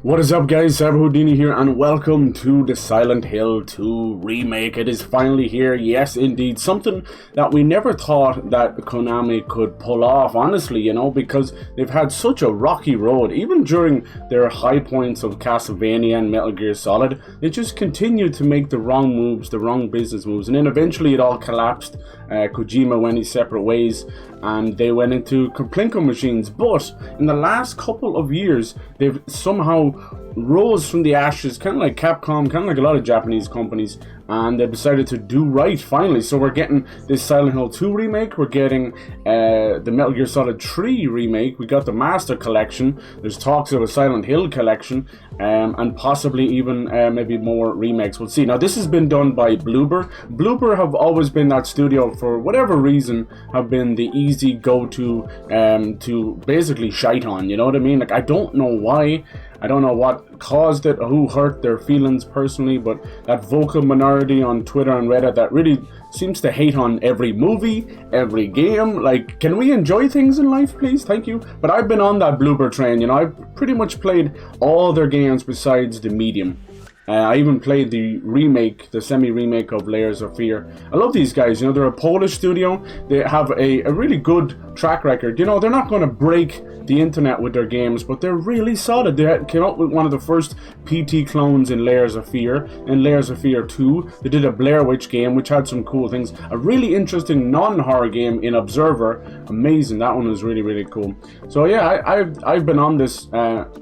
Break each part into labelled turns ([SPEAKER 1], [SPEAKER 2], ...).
[SPEAKER 1] What is up, guys? Cyber Houdini here, and welcome to the Silent Hill 2 remake. It is finally here. Yes, indeed. Something that we never thought that Konami could pull off, honestly, because they've had such a rocky road. Even during their high points of Castlevania and Metal Gear Solid, they just continued to make the wrong moves, the wrong business moves, and then eventually it all collapsed. Kojima went his separate ways, and they went into Plinko machines. But in the last couple of years, they've somehow rose from the ashes, kind of like Capcom, kind of like a lot of Japanese companies, and they decided to do right finally. So we're getting this Silent Hill 2 remake, we're getting the Metal Gear Solid 3 remake, we got the Master Collection, there's talks of a Silent Hill collection, and possibly even maybe more remakes. We'll see. Now this has been done by Bloober. Bloober have always been that studio, for whatever reason, have been the easy go-to to basically shite on, you know what I mean? Like, I don't know why. I don't know what caused it or who hurt their feelings personally, but that vocal minority on Twitter and Reddit that really seems to hate on every movie, every game. Like, can we enjoy things in life, please? Thank you. But I've been on that Bloober train, I've pretty much played all their games besides the medium. I even played the remake, the semi-remake of Layers of Fear. I love these guys, they're a Polish studio. They have a really good track record. They're not going to break the internet with their games, but they're really solid. They came up with one of the first PT clones in Layers of Fear. In Layers of Fear 2, they did a Blair Witch game, which had some cool things. A really interesting non-horror game in Observer. Amazing. That one was really, really cool. So yeah, I've been on this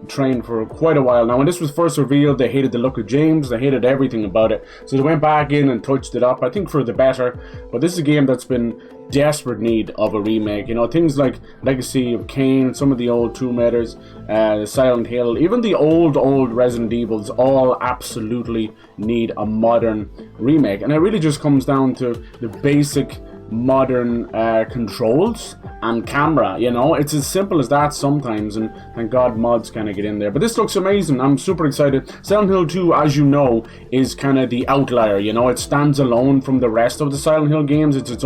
[SPEAKER 1] train for quite a while now. When this was first revealed, they hated the look of James. They hated everything about it. So they went back in and touched it up, I think for the better. But this is a game that's been desperate need of a remake. Things like Legacy of Kain, some of the old Tomb Raiders, Silent Hill, even the old Resident Evils, all absolutely need a modern remake. And it really just comes down to the basic modern controls and camera. It's as simple as that sometimes, and thank God mods kind of get in there. But this looks amazing. I'm super excited. Silent Hill 2, as you know, is kind of the outlier. It stands alone from the rest of the Silent Hill games. It's its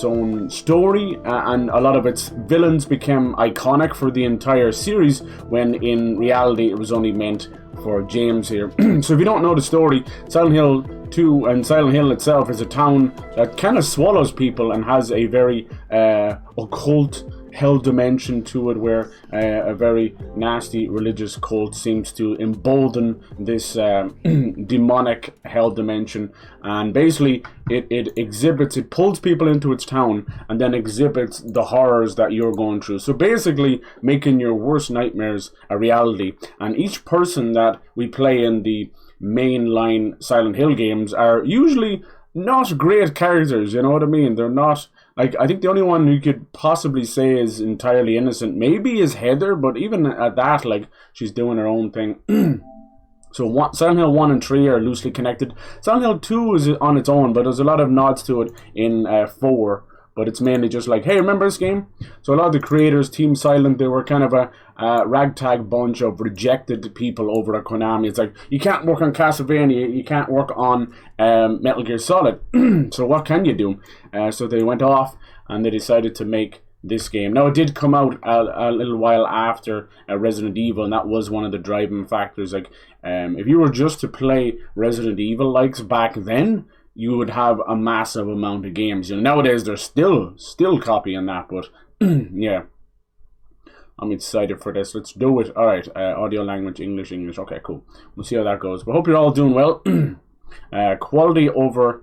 [SPEAKER 1] own story, and a lot of its villains became iconic for the entire series, when in reality it was only meant for James here. So if you don't know the story, Silent Hill 2 and Silent Hill itself is a town that kind of swallows people and has a very occult hell dimension to it, where a very nasty religious cult seems to embolden this demonic hell dimension, and basically it pulls people into its town and then exhibits the horrors that you're going through. So basically making your worst nightmares a reality. And each person that we play in the mainline Silent Hill games are usually not great characters, you know what I mean? They're not, like, I think the only one you could possibly say is entirely innocent maybe is Heather, but even at that, like, she's doing her own thing. So Silent Hill 1 and 3 are loosely connected. Silent Hill 2 is on its own, but there's a lot of nods to it in 4. But it's mainly just like, hey, remember this game? So a lot of the creators, Team Silent, they were kind of a ragtag bunch of rejected people over at Konami. It's like, you can't work on Castlevania, you can't work on Metal Gear Solid. So what can you do? So they went off and they decided to make this game. Now, it did come out a little while after Resident Evil, and that was one of the driving factors. Like, if you were just to play Resident Evil likes back then, you would have a massive amount of games. Nowadays they're still copying that, but yeah. I'm excited for this. Let's do it. Alright, audio language, English. Okay, cool. We'll see how that goes. But hope you're all doing well. Quality over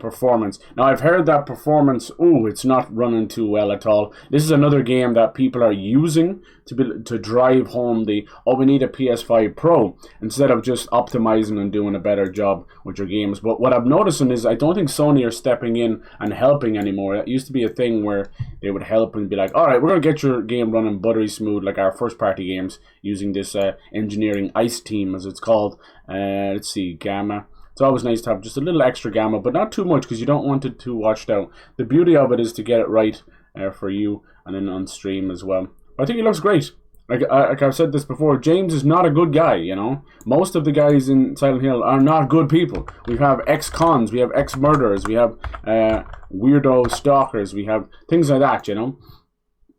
[SPEAKER 1] performance. Now, I've heard that performance, it's not running too well at all. This is another game that people are using to drive home we need a PS5 Pro, instead of just optimizing and doing a better job with your games. But what I'm noticing is I don't think Sony are stepping in and helping anymore. It used to be a thing where they would help and be like, alright, we're going to get your game running buttery smooth like our first party games, using this engineering ICE team, as it's called. Let's see, Gamma. It's always nice to have just a little extra gamma, but not too much, because you don't want it too washed out. The beauty of it is to get it right for you, and then on stream as well. But I think it looks great. Like I've said this before, James is not a good guy, Most of the guys in Silent Hill are not good people. We have ex-cons, we have ex-murderers, we have weirdo stalkers, we have things like that,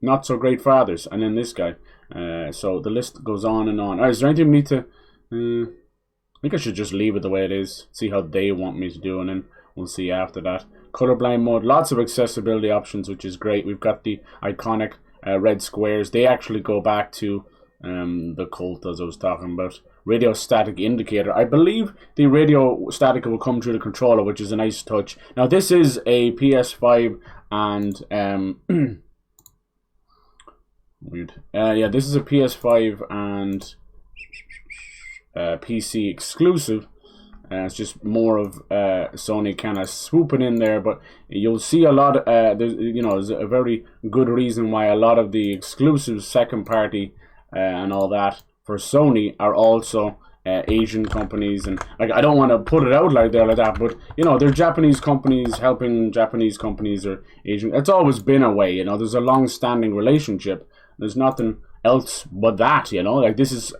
[SPEAKER 1] Not so great fathers. And then this guy. So the list goes on and on. Alright, is there anything we need to... I think I should just leave it the way it is. See how they want me to do, and then we'll see after that. Colorblind mode, lots of accessibility options, which is great. We've got the iconic red squares. They actually go back to the cult, as I was talking about. Radio static indicator. I believe the radio static will come through the controller, which is a nice touch. Now, this is a PS5 and... weird. Yeah, this is a PS5 and PC exclusive. It's just more of Sony kind of swooping in there, but you'll see a lot. There's a very good reason why a lot of the exclusive second party and all that for Sony are also Asian companies, and like I don't want to put it out like that, but they're Japanese companies helping Japanese companies or Asian. It's always been a way. There's a long-standing relationship. There's nothing else but that. Like this is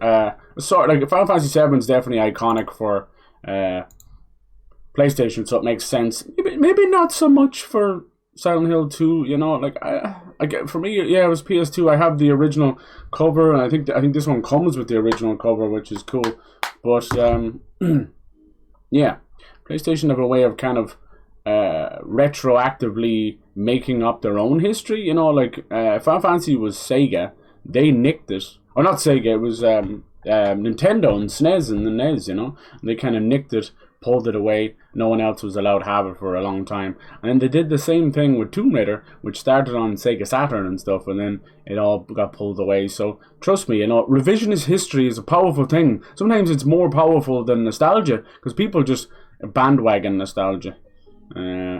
[SPEAKER 1] sort of like Final Fantasy VII is definitely iconic for PlayStation, so it makes sense. Maybe not so much for Silent Hill 2. Like I get, for me, yeah, it was PS2. I have the original cover, and I think this one comes with the original cover, which is cool. But yeah, PlayStation have a way of kind of retroactively making up their own history. Like Final Fantasy was Sega, they nicked it, or not Sega, it was Nintendo and SNES and the NES. And they kind of nicked it, pulled it away. No one else was allowed to have it for a long time, and then they did the same thing with Tomb Raider, which started on Sega Saturn and stuff, and then it all got pulled away. So trust me, revisionist history is a powerful thing. Sometimes it's more powerful than nostalgia, because people just bandwagon nostalgia.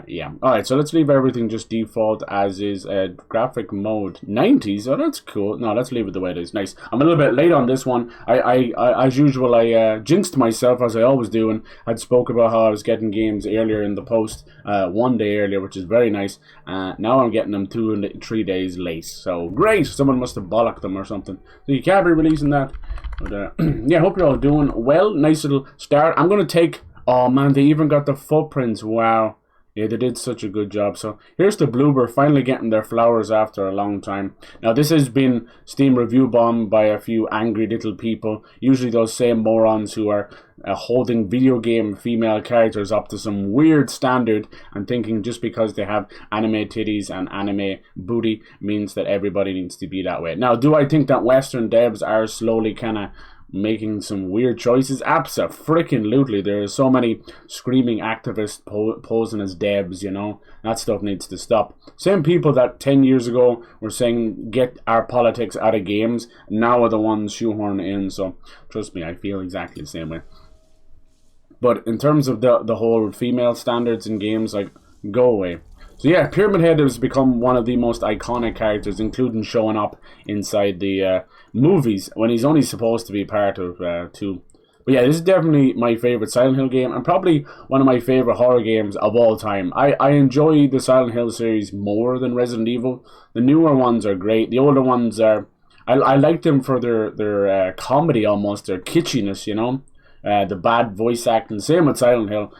[SPEAKER 1] Yeah. Alright, so let's leave everything just default as is. Graphic mode 90s. Oh, that's cool. No, let's leave it the way it is. Nice. I'm a little bit late on this one. I as usual, I jinxed myself, as I always do, and I'd spoke about how I was getting games earlier in the post, 1 day earlier, which is very nice. Now I'm getting them 2 and 3 days late. So great. Someone must have bollocked them or something. So you can't be releasing that. But yeah, hope you're all doing well. Nice little start. I'm gonna take... Oh man, they even got the footprints. Wow. Yeah, they did such a good job. So here's the Bloober finally getting their flowers after a long time. Now this has been Steam review bombed by a few angry little people. Usually those same morons who are holding video game female characters up to some weird standard and thinking just because they have anime titties and anime booty means that everybody needs to be that way. Now, do I think that Western devs are slowly kind of making some weird choices? Abso-freaking-lutely. There are so many screaming activists posing as devs, That stuff needs to stop. Same people that 10 years ago were saying, get our politics out of games, now are the ones shoehorned in. So, trust me, I feel exactly the same way. But in terms of the whole female standards in games, like, go away. So yeah, Pyramid Head has become one of the most iconic characters, including showing up inside the movies when he's only supposed to be part of 2. But yeah, this is definitely my favorite Silent Hill game, and probably one of my favorite horror games of all time. I enjoy the Silent Hill series more than Resident Evil. The newer ones are great. The older ones are... I like them for their comedy almost, their kitschiness, the bad voice acting. Same with Silent Hill.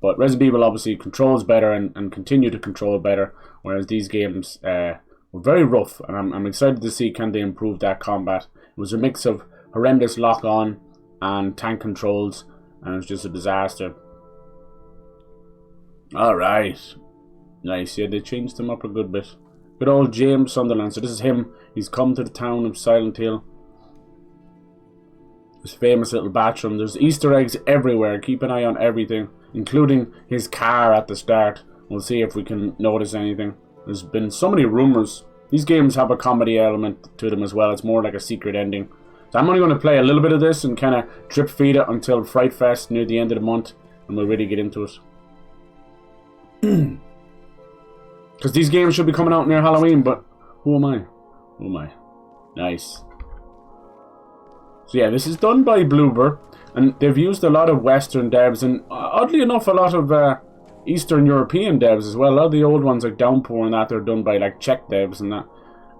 [SPEAKER 1] But Resident Evil obviously controls better and continue to control better, whereas these games were very rough, and I'm excited to see can they improve that combat. It was a mix of horrendous lock-on and tank controls, and it was just a disaster. Alright. Nice, yeah, they changed him up a good bit. Good old James Sunderland, so this is him. He's come to the town of Silent Hill. This famous little bathroom. There's Easter eggs everywhere. Keep an eye on everything, including his car at the start. We'll see if we can notice anything. There's been so many rumors. These games have a comedy element to them as well. It's more like a secret ending. So I'm only going to play a little bit of this and kind of drip feed it until Fright Fest near the end of the month, and we'll really get into it. Because these games should be coming out near Halloween, but who am I? Who am I? Nice. So yeah, this is done by Bloober, and they've used a lot of Western devs, and oddly enough, a lot of Eastern European devs as well. A lot of the old ones like Downpour and that, they're done by like Czech devs and that.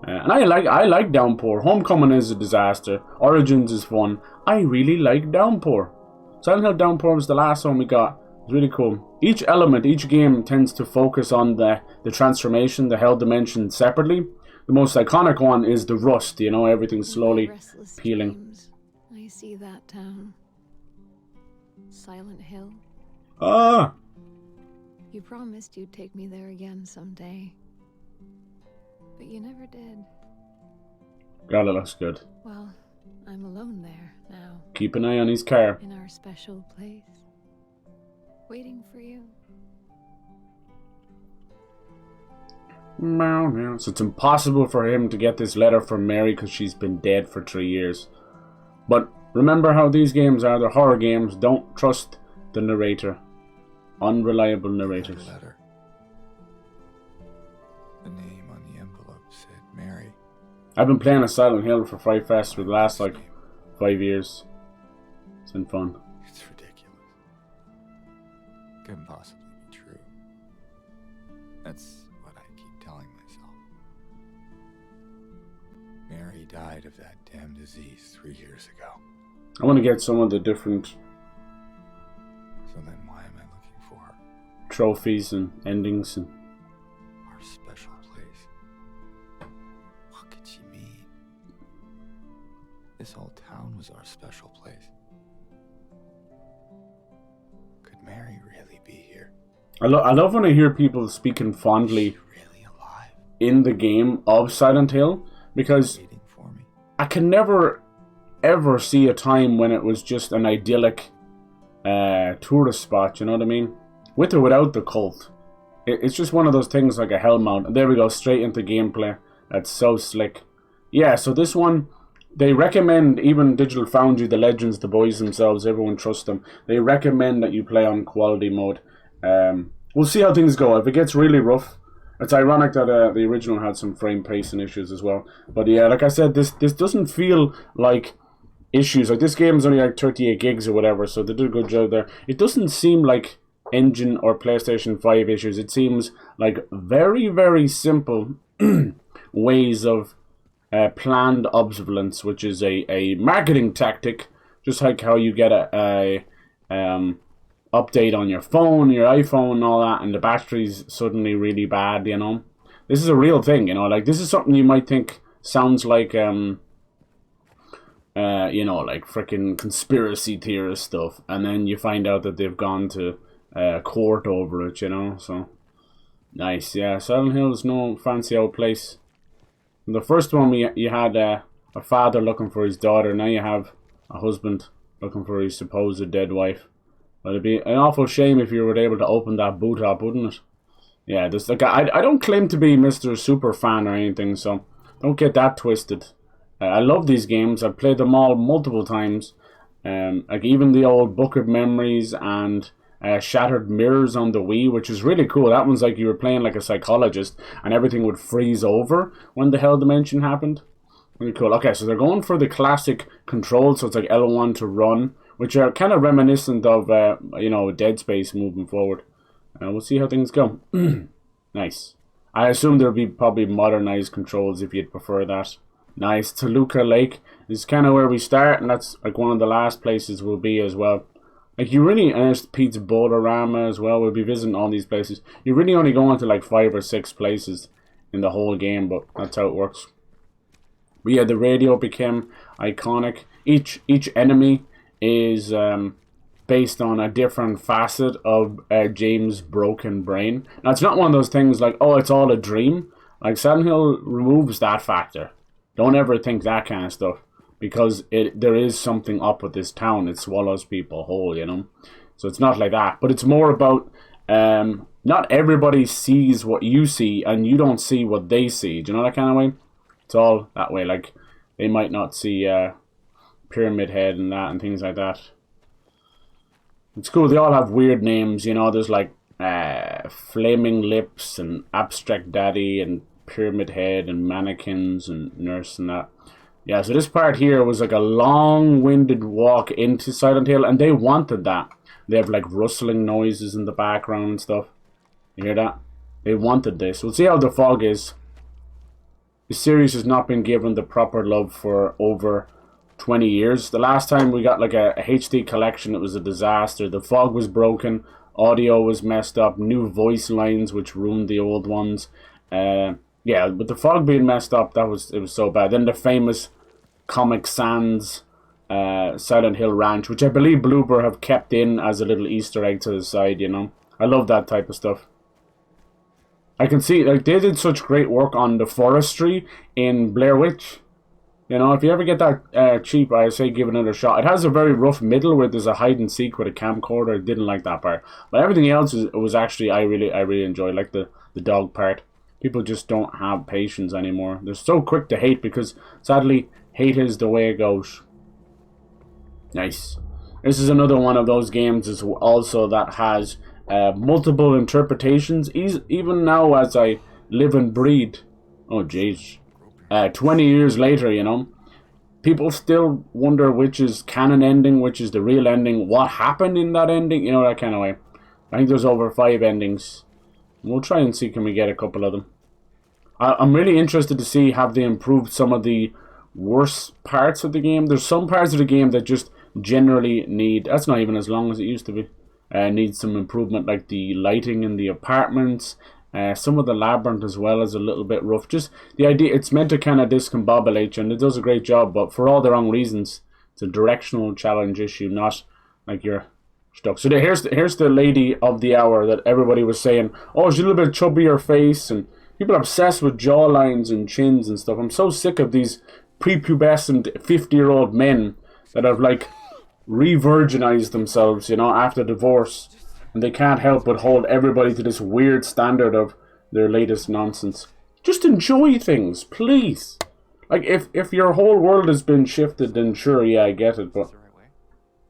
[SPEAKER 1] And I like Downpour. Homecoming is a disaster. Origins is fun. I really like Downpour. Silent Hill Downpour was the last one we got. It's really cool. Each element, each game tends to focus on the transformation, the hell dimension separately. the most iconic one is the rust, you know, everything's slowly
[SPEAKER 2] Restless
[SPEAKER 1] peeling.
[SPEAKER 2] dreams, I see that town. Silent Hill.
[SPEAKER 1] Ah!
[SPEAKER 2] You promised you'd take me there again someday. But you never did.
[SPEAKER 1] God, it looks good.
[SPEAKER 2] Well, I'm alone there now.
[SPEAKER 1] Keep an eye on his car.
[SPEAKER 2] In our special place. Waiting for you.
[SPEAKER 1] Meow, meow. So it's impossible for him to get this letter from Mary because she's been dead for 3 years. But remember how these games are. They're horror games. Don't trust the narrator. Unreliable narrators.
[SPEAKER 3] Letter. The name on the envelope said Mary.
[SPEAKER 1] I've been playing a Silent Hill for Fright Fest for the last, 5 years. It's been fun.
[SPEAKER 3] It's ridiculous. Couldn't possibly be true. That's what I keep telling myself. Mary died of that damn disease 3 years ago.
[SPEAKER 1] I want to get some of the different
[SPEAKER 3] So then why am I looking for her?
[SPEAKER 1] trophies and endings. And
[SPEAKER 3] Our special place. What could she mean? This whole town was our special place. Could Mary really be here?
[SPEAKER 1] I love when I hear people speaking fondly
[SPEAKER 3] Is she really alive?
[SPEAKER 1] in the game of Silent Hill, because
[SPEAKER 3] Waiting for me?
[SPEAKER 1] I can never ever see a time when it was just an idyllic tourist spot, you know what I mean? With or without the cult. It's just one of those things like a Hellmount. And there we go, straight into gameplay. That's so slick. Yeah, so this one, they recommend, even Digital Foundry, the legends, the boys themselves, everyone trusts them. They recommend that you play on quality mode. We'll see how things go. If it gets really rough, it's ironic that the original had some frame pacing issues as well. But yeah, like I said, this doesn't feel like issues. Like, this game's only like 38 gigs or whatever, so they did a good job there. It doesn't seem like engine or PlayStation 5 issues. It seems like very, very simple ways of planned obsolescence, which is a marketing tactic, just like how you get a update on your phone, your iPhone and all that, and the battery's suddenly really bad, you know. This is a real thing, you know. Like, this is something you might think sounds like you know, like freaking conspiracy theorist stuff, and then you find out that they've gone to court over it, you know. So nice. Yeah, Silent Hill is no fancy old place. In the first one, you had a father looking for his daughter. Now you have a husband looking for his supposed dead wife. But it'd be an awful shame if you were able to open that boot up, wouldn't it? Yeah, this like I don't claim to be Mr. Super Fan or anything, so don't get that twisted. I love these games. I've played them all multiple times. Like even the old Book of Memories and Shattered Mirrors on the Wii, which is really cool. That one's like you were playing like a psychologist and everything would freeze over when the hell dimension happened. Really cool. Okay, so they're going for the classic controls, so it's like L1 to run, which are kind of reminiscent of, you know, Dead Space moving forward. We'll see how things go. Nice. I assume there'll be probably modernized controls if you'd prefer that. Nice. Toluca Lake is kind of where we start, and that's like one of the last places we'll be as well. Like, you really, and there's Pizza Boulderama as well. We'll be visiting all these places. You're really only going to like 5 or 6 places in the whole game, but that's how it works. But yeah, the radio became iconic. Each enemy is based on a different facet of James' broken brain. Now, it's not one of those things like, oh, it's all a dream. Like, Silent Hill removes that factor. Don't ever think that kind of stuff, because there is something up with this town. It swallows people whole, you know. So it's not like that, but it's more about not everybody sees what you see, and you don't see what they see. Do you know that kind of way? It's all that way. Like, they might not see Pyramid Head and that and things like that. It's cool. They all have weird names, you know. There's like Flaming Lips and Abstract Daddy and Pyramid Head and Mannequins and Nurse and that. Yeah, so this part here was like a long-winded walk into Silent Hill, and they wanted that. They have like rustling noises in the background and stuff. You hear that? They wanted this. We'll see how the fog is. The series has not been given the proper love for over 20 years. The last time we got like a HD collection, it was a disaster. The fog was broken, audio was messed up, new voice lines which ruined the old ones. Yeah, with the fog being messed up, it was so bad. Then the famous Comic Sans Silent Hill Ranch, which I believe Bloober have kept in as a little Easter egg to the side, you know. I love that type of stuff. I can see, like, they did such great work on the forestry in Blair Witch. You know, if you ever get that cheap, I say give it another shot. It has a very rough middle where there's a hide and seek with a camcorder. I didn't like that part. But everything else was actually, I really enjoyed, like the dog part. People just don't have patience anymore. They're so quick to hate because, sadly, hate is the way it goes. Nice. This is another one of those games as also that has multiple interpretations. Even now as I live and breathe. Oh, jeez. 20 years later, you know. People still wonder which is canon ending, which is the real ending, what happened in that ending, you know, that kind of way. I think there's over 5 endings. We'll try and see can we get a couple of them. I'm really interested to see have they improved some of the worst parts of the game. There's some parts of the game that just generally need, that's not even as long as it used to be, need some improvement, like the lighting in the apartments. Some of the labyrinth as well is a little bit rough. Just the idea, it's meant to kind of discombobulate you, and it does a great job, but for all the wrong reasons. It's a directional challenge issue, not like you're stuck. So here's the lady of the hour that everybody was saying, oh, she's a little bit chubbier face, and people are obsessed with jawlines and chins and stuff. I'm so sick of these prepubescent 50-year-old men that have like re-virginized themselves, you know, after divorce, and they can't help but hold everybody to this weird standard of their latest nonsense. Just enjoy things, please. Like, if your whole world has been shifted, then sure, yeah, I get it, but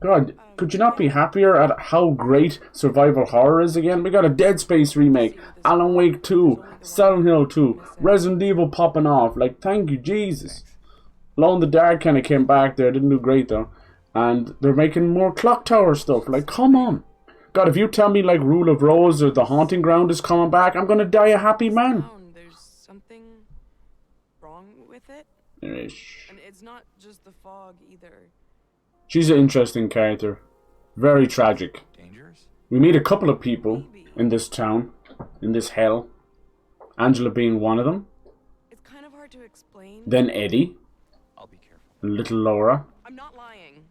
[SPEAKER 1] God, could you not be happier at how great survival horror is again? We got a Dead Space remake, Alan Wake 2, Silent Hill 2, Resident Evil popping off. Like, thank you, Jesus. Alone in the Dark kind of came back there, didn't do great though. And they're making more Clock Tower stuff. Like, come on. God, if you tell me like Rule of Rose or The Haunting Ground is coming back, I'm gonna die a happy man.
[SPEAKER 4] There's something wrong with it.
[SPEAKER 1] Ish.
[SPEAKER 4] And it's not just the fog either.
[SPEAKER 1] She's an interesting character. Very tragic.
[SPEAKER 3] Dangerous?
[SPEAKER 1] We meet a couple of people in this town, in this hell. Angela being one of them.
[SPEAKER 4] It's kind of hard to explain.
[SPEAKER 1] Then Eddie.
[SPEAKER 3] I'll be careful.
[SPEAKER 1] And little Laura.
[SPEAKER 4] I'm not lying.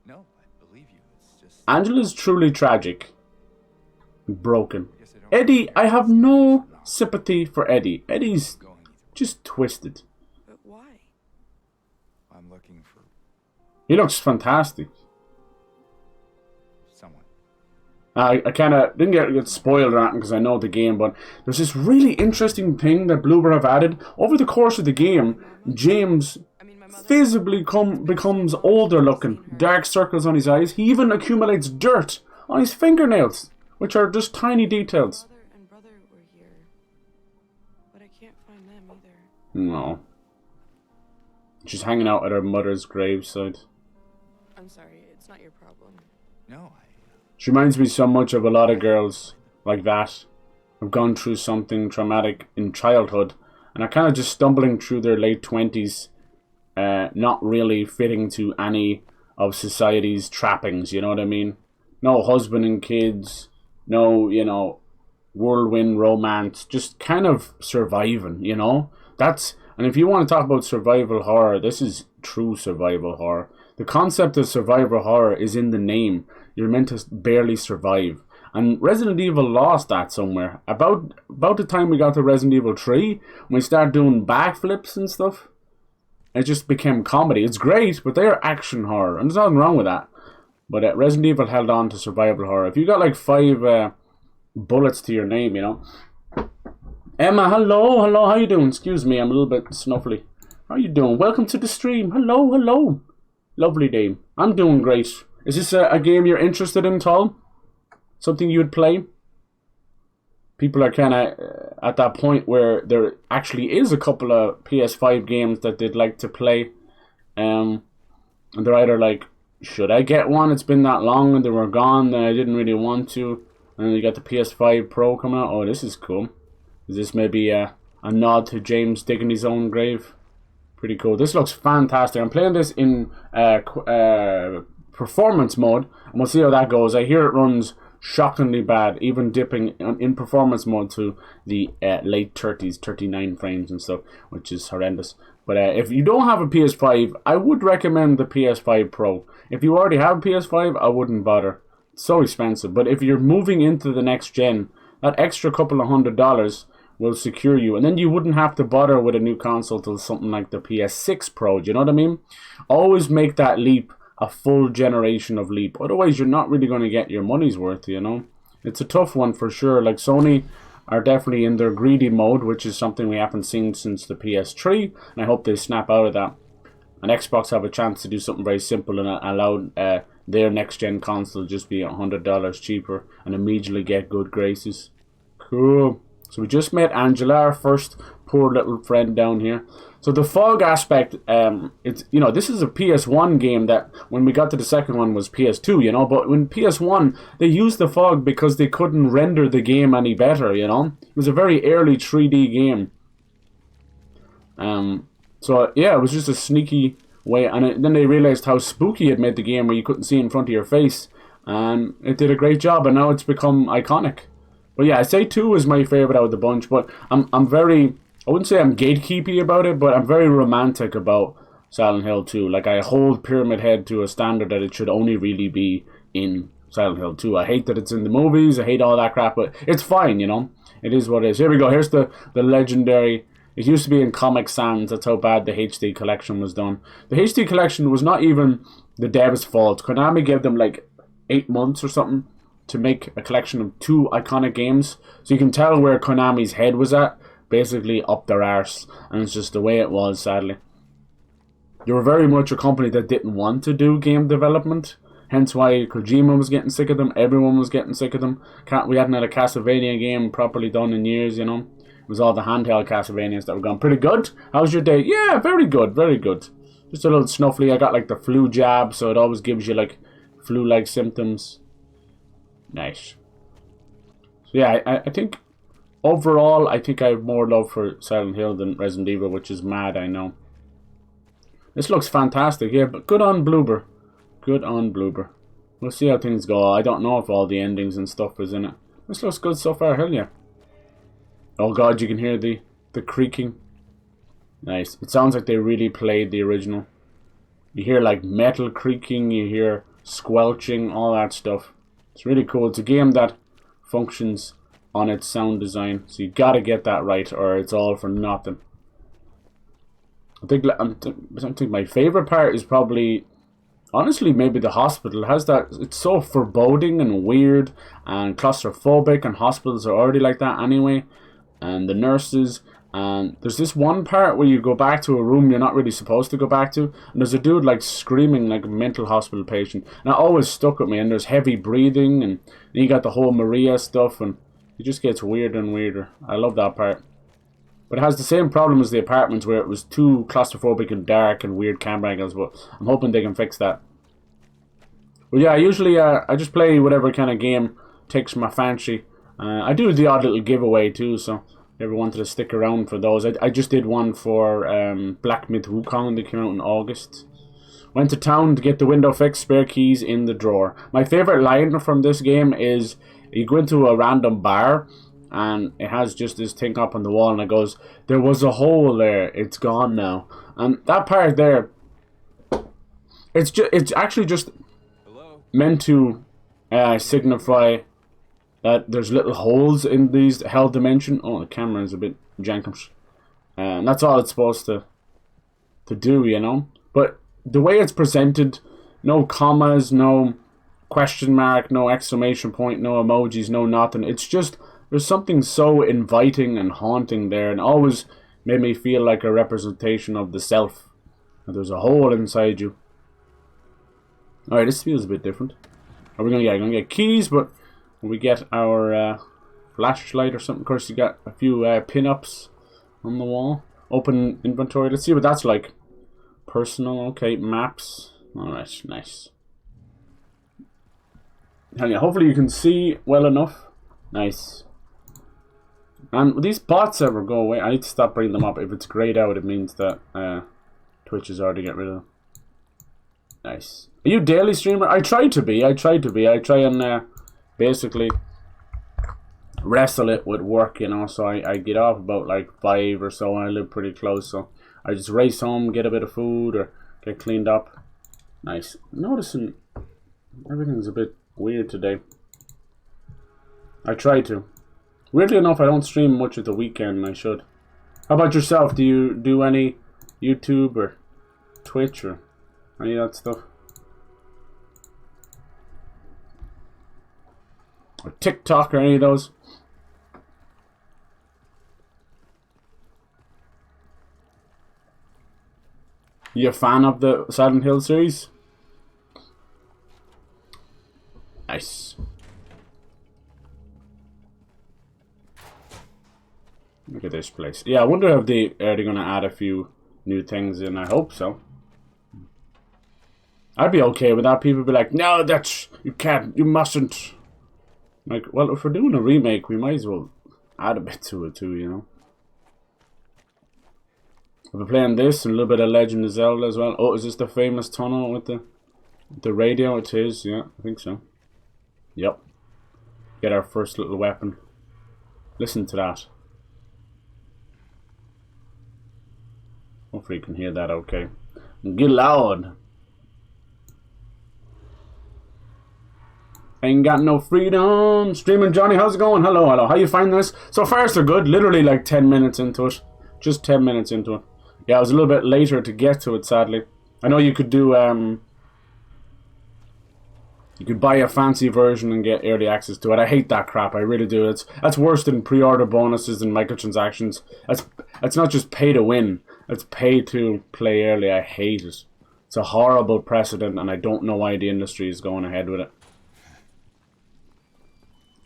[SPEAKER 3] No, I believe you. It's just...
[SPEAKER 1] Angela's truly tragic. Broken.
[SPEAKER 3] I guess I don't
[SPEAKER 1] Eddie, I have no sympathy for Eddie. Eddie's
[SPEAKER 3] go either.
[SPEAKER 1] just twisted.
[SPEAKER 4] But why?
[SPEAKER 3] I'm looking for
[SPEAKER 1] He looks fantastic.
[SPEAKER 3] someone.
[SPEAKER 1] I kind of didn't get spoiled or anything because I know the game, but there's this really interesting thing that Bloober have added. Over the course of the game, James visibly becomes older looking, dark circles on his eyes. He even accumulates dirt on his fingernails, which are just tiny details.
[SPEAKER 4] Mother and brother were here, but I can't find them either.
[SPEAKER 1] No. She's hanging out at her mother's graveside.
[SPEAKER 4] I'm sorry, it's not your problem.
[SPEAKER 3] No,
[SPEAKER 1] She reminds me so much of a lot of girls like that who've gone through something traumatic in childhood and are kind of just stumbling through their late 20s, not really fitting to any of society's trappings, you know what I mean? No husband and kids, no, you know, whirlwind romance, just kind of surviving, you know? And if you want to talk about survival horror, this is true survival horror. The concept of survival horror is in the name. You're meant to barely survive. And Resident Evil lost that somewhere. About the time we got to Resident Evil 3, when we started doing backflips and stuff, it just became comedy. It's great, but they're action horror, and there's nothing wrong with that. But Resident Evil held on to survival horror. If you got like 5 bullets to your name, you know. Emma, hello, how you doing? Excuse me, I'm a little bit snuffly. How you doing? Welcome to the stream. Hello. Lovely dame. I'm doing great. Is this a game you're interested in, Tom? Something you would play? People are kind of at that point where there actually is a couple of PS5 games that they'd like to play. And they're either like, should I get one? It's been that long and they were gone and I didn't really want to. And then you got the PS5 Pro coming out. Oh, this is cool. Is this maybe a nod to James digging his own grave? Pretty cool. This looks fantastic. I'm playing this in performance mode, and we'll see how that goes. I hear it runs shockingly bad, even dipping in performance mode to the late 30s, 39 frames and stuff, which is horrendous. But if you don't have a PS5, I would recommend the PS5 Pro. If you already have a PS5, I wouldn't bother. It's so expensive. But if you're moving into the next gen, that extra couple of $100 will secure you. And then you wouldn't have to bother with a new console till something like the PS6 Pro. Do you know what I mean? Always make that leap a full generation of leap. Otherwise, you're not really going to get your money's worth, you know? It's a tough one for sure. Like, Sony are definitely in their greedy mode, which is something we haven't seen since the PS3, and I hope they snap out of that. And Xbox have a chance to do something very simple and allow their next-gen console just be $100 cheaper and immediately get good graces. Cool. So we just met Angela, our first poor little friend down here. So the fog aspect, it's, you know, this is a PS1 game that when we got to the second one was PS2, you know, but when PS1, they used the fog because they couldn't render the game any better, you know. It was a very early 3D game. So yeah, it was just a sneaky way, and then they realized how spooky it made the game where you couldn't see in front of your face, and it did a great job, and now it's become iconic. But yeah, I'd say 2 is my favorite out of the bunch, but I'm very, I wouldn't say I'm gatekeepy about it, but I'm very romantic about Silent Hill 2. Like, I hold Pyramid Head to a standard that it should only really be in Silent Hill 2. I hate that it's in the movies, I hate all that crap, but it's fine, you know? It is what it is. Here we go, here's the legendary, it used to be in Comic Sans, that's how bad the HD collection was done. The HD collection was not even the devs' fault. Konami gave them like 8 months or something to make a collection of 2 iconic games. So you can tell where Konami's head was at, basically up their arse, and it's just the way it was, sadly. They were very much a company that didn't want to do game development, hence why Kojima was getting sick of them, everyone was getting sick of them. We hadn't had a Castlevania game properly done in years, you know. It was all the handheld Castlevanias that were gone. Pretty good. How's your day? Yeah, very good, very good. Just a little snuffly. I got like the flu jab, so it always gives you like flu-like symptoms. Nice. So yeah, I think overall, I think I have more love for Silent Hill than Resident Evil, which is mad, I know. This looks fantastic, yeah, but good on Bloober. Good on Bloober. We'll see how things go. I don't know if all the endings and stuff is in it. This looks good so far, hell yeah. Oh god, you can hear the creaking. Nice. It sounds like they really played the original. You hear like metal creaking, you hear squelching, all that stuff. It's really cool. It's a game that functions on its sound design, so you gotta get that right or it's all for nothing. I think my favorite part is probably, honestly, maybe the hospital. It has that, it's so foreboding and weird and claustrophobic, and hospitals are already like that anyway. And the nurses, and there's this one part where you go back to a room you're not really supposed to go back to, and there's a dude like screaming like a mental hospital patient, and that always stuck with me. And there's heavy breathing, and then you got the whole Maria stuff, and it just gets weirder and weirder. I love that part. But it has the same problem as the apartments, where it was too claustrophobic and dark and weird camera angles, but I'm hoping they can fix that. Well, yeah, usually I just play whatever kind of game takes my fancy. I do the odd little giveaway too, so if you ever wanted to stick around for those. I just did one for Black Myth Wukong that came out in August. Went to town to get the window fixed, spare keys in the drawer. My favourite line from this game is, you go into a random bar, and it has just this thing up on the wall, and it goes, "There was a hole there, it's gone now." And that part there, it's actually just meant to signify that there's little holes in these hell dimension. Oh, the camera is a bit jankish. And that's all it's supposed to do, you know. But the way it's presented, no commas, no question mark, no exclamation point, no emojis, no nothing. It's just, there's something so inviting and haunting there, and always made me feel like a representation of the self. And there's a hole inside you. Alright, this feels a bit different. Are we gonna get keys, but we get our flashlight or something. Of course, you got a few pin-ups on the wall. Open inventory. Let's see what that's like. Personal. Okay, maps. Alright, nice. Hell yeah, hopefully you can see well enough. Nice. And will these bots ever go away? I need to stop bringing them up. If it's grayed out, it means that Twitch is already get rid of them. Nice. Are you daily streamer? I try to be. I try and basically wrestle it with work, you know. So I get off about like 5 or so, and I live pretty close, so I just race home, get a bit of food or get cleaned up. Nice. Noticing everything's a bit weird today. I try to. Weirdly enough, I don't stream much at the weekend, and I should. How about yourself? Do you do any YouTube or Twitch or any of that stuff? Or TikTok or any of those? You a fan of the Silent Hill series? Nice. Look at this place. Yeah, I wonder if are they gonna add a few new things in. I hope so. I'd be okay with that. People be like, no, that's, you can't, you mustn't. Like, well, if we're doing a remake, we might as well add a bit to it too, you know. I've been playing this and a little bit of Legend of Zelda as well. Oh, is this the famous tunnel with the radio? It is, yeah, I think so. Yep. Get our first little weapon. Listen to that. Hopefully you can hear that okay. Get loud. Ain't got no freedom. Streaming Johnny, how's it going? Hello, hello. How you find this? So far so good. Literally like 10 minutes into it. Just 10 minutes into it. Yeah, I was a little bit later to get to it, sadly. I know you could do, you could buy a fancy version and get early access to it. I hate that crap, I really do. That's worse than pre-order bonuses and microtransactions. That's not just pay to win. It's pay to play early. I hate it. It's a horrible precedent, and I don't know why the industry is going ahead with it.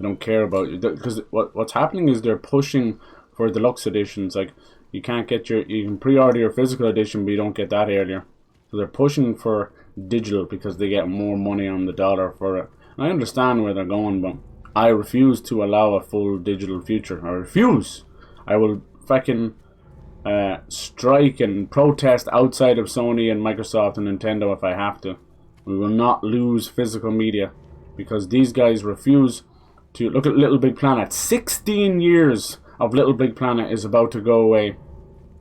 [SPEAKER 1] I don't care about it. Because what's happening is they're pushing for deluxe editions. Like, you can't get you can pre-order your physical edition, but you don't get that earlier. So they're pushing for digital because they get more money on the dollar for it. I understand where they're going, but I refuse to allow a full digital future. I refuse. I will fucking strike and protest outside of Sony and Microsoft and Nintendo if I have to. We will not lose physical media because these guys refuse to. Look at Little Big Planet. 16 years of Little Big Planet is about to go away.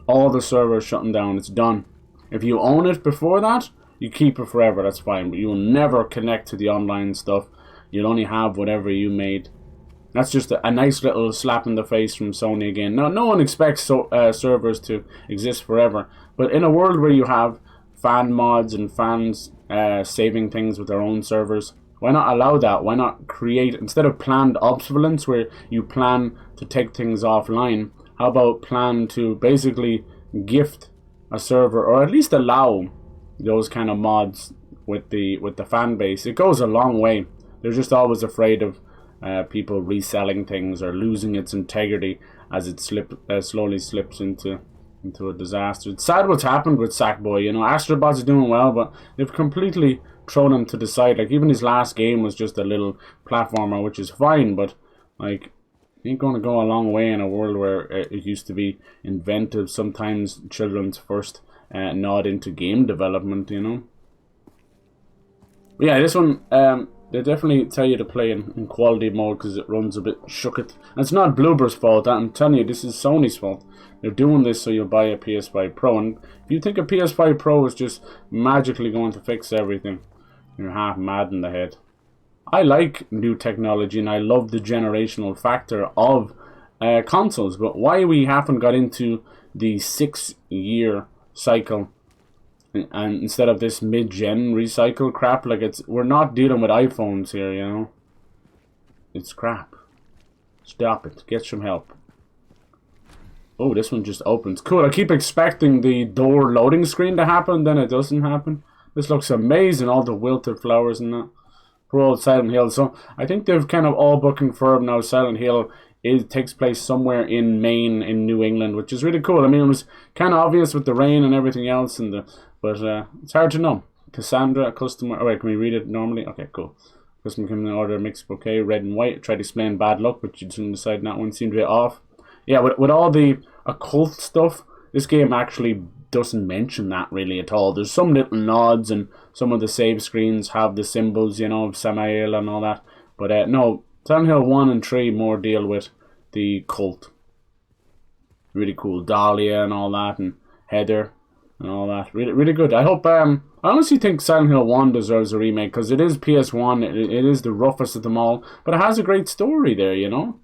[SPEAKER 1] All the servers shutting down. It's done. If you own it before that, you keep it forever. That's fine. But you will never connect to the online stuff. You'll only have whatever you made. That's just a nice little slap in the face from Sony again. Now, no one expects servers to exist forever. But in a world where you have fan mods and fans saving things with their own servers, why not allow that? Why not create, instead of planned obsolescence where you plan to take things offline, how about plan to basically gift a server, or at least allow those kind of mods with the fan base? It goes a long way. They're just always afraid of people reselling things or losing its integrity as it slowly slips into a disaster. It's sad what's happened with Sackboy. You know, Astrobot's doing well, but they've completely thrown him to the side. Like, even his last game was just a little platformer, which is fine, but like, ain't going to go a long way in a world where it used to be inventive. Sometimes children's first nod into game development, you know. But yeah, this one, they definitely tell you to play in quality mode because it runs a bit shooketh. And it's not Bloober's fault. I'm telling you, this is Sony's fault. They're doing this so you'll buy a PS5 Pro. And if you think a PS5 Pro is just magically going to fix everything, you're half mad in the head. I like new technology and I love the generational factor of consoles, but why we haven't got into the 6-year cycle and instead of this mid-gen recycle crap, like, we're not dealing with iPhones here, you know. It's crap. Stop it. Get some help. Oh, this one just opens. Cool. I keep expecting the door loading screen to happen, then it doesn't happen. This looks amazing, all the wilted flowers and that. Poor old Silent Hill. So I think they've kind of all but confirmed now Silent Hill takes place somewhere in Maine, in New England, which is really cool. I mean, it was kind of obvious with the rain and everything else, but it's hard to know. Cassandra, a customer. Oh wait, can we read it normally? Okay, cool. Customer came in and ordered a mixed bouquet, red and white. Tried to explain bad luck, but you didn't decide that one seemed a bit off. Yeah, with all the occult stuff, this game actually doesn't mention that really at all. There's some little nods, and some of the save screens have the symbols, you know, of Samael and all that. But no, Silent Hill 1 and 3 more deal with the cult. Really cool. Dahlia and all that, and Heather and all that. Really, really good. I hope, I honestly think Silent Hill 1 deserves a remake, because it is PS1, it is the roughest of them all, but it has a great story there, you know?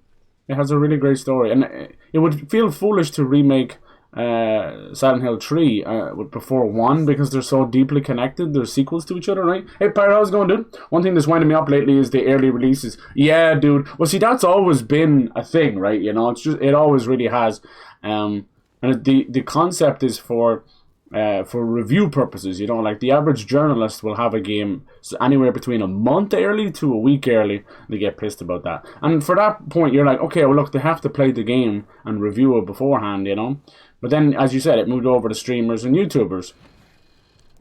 [SPEAKER 1] It has a really great story, and it would feel foolish to remake Silent Hill 3 before 1, because they're so deeply connected. They're sequels to each other, right? Hey, Pyro, how's it going, dude? One thing that's winding me up lately is the early releases. Yeah, dude. Well, see, that's always been a thing, right? You know, it always really has. And the concept is for review purposes, you know, like the average journalist will have a game anywhere between a month early to a week early. They get pissed about that, and for that point you're like, okay, well look, they have to play the game and review it beforehand, you know. But then, as you said, it moved over to streamers and YouTubers,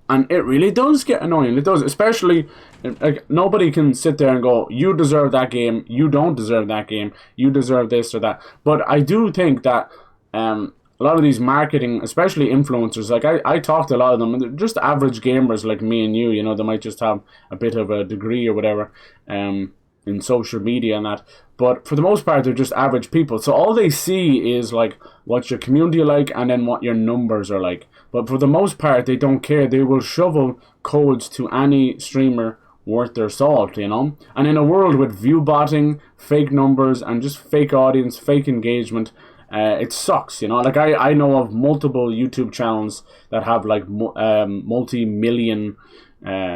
[SPEAKER 1] and it really does get annoying. It does, especially like nobody can sit there and go, you deserve that game, you don't deserve that game, you deserve this or that. But I do think that a lot of these marketing, especially influencers, like I talk to a lot of them, and they're just average gamers like me and you know, they might just have a bit of a degree or whatever in social media and that, but for the most part they're just average people, so all they see is like what your community like and then what your numbers are like. But for the most part they don't care. They will shovel codes to any streamer worth their salt, you know. And in a world with view botting, fake numbers, and just fake audience, fake engagement, it sucks, you know. Like I know of multiple YouTube channels that have like multi-million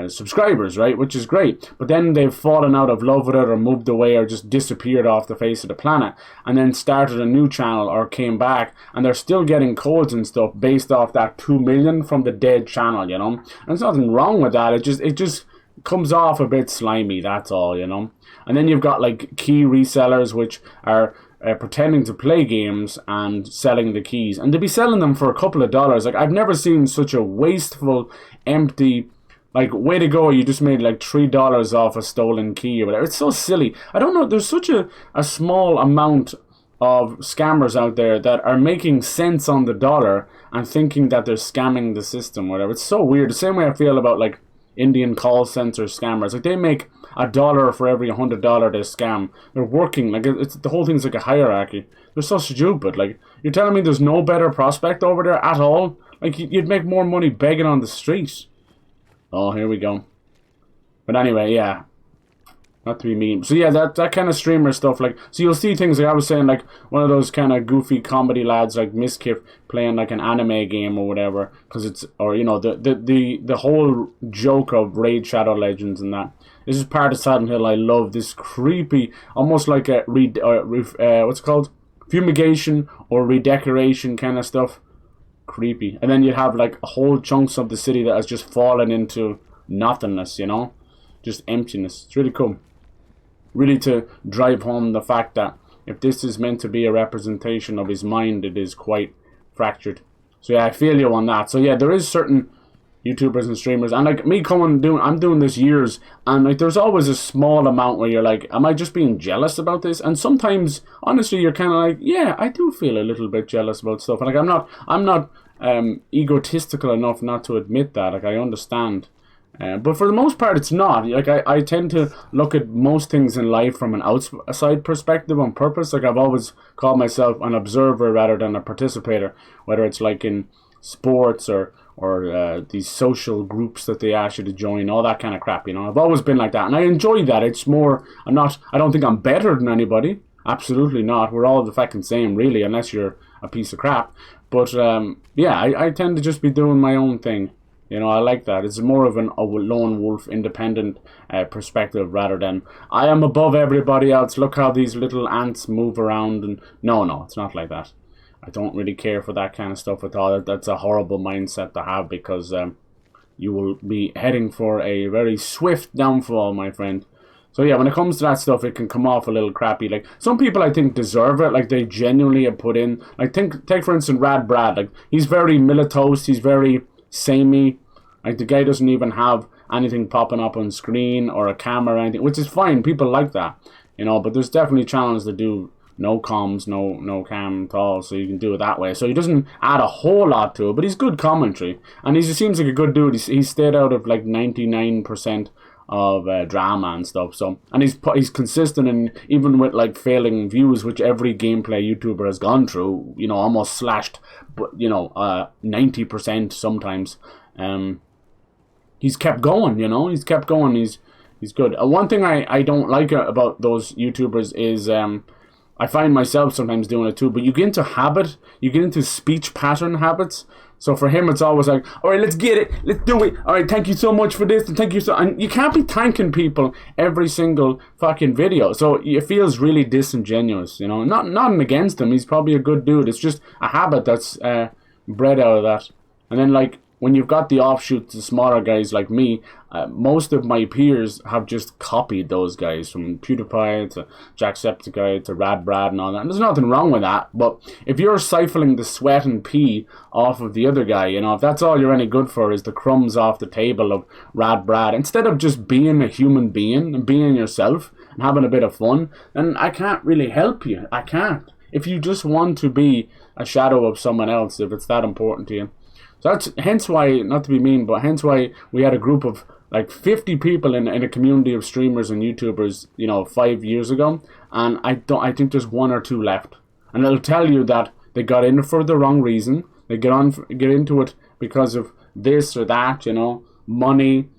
[SPEAKER 1] subscribers, right, which is great, but then they've fallen out of love with it or moved away or just disappeared off the face of the planet, and then started a new channel or came back, and they're still getting codes and stuff based off that 2 million from the dead channel, you know. And there's nothing wrong with that. It just comes off a bit slimy, that's all, you know. And then you've got like key resellers, which are pretending to play games and selling the keys, and to be selling them for a couple of dollars. Like, I've never seen such a wasteful, empty, like, way to go, you just made like $3 off a stolen key or whatever. It's so silly. I don't know, there's such a small amount of scammers out there that are making cents on the dollar and thinking that they're scamming the system or whatever. It's so weird. The same way I feel about like Indian call center scammers. Like, they make $1 for every $100 they scam. They're working, like, it's the whole thing's like a hierarchy. They're so stupid. Like, you're telling me there's no better prospect over there at all? Like, you'd make more money begging on the street. Oh, here we go. But anyway, yeah, not to be mean. So yeah, that kind of streamer stuff, like, so you'll see things like I was saying, like one of those kind of goofy comedy lads like Miskiff playing like an anime game or whatever, because it's, or you know, the whole joke of Raid Shadow Legends and that. This is part of Silent Hill. I love this creepy, almost like a what's it called, fumigation or redecoration kind of stuff. Creepy. And then you have like whole chunks of the city that has just fallen into nothingness, you know, just emptiness. It's really cool. Really to drive home the fact that if this is meant to be a representation of his mind, it is quite fractured. So yeah, I feel you on that. So yeah, there is certain YouTubers and streamers, and like me I'm doing this years, and like there's always a small amount where you're like, am I just being jealous about this? And sometimes honestly you're kind of like, yeah, I do feel a little bit jealous about stuff, and like I'm not egotistical enough not to admit that. Like, I understand, but for the most part it's not. Like, I tend to look at most things in life from an outside perspective on purpose. Like, I've always called myself an observer rather than a participator, whether it's like in sports or these social groups that they ask you to join, all that kind of crap, you know. I've always been like that, and I enjoy that. It's more, I don't think I'm better than anybody. Absolutely not. We're all the fucking same, really, unless you're a piece of crap. But yeah, I tend to just be doing my own thing. You know, I like that. It's more of a lone wolf, independent perspective rather than I am above everybody else. Look how these little ants move around. And no, it's not like that. I don't really care for that kind of stuff at all. That's a horrible mindset to have, because you will be heading for a very swift downfall, my friend. So yeah, when it comes to that stuff, it can come off a little crappy. Like, some people I think deserve it. Like, they genuinely have put in. Like, take for instance Rad Brad. Like, he's very milquetoast. He's very samey. Like, the guy doesn't even have anything popping up on screen or a camera or anything, which is fine. People like that, you know. But there's definitely channels that do no comms, no cam at all, so you can do it that way. So he doesn't add a whole lot to it, but he's good commentary, and he seems like a good dude. He stayed out of like 99% drama and stuff. So, and he's consistent, and even with like failing views, which every gameplay YouTuber has gone through, you know, almost slashed, but you know, 90% sometimes. He's kept going, you know, he's kept going. He's good. One thing I don't like about those YouTubers is I find myself sometimes doing it too, but you get into habit, you get into speech pattern habits. So for him, it's always like, all right, let's get it, let's do it. All right, thank you so much for this, and thank you so. And you can't be thanking people every single fucking video. So it feels really disingenuous, you know. Nothing against him. He's probably a good dude. It's just a habit that's bred out of that. And then like when you've got the offshoots, the smaller guys like me, most of my peers have just copied those guys, from PewDiePie to Jacksepticeye to Rad Brad and all that. And there's nothing wrong with that, but if you're siphoning the sweat and pee off of the other guy, you know, if that's all you're any good for is the crumbs off the table of Rad Brad, instead of just being a human being and being yourself and having a bit of fun, then I can't really help you. I can't. If you just want to be a shadow of someone else, if it's that important to you. So that's hence why, not to be mean, but hence why we had a group of like 50 people in a community of streamers and YouTubers, you know, 5 years ago, and I think there's 1 or 2 left, and it'll tell you that they got in for the wrong reason. They get into it because of this or that, you know, money,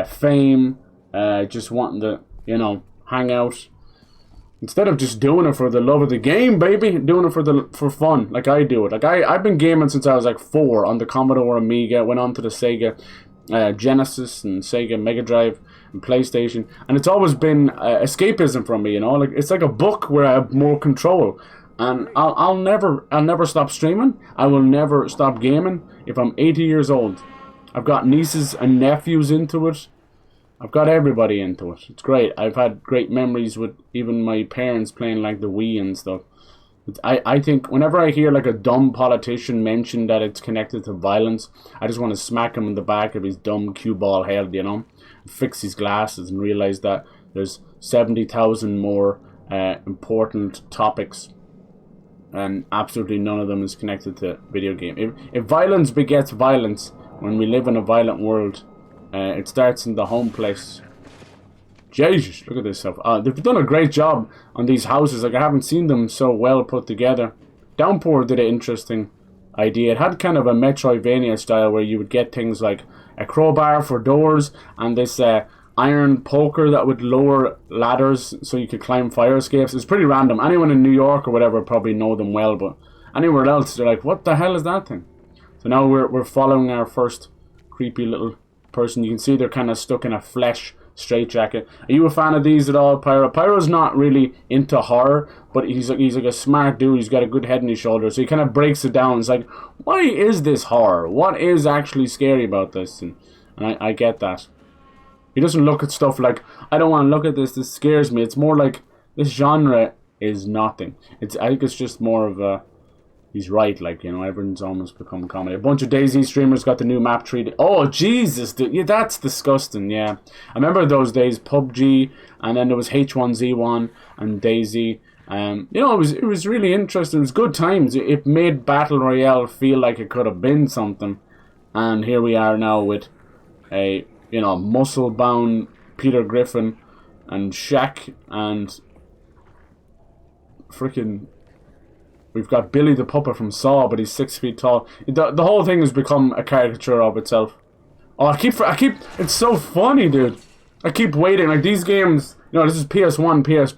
[SPEAKER 1] fame, just wanting to, you know, hang out. Instead of just doing it for the love of the game, baby, doing it for fun, like I do it. Like I've been gaming since I was like 4 on the Commodore Amiga, went on to the Sega Genesis and Sega Mega Drive and PlayStation, and it's always been escapism from me, you know. Like it's like a book where I have more control, and I'll never stop streaming. I will never stop gaming if I'm 80 years old. I've got nieces and nephews into it. I've got everybody into it. It's great. I've had great memories with even my parents playing like the Wii and stuff. I think whenever I hear like a dumb politician mention that it's connected to violence, I just want to smack him in the back of his dumb cue ball head, you know, fix his glasses and realize that there's 70,000 more important topics, and absolutely none of them is connected to video game. If violence begets violence, when we live in a violent world, it starts in the home place. Jesus, look at this stuff. They've done a great job on these houses. Like, I haven't seen them so well put together. Downpour did an interesting idea. It had kind of a Metroidvania style where you would get things like a crowbar for doors and this iron poker that would lower ladders so you could climb fire escapes. It's pretty random. Anyone in New York or whatever probably know them well, but anywhere else they're like, what the hell is that thing? So now we're following our first creepy little person. You can see they're kind of stuck in a flesh straitjacket. Are you a fan of these at all, Pyro? Pyro's not really into horror, but he's like a smart dude. He's got a good head on his shoulders, so he kind of breaks it down. It's like, why is this horror? What is actually scary about this? And I get that. He doesn't look at stuff like, I don't want to look at this. This scares me. It's more like this genre is nothing. I think it's just more of a. He's right, like, you know, everyone's almost become comedy. A bunch of DayZ streamers got the new map 3D. Oh, Jesus, dude. Yeah, that's disgusting, yeah. I remember those days, PUBG, and then there was H1Z1 and DayZ. You know, it was really interesting. It was good times. It made Battle Royale feel like it could have been something. And here we are now with a, you know, muscle-bound Peter Griffin and Shaq and freaking... We've got Billy the Puppet from Saw, but he's 6 feet tall. The whole thing has become a caricature of itself. Oh, I keep. It's so funny, dude. I keep waiting. Like these games, you know, this is PS1, PS2,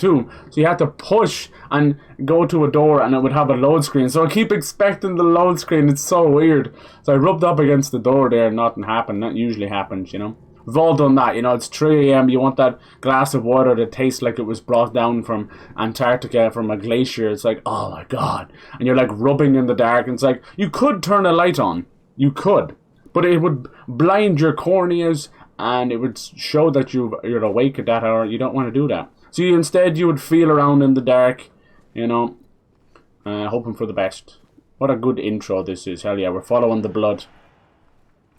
[SPEAKER 1] so you had to push and go to a door, and it would have a load screen. So I keep expecting the load screen. It's so weird. So I rubbed up against the door there, and nothing happened. That usually happens, you know. We've all done that, you know. It's 3 a.m. You want that glass of water that tastes like it was brought down from Antarctica from a glacier. It's like, oh my god. And you're like rubbing in the dark. And it's like, you could turn a light on. You could. But it would blind your corneas and it would show that you're awake at that hour. You don't want to do that. So instead you would feel around in the dark, you know, hoping for the best. What a good intro this is. Hell yeah, we're following the blood.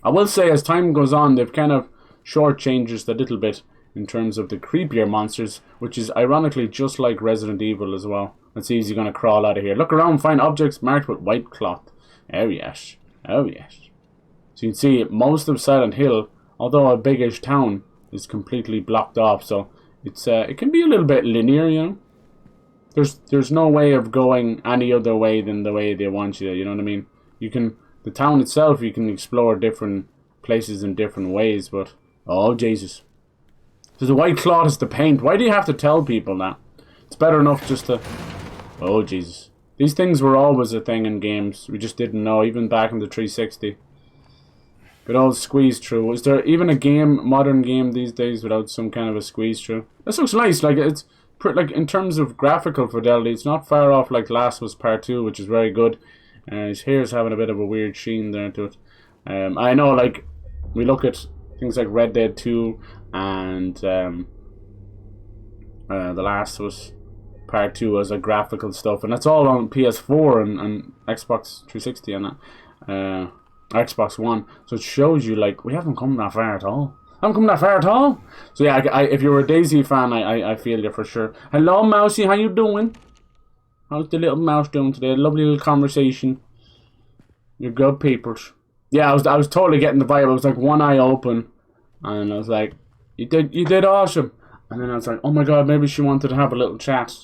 [SPEAKER 1] I will say as time goes on, they've kind of shortchanges a little bit in terms of the creepier monsters, which is ironically just like Resident Evil as well. Let's see, is he going to crawl out of here? Look around, find objects marked with white cloth. Oh yes, oh yes. So you can see most of Silent Hill, although a biggish town, is completely blocked off. So it's it can be a little bit linear, you know. There's no way of going any other way than the way they want you. You know what I mean? You can the town itself. You can explore different places in different ways. But oh Jesus, there's a white cloth is the paint. Why do you have to tell people that? It's better enough just to. Oh Jesus, these things were always a thing in games. We just didn't know, even back in the 360. Good old squeeze through. Is there even a modern game these days without some kind of a squeeze through? This looks nice. Like it's. Like in terms of graphical fidelity, it's not far off like Last of Us Part 2, which is very good. His hair's having a bit of a weird sheen there to it. I know, like, we look at things like Red Dead 2 and The Last of Us Part 2 as a graphical stuff, and that's all on PS4 and Xbox 360 and that. Xbox One. So it shows you, like, we haven't come that far at all. I'm coming that far at all. So yeah, if you're a Daisy fan, I feel you for sure. Hello, Mousy, how you doing? How's the little mouse doing today? Lovely little conversation. You're good, papers. Yeah, I was totally getting the vibe. I was like one eye open, and I was like, you did awesome. And then I was like, oh my god, maybe she wanted to have a little chat.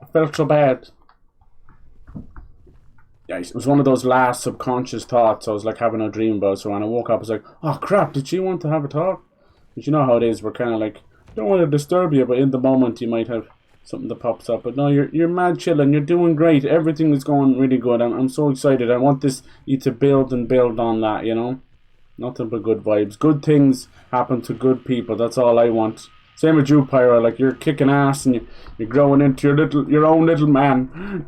[SPEAKER 1] I felt so bad. Yeah, it was one of those last subconscious thoughts I was like having a dream about. So when I woke up, I was like, oh crap, did she want to have a talk? But you know how it is, we're kind of like, don't want to disturb you, but in the moment you might have something that pops up. But no, you're mad chilling, you're doing great, everything is going really good. I'm so excited. I want you to build and build on that, you know? Nothing but good vibes. Good things happen to good people, that's all I want. Same with you, Pyro, like you're kicking ass and you're growing into your own little man.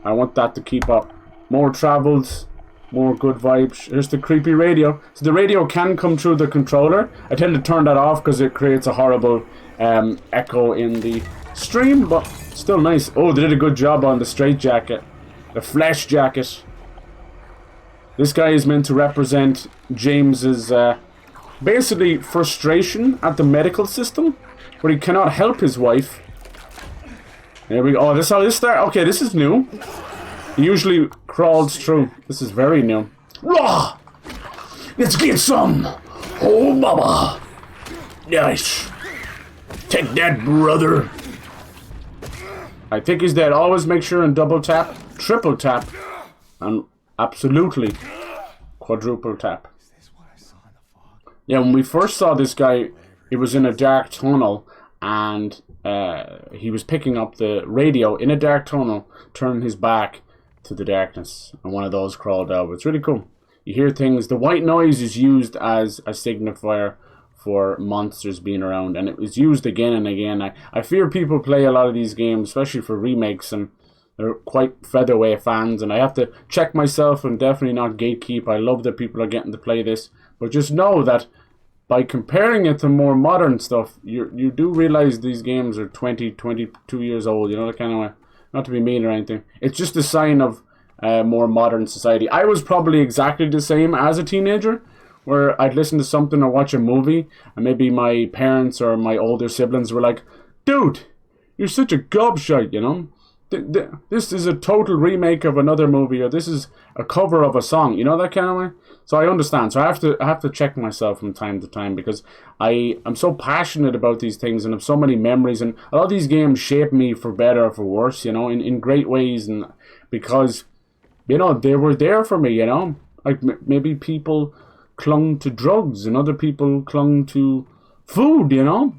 [SPEAKER 1] I want that to keep up. More travels, more good vibes. Here's the creepy radio. So the radio can come through the controller. I tend to turn that off because it creates a horrible echo in the stream, but still nice. Oh, they did a good job on the straight jacket. The flesh jacket. This guy is meant to represent James's basically frustration at the medical system, where he cannot help his wife. There we go. Oh, this how this start. Okay, this is new. He usually crawls through. This is very new. Raw! Let's get some! Oh, mama! Nice. Take that, brother. I think he's dead. Always make sure and double tap, triple tap, and absolutely quadruple tap. Yeah, when we first saw this guy, he was in a dark tunnel, and he was picking up the radio in a dark tunnel, turning his back to the darkness, and one of those crawled out. It's really cool. You hear things. The white noise is used as a signifier for monsters being around, and it was used again and again. I fear people play a lot of these games, especially for remakes, and they're quite featherweight fans, and I have to check myself and definitely not gatekeep. I love that people are getting to play this, but just know that by comparing it to more modern stuff, you do realize these games are 22 years old, you know, that kind of way. Not to be mean or anything. It's just a sign of more modern society. I was probably exactly the same as a teenager, where I'd listen to something or watch a movie, and maybe my parents or my older siblings were like, dude, you're such a gobshite, you know? This is a total remake of another movie, or this is a cover of a song, you know, that kind of way. So I understand. So I have to check myself from time to time, because I'm so passionate about these things and have so many memories, and a lot of these games shape me for better or for worse, you know, in great ways, and because, you know, they were there for me, you know. Like maybe people clung to drugs and other people clung to food, you know.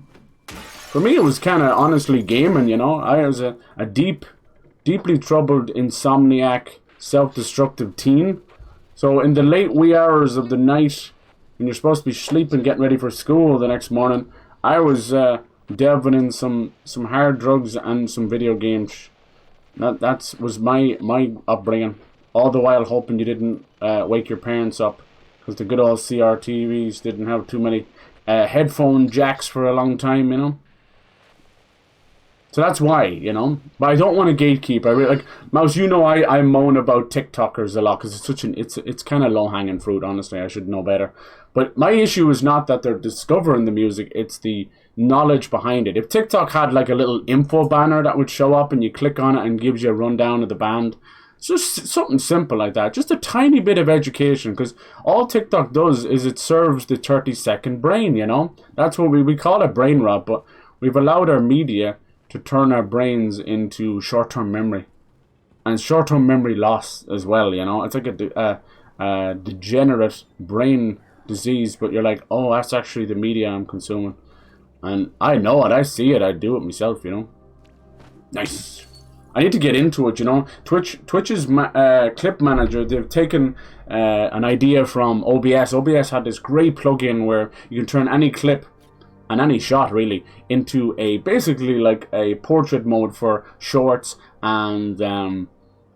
[SPEAKER 1] For me, it was kind of honestly gaming, you know. I was a deeply troubled, insomniac, self-destructive teen. So in the late wee hours of the night, when you're supposed to be sleeping, getting ready for school the next morning, I was delving in some hard drugs and some video games. That was my upbringing. All the while hoping you didn't wake your parents up, because the good old CRTVs didn't have too many headphone jacks for a long time, you know. So that's why, you know. But I don't want to gatekeep. I really, like, Mouse, you know, I moan about TikTokers a lot, because it's kind of low hanging fruit. Honestly, I should know better. But my issue is not that they're discovering the music; it's the knowledge behind it. If TikTok had like a little info banner that would show up, and you click on it and gives you a rundown of the band, It's just something simple like that. Just a tiny bit of education, because all TikTok does is it serves the 30-second brain, you know? That's what we call it brain rot, but we've allowed our media to turn our brains into short-term memory. And short-term memory loss as well, you know? It's like a degenerate brain disease, but you're like, oh, that's actually the media I'm consuming. And I know it, I see it, I do it myself, you know? Nice. I need to get into it, you know? Twitch's clip manager, they've taken an idea from OBS. OBS had this great plugin where you can turn any clip and any shot really into basically like a portrait mode for shorts and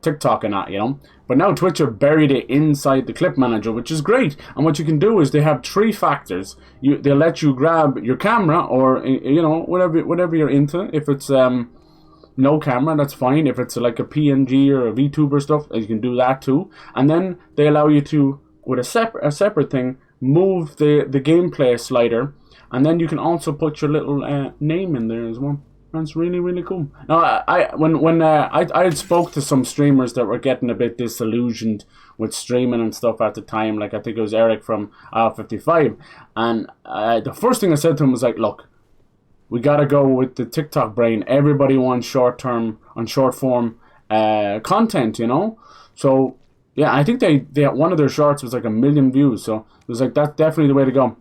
[SPEAKER 1] TikTok and that, you know. But now Twitch have buried it inside the clip manager, which is great. And what you can do is they have 3 factors. They'll let you grab your camera, or you know, whatever you're into. If it's no camera, that's fine. If it's like a PNG or a VTuber stuff, you can do that too. And then they allow you to, with a separate thing, move the gameplay slider, and then you can also put your little name in there as well. That's really, really cool. Now, I had spoke to some streamers that were getting a bit disillusioned with streaming and stuff at the time. Like, I think it was Eric from R55. And the first thing I said to him was like, look, we got to go with the TikTok brain. Everybody wants short form content, you know? So, yeah, I think they one of their shorts was like 1 million views. So, it was like, that's definitely the way to go.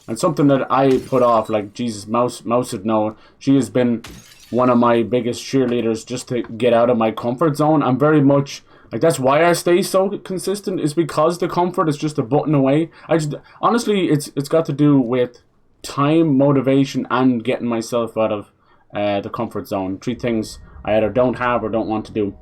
[SPEAKER 1] And something that I put off, like, Jesus, Mouse would know. She has been one of my biggest cheerleaders just to get out of my comfort zone. I'm very much, like, that's why I stay so consistent, is because the comfort is just a button away. Honestly, it's got to do with time, motivation, and getting myself out of the comfort zone. 3 things I either don't have or don't want to do.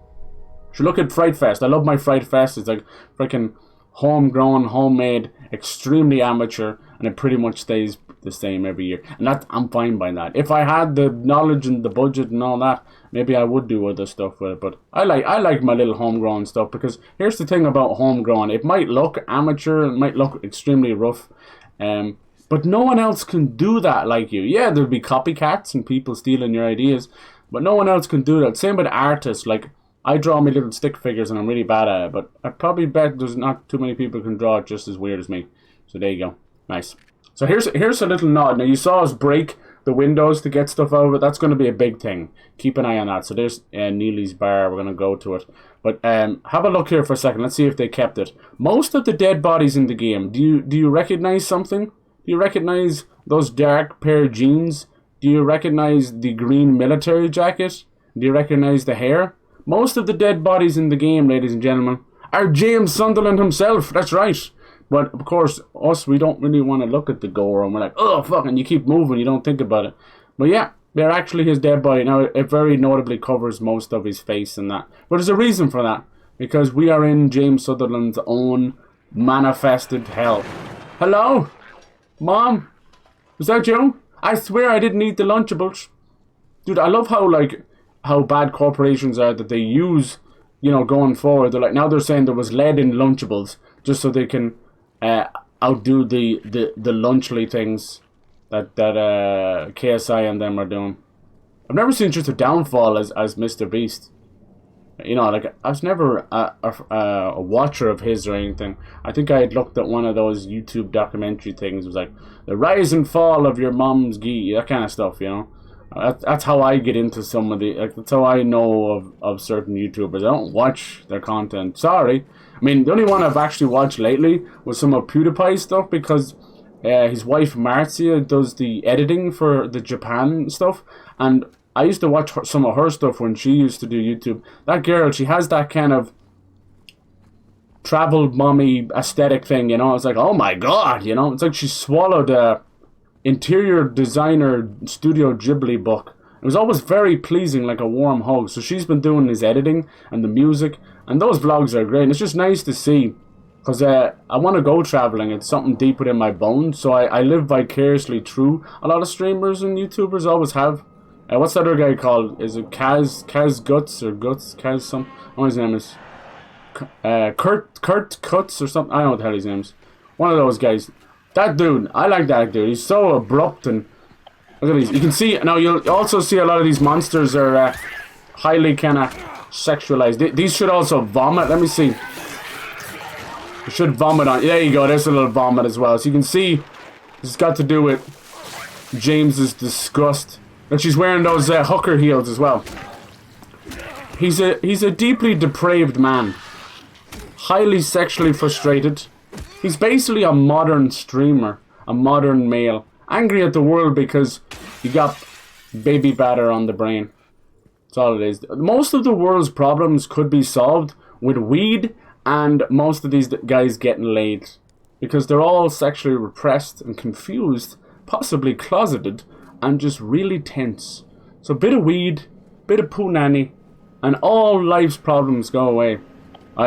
[SPEAKER 1] So look at Fright Fest. I love my Fright Fest. It's like freaking homegrown, homemade, extremely amateur, and it pretty much stays the same every year. And I'm fine by that. If I had the knowledge and the budget and all that, maybe I would do other stuff with it. But I like my little homegrown stuff, because here's the thing about homegrown. It might look amateur, it might look extremely rough, but no one else can do that like you. Yeah, there'll be copycats and people stealing your ideas, but no one else can do that. Same with artists. Like, I draw my little stick figures and I'm really bad at it, but I probably bet there's not too many people who can draw it just as weird as me. So there you go. Nice. So here's a little nod. Now, you saw us break the windows to get stuff out of it. That's going to be a big thing. Keep an eye on that. So there's Neely's bar. We're going to go to it. But have a look here for a second. Let's see if they kept it. Most of the dead bodies in the game, do you recognize something? Do you recognize those dark pair of jeans? Do you recognize the green military jacket? Do you recognize the hair? Most of the dead bodies in the game, ladies and gentlemen, are James Sunderland himself. That's right. But, of course, us, we don't really want to look at the gore, and we're like, oh, fuck, and you keep moving, you don't think about it. But, yeah, they're actually his dead body. Now, it very notably covers most of his face and that. But there's a reason for that, because we are in James Sunderland's own manifested hell. Hello? Mom? Is that you? I swear I didn't eat the Lunchables. Dude, I love how bad corporations are, that they use, you know, going forward. They're like, now they're saying there was lead in Lunchables, just so they can outdo the lunchly things that KSI and them are doing. I've never seen just a downfall as Mr. Beast. You know, like, I was never a watcher of his or anything. I think I had looked at one of those YouTube documentary things. It was like, the rise and fall of your mom's gi, that kind of stuff, you know. That's how I get into some of the, like, that's how I know of certain YouTubers. I don't watch their content. Sorry. I mean, the only one I've actually watched lately was some of PewDiePie's stuff, because his wife Marcia does the editing for the Japan stuff, and I used to watch some of her stuff when she used to do YouTube. That girl, she has that kind of travel mommy aesthetic thing, you know. It's like, oh my god, you know. It's like she swallowed a interior designer Studio Ghibli book. It was always very pleasing, like a warm hug. So she's been doing his editing and the music, and those vlogs are great. And it's just nice to see, because I want to go traveling. It's something deep within my bones. So I live vicariously through a lot of streamers and YouTubers. Always have. What's that other guy called? Is it Kaz Guts or Guts? Kaz something? What his name is? Kurt Cuts or something? I don't know what the hell his name is. One of those guys. That dude, I like that dude. He's so abrupt, and look at these. You can see now. You'll also see a lot of these monsters are highly kind of sexualized. These should also vomit. Let me see. You should vomit on. There you go. There's a little vomit as well. So you can see it's got to do with James's disgust. And she's wearing those hooker heels as well. He's a deeply depraved man. Highly sexually frustrated. He's basically a modern streamer. A modern male. Angry at the world because he got baby batter on the brain. That's all it is. Most of the world's problems could be solved with weed and most of these guys getting laid. Because they're all sexually repressed and confused, possibly closeted, and just really tense. So a bit of weed, bit of poo nanny, and all life's problems go away.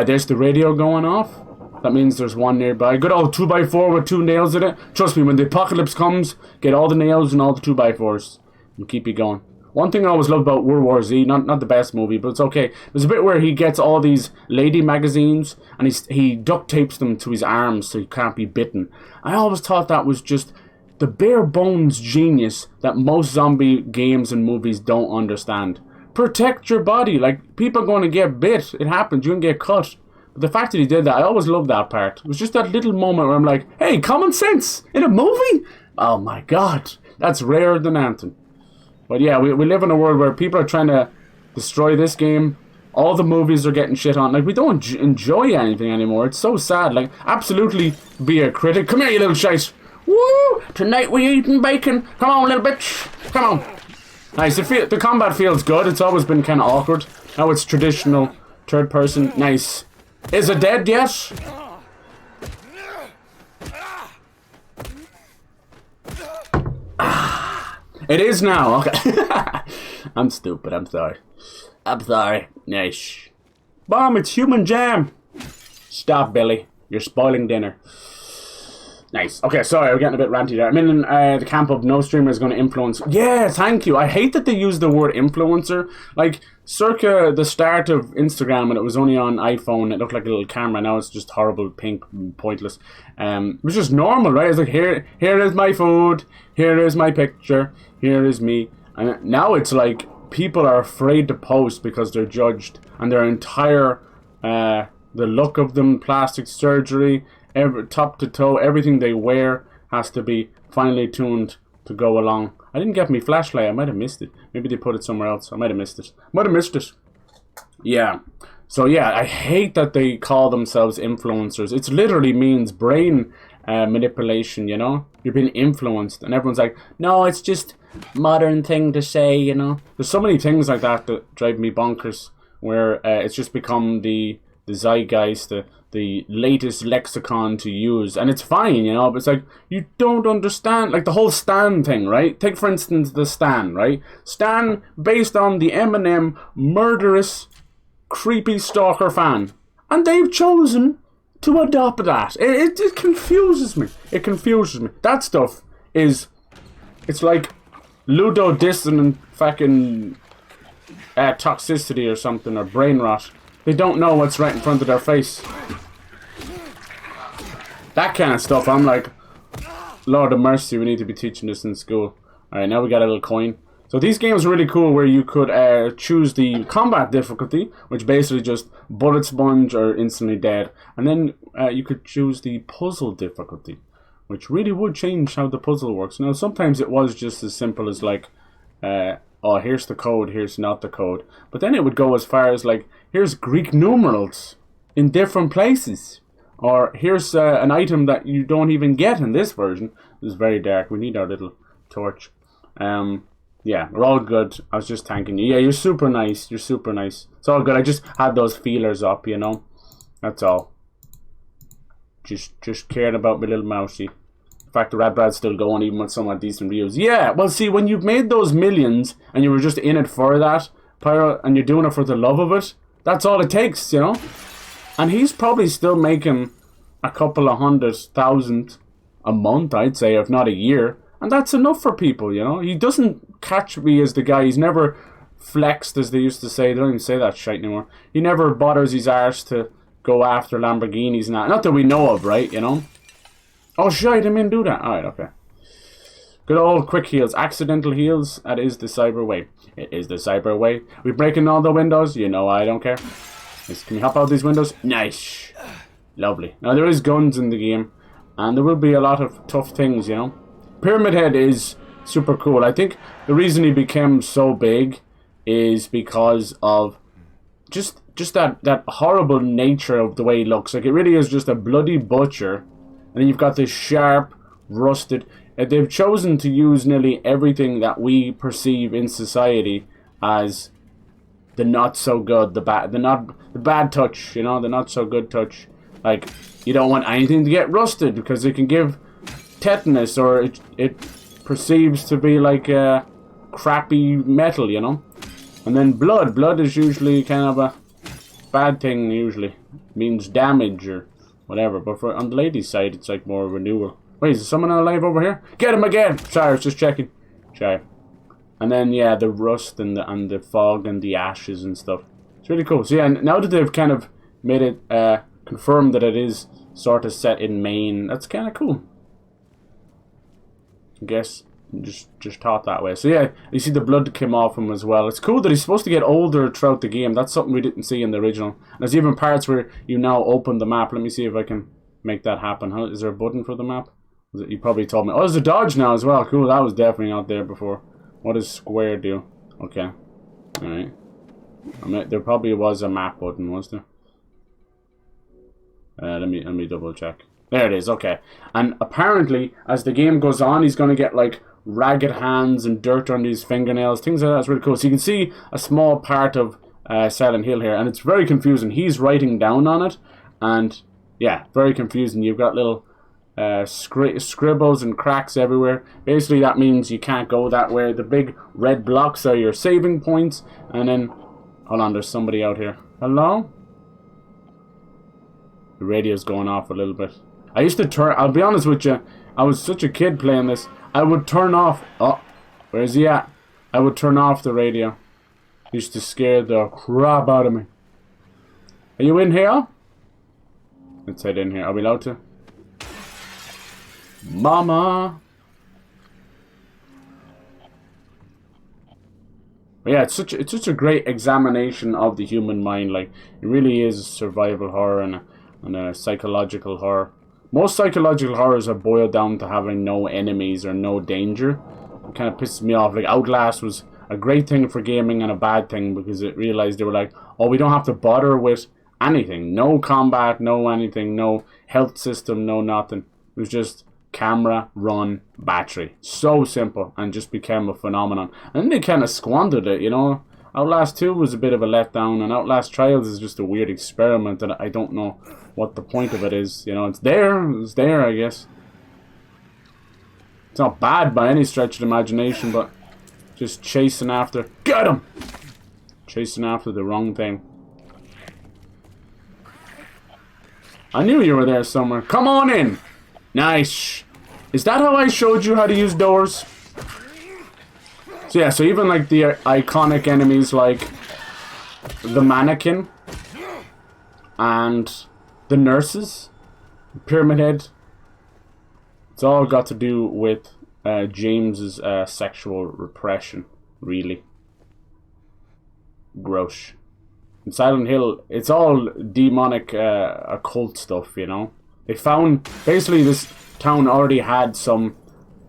[SPEAKER 1] There's the radio going off. That means there's one nearby. Good old 2x4 with 2 nails in it. Trust me, when the apocalypse comes, get all the nails and all the 2x4s. And keep you going. One thing I always love about World War Z, not the best movie, but it's okay. There's a bit where he gets all these lady magazines and he duct tapes them to his arms so he can't be bitten. I always thought that was just the bare bones genius that most zombie games and movies don't understand. Protect your body. Like, people are going to get bit. It happens. You can get cut. But the fact that he did that, I always loved that part. It was just that little moment where I'm like, hey, common sense in a movie? Oh my god. That's rarer than anything. But yeah, we live in a world where people are trying to destroy this game. All the movies are getting shit on. Like, we don't enjoy anything anymore. It's so sad. Like, absolutely be a critic. Come here, you little shite. Woo! Tonight we eating bacon. Come on, little bitch. Come on. Nice. The combat feels good. It's always been kind of awkward. Now it's traditional third person. Nice. Is it dead yet? It is now. Okay. I'm stupid. I'm sorry. I'm sorry. Nice. Bomb, it's human jam. Stop, Billy. You're spoiling dinner. Nice. Okay, sorry, we're getting a bit ranty there. I'm in the camp of no streamer is going to influence. Yeah, thank you. I hate that they use the word influencer. Like, circa the start of Instagram, when it was only on iPhone, it looked like a little camera. Now it's just horrible, pink, and pointless. It was just normal, right? It's like, here is my food. Here is my picture. Here is me. And now it's like, people are afraid to post because they're judged. And their entire, the look of them, plastic surgery, top to toe, everything they wear has to be finely tuned to go along. I didn't get me flashlight. I might have missed it. Maybe they put it somewhere else. I might have missed it. Yeah. So yeah, I hate that they call themselves influencers. It literally means brain manipulation, you know? You're being influenced. And everyone's like, no, it's just modern thing to say, you know? There's so many things like that that drive me bonkers, where it's just become the zeitgeist, the latest lexicon to use. And it's fine, you know, but it's like, you don't understand, like the whole Stan thing, right? Take, for instance, the Stan, right? Stan, based on the Eminem murderous, creepy stalker fan. And they've chosen to adopt that. It confuses me. It confuses me. That stuff is, it's like ludodissonant fucking toxicity or something, or brain rot. They don't know what's right in front of their face. That kind of stuff, I'm like, Lord of mercy, we need to be teaching this in school. Alright, now we got a little coin. So these games are really cool where you could choose the combat difficulty, which basically just bullet sponge or instantly dead. And then you could choose the puzzle difficulty, which really would change how the puzzle works. Now, sometimes it was just as simple as like, oh, here's the code, here's not the code. But then it would go as far as like, here's Greek numerals in different places. Or here's an item that you don't even get in this version. This is very dark. We need our little torch. Yeah, we're all good. I was just thanking you. Yeah, you're super nice. You're super nice. It's all good. I just had those feelers up, you know. That's all. Just caring about my little mousey. In fact, the Rat Brad's still going even with somewhat decent reviews. Yeah, well, see, when you've made those millions and you were just in it for that, Pyro, and you're doing it for the love of it, that's all it takes, you know. And he's probably still making a couple of 100,000 a month, I'd say, if not a year. And that's enough for people, you know. He doesn't catch me as the guy. He's never flexed, as they used to say. They don't even say that shit anymore. He never bothers his arse to go after Lamborghinis and that. Not that we know of, right, you know. Oh, shit, I didn't mean to do that. Alright, okay. Good old quick heals. Accidental heals. That is the cyber way. It is the cyber way. We breaking all the windows? You know I don't care. Yes, can we hop out these windows? Nice. Lovely. Now there is guns in the game. And there will be a lot of tough things, you know. Pyramid Head is super cool. I think the reason he became so big is because of just that horrible nature of the way he looks. Like, it really is just a bloody butcher. And then you've got this sharp, rusted... they've chosen to use nearly everything that we perceive in society as the not so good, the bad touch, you know, the not so good touch. Like, you don't want anything to get rusted because it can give tetanus, or it perceives to be like crappy metal, you know. And then blood is usually kind of a bad thing. Usually it means damage or whatever. But for on the lady's side, it's like more renewal. Wait, is there someone alive over here? Get him again! Sorry, I was just checking. Sorry. And then, yeah, the rust and the fog and the ashes and stuff. It's really cool. So, yeah, now that they've kind of made it, confirmed that it is sort of set in Maine, that's kind of cool. I guess just taught that way. So, yeah, you see the blood came off him as well. It's cool that he's supposed to get older throughout the game. That's something we didn't see in the original. And there's even parts where you now open the map. Let me see if I can make that happen. Is there a button for the map? You probably told me. Oh, there's a dodge now as well. Cool, that was definitely not there before. What does square do? Okay. Alright. I mean, there probably was a map button, was there? Let me double check. There it is, okay. And apparently, as the game goes on, he's going to get, like, ragged hands and dirt under his fingernails. Things like that. It's really cool. So you can see a small part of Silent Hill here, and it's very confusing. He's writing down on it, and, yeah, very confusing. You've got little... scribbles and cracks everywhere. Basically that means you can't go that way. The big red blocks are your saving points. And then, hold on, there's somebody out here. Hello? The radio's going off a little bit. I used to turn, I'll be honest with you, I was such a kid playing this. I would turn off, oh, where's he at? I would turn off the radio. Used to scare the crap out of me. Are you in here? Let's head in here. Are we allowed to? Mama. But yeah, it's such a great examination of the human mind. Like, it really is survival horror and a psychological horror. Most psychological horrors are boiled down to having no enemies or no danger. It kind of pisses me off. Like, Outlast was a great thing for gaming and a bad thing because it realized they were like, oh, we don't have to bother with anything. No combat, no anything, no health system, no nothing. It was just camera, run, battery. So simple, and just became a phenomenon. And then they kind of squandered it, you know. Outlast 2 was a bit of a letdown, and Outlast Trials is just a weird experiment, and I don't know what the point of it is. You know, it's there, I guess. It's not bad by any stretch of the imagination, but just chasing after... Get him! Chasing after the wrong thing. I knew you were there somewhere. Come on in! Nice. Is that how I showed you how to use doors? So yeah, so even like the iconic enemies like the mannequin and the nurses, Pyramid Head, it's all got to do with James's sexual repression, really. Gross. In Silent Hill, it's all demonic occult stuff, you know. They found, basically this town already had some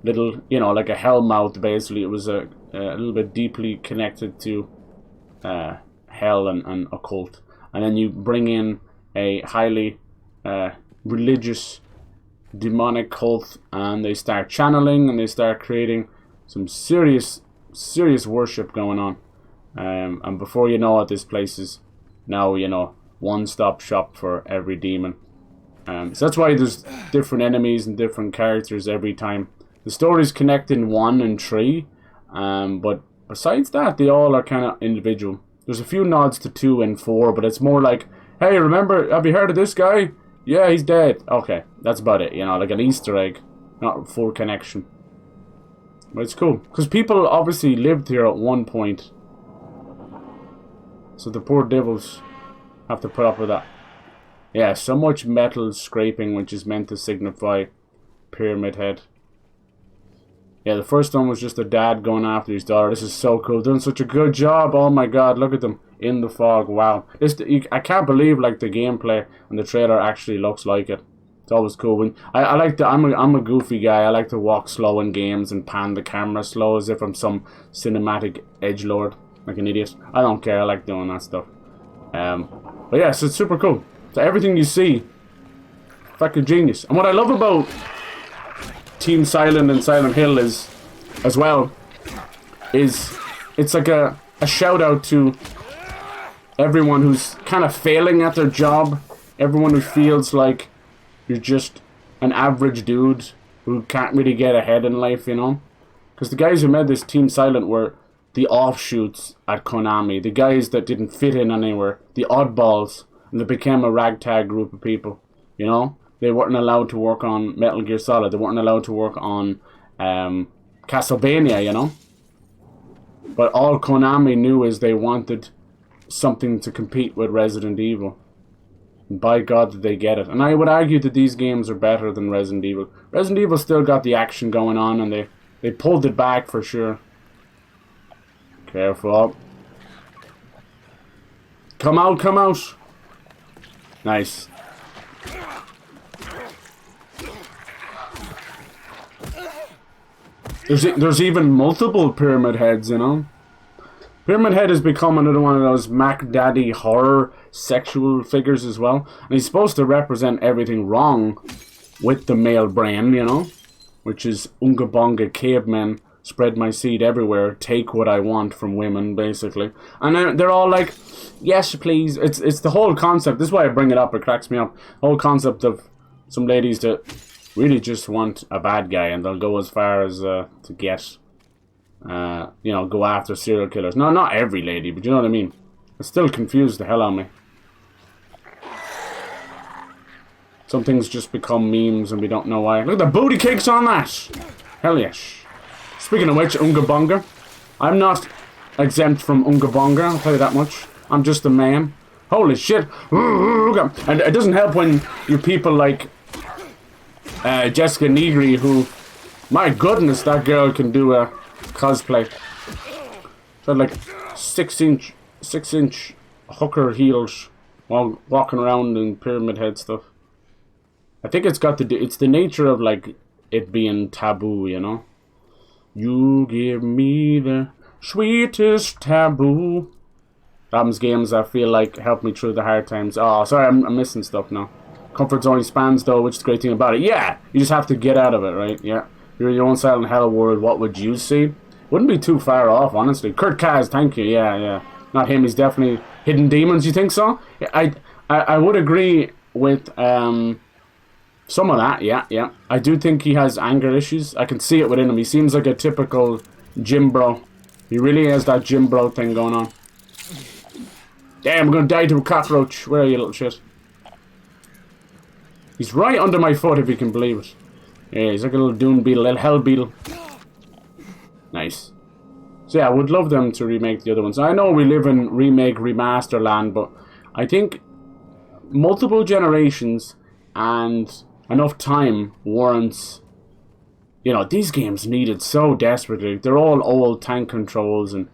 [SPEAKER 1] little, you know, like a hellmouth, basically. It was a little bit deeply connected to hell and occult. And then you bring in a highly religious, demonic cult, and they start channeling, and they start creating some serious worship going on. And before you know it, this place is now, you know, one-stop shop for every demon. So that's why there's different enemies and different characters every time. The stories connect in 1 and 3, but besides that, they all are kind of individual. There's a few nods to 2 and 4, but it's more like, hey, remember, have you heard of this guy? Yeah, he's dead. Okay, that's about it, you know, like an Easter egg, not full connection. But it's cool, because people obviously lived here at one point. So the poor devils have to put up with that. Yeah, so much metal scraping, which is meant to signify Pyramid Head. Yeah, the first one was just a dad going after his daughter. This is so cool. Doing such a good job. Oh my god, look at them in the fog. Wow. I can't believe like the gameplay and the trailer actually looks like it. It's always cool. When I like to. I'm a goofy guy. I like to walk slow in games and pan the camera slow as if I'm some cinematic edgelord, like an idiot. I don't care. I like doing that stuff. But yeah, so it's super cool. So everything you see, fucking genius. And what I love about Team Silent and Silent Hill is, as well, is it's like a shout out to everyone who's kind of failing at their job, everyone who feels like you're just an average dude who can't really get ahead in life, you know? Because the guys who made this Team Silent were the offshoots at Konami, the guys that didn't fit in anywhere, the oddballs, and they became a ragtag group of people, you know? They weren't allowed to work on Metal Gear Solid. They weren't allowed to work on Castlevania, you know? But all Konami knew is they wanted something to compete with Resident Evil. And by God did they get it. And I would argue that these games are better than Resident Evil. Resident Evil still got the action going on and they pulled it back for sure. Careful. Come out, come out. Nice. There's even multiple Pyramid Heads, you know? Pyramid Head has become another one of those Mac Daddy horror sexual figures as well. And he's supposed to represent everything wrong with the male brain, you know? Which is Unga Bunga cavemen, spread my seed everywhere, take what I want from women, basically. And they're all like, yes, please. It's the whole concept. This is why I bring it up. It cracks me up. The whole concept of some ladies that really just want a bad guy, and they'll go as far as to get, you know, go after serial killers. No, not every lady, but you know what I mean. It still confused the hell out of me. Some things just become memes and we don't know why. Look at the booty cakes on that! Hell yes. Speaking of which, Unga Bunga. I'm not exempt from Unga Bunga, I'll tell you that much. I'm just a man. Holy shit. And it doesn't help when you people like Jessica Negri, who, my goodness, that girl can do a cosplay. So like 6-inch hooker heels while walking around in Pyramid Head stuff. I think it's got to do, it's the nature of like it being taboo, you know. You give me the sweetest taboo. Them's games I feel like help me through the hard times. Oh, sorry, I'm missing stuff now. Comfort zone expands though, which is the great thing about it. Yeah, you just have to get out of it, right? Yeah. You're in your own Silent Hell world, what would you see? Wouldn't be too far off, honestly. Kurt Kaz, thank you, yeah. Not him, he's definitely Hidden Demons, you think so? Yeah, I would agree with some of that, yeah. I do think he has anger issues. I can see it within him. He seems like a typical gym bro. He really has that gym bro thing going on. Damn, I'm gonna die to a cockroach. Where are you, little shit? He's right under my foot, if you can believe it. Yeah, he's like a little Doom Beetle, little Hell Beetle. Nice. So yeah, I would love them to remake the other ones. I know we live in remake, remaster land, but I think multiple generations and enough time warrants... You know, these games needed so desperately. They're all old tank controls, and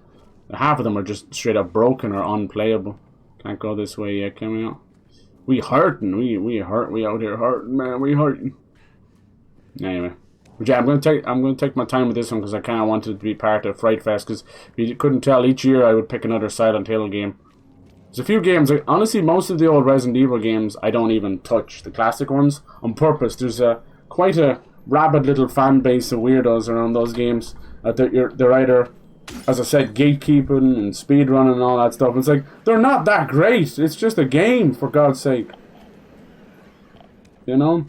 [SPEAKER 1] half of them are just straight up broken or unplayable. Can't go this way yet, can we not? We hurting. We hurt. We out here hurting, man. We hurting. Anyway, but yeah, I'm gonna take my time with this one because I kind of wanted to be part of Fright Fest. Because if you couldn't tell, each year I would pick another Silent Hill game. There's a few games. Honestly, most of the old Resident Evil games I don't even touch. The classic ones on purpose. There's quite a rabid little fan base of weirdos around those games. They're either, as I said, gatekeeping and speedrunning and all that stuff. It's like, they're not that great. It's just a game, for God's sake. You know?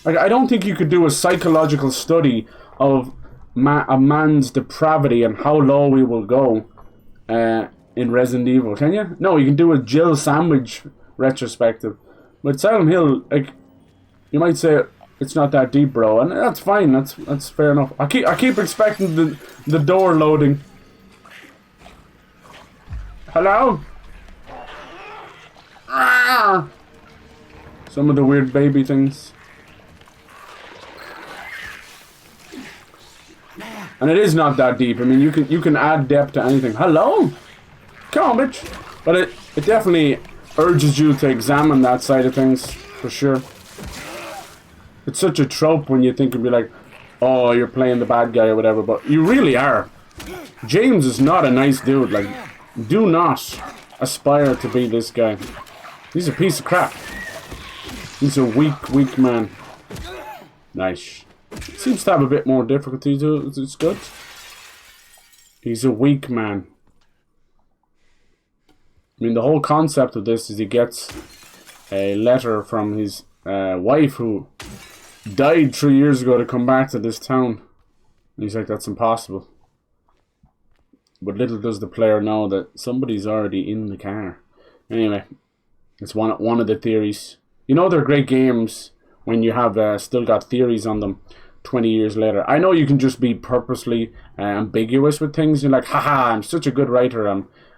[SPEAKER 1] Like, I don't think you could do a psychological study of a man's depravity and how low we will go in Resident Evil, can you? No, you can do a Jill Sandwich retrospective. But Silent Hill, like, you might say it's not that deep, bro, and that's fine. That's fair enough. I keep expecting the door loading. Hello? Ah! Some of the weird baby things. And it is not that deep. I mean, you can add depth to anything. Hello? Come on, bitch. But it definitely urges you to examine that side of things, for sure. It's such a trope when you think it'd be like, oh, you're playing the bad guy or whatever, but you really are. James is not a nice dude. Like, do not aspire to be this guy. He's a piece of crap. He's a weak man. Nice. Seems to have a bit more difficulty too. It's good. He's a weak man. I mean, the whole concept of this is he gets a letter from his wife who died 3 years ago to come back to this town. And he's like, that's impossible. But little does the player know that somebody's already in the car. Anyway, it's one of the theories. You know, they're great games when you have still got theories on them 20 years later. I know you can just be purposely ambiguous with things. You're like, haha, I'm such a good writer.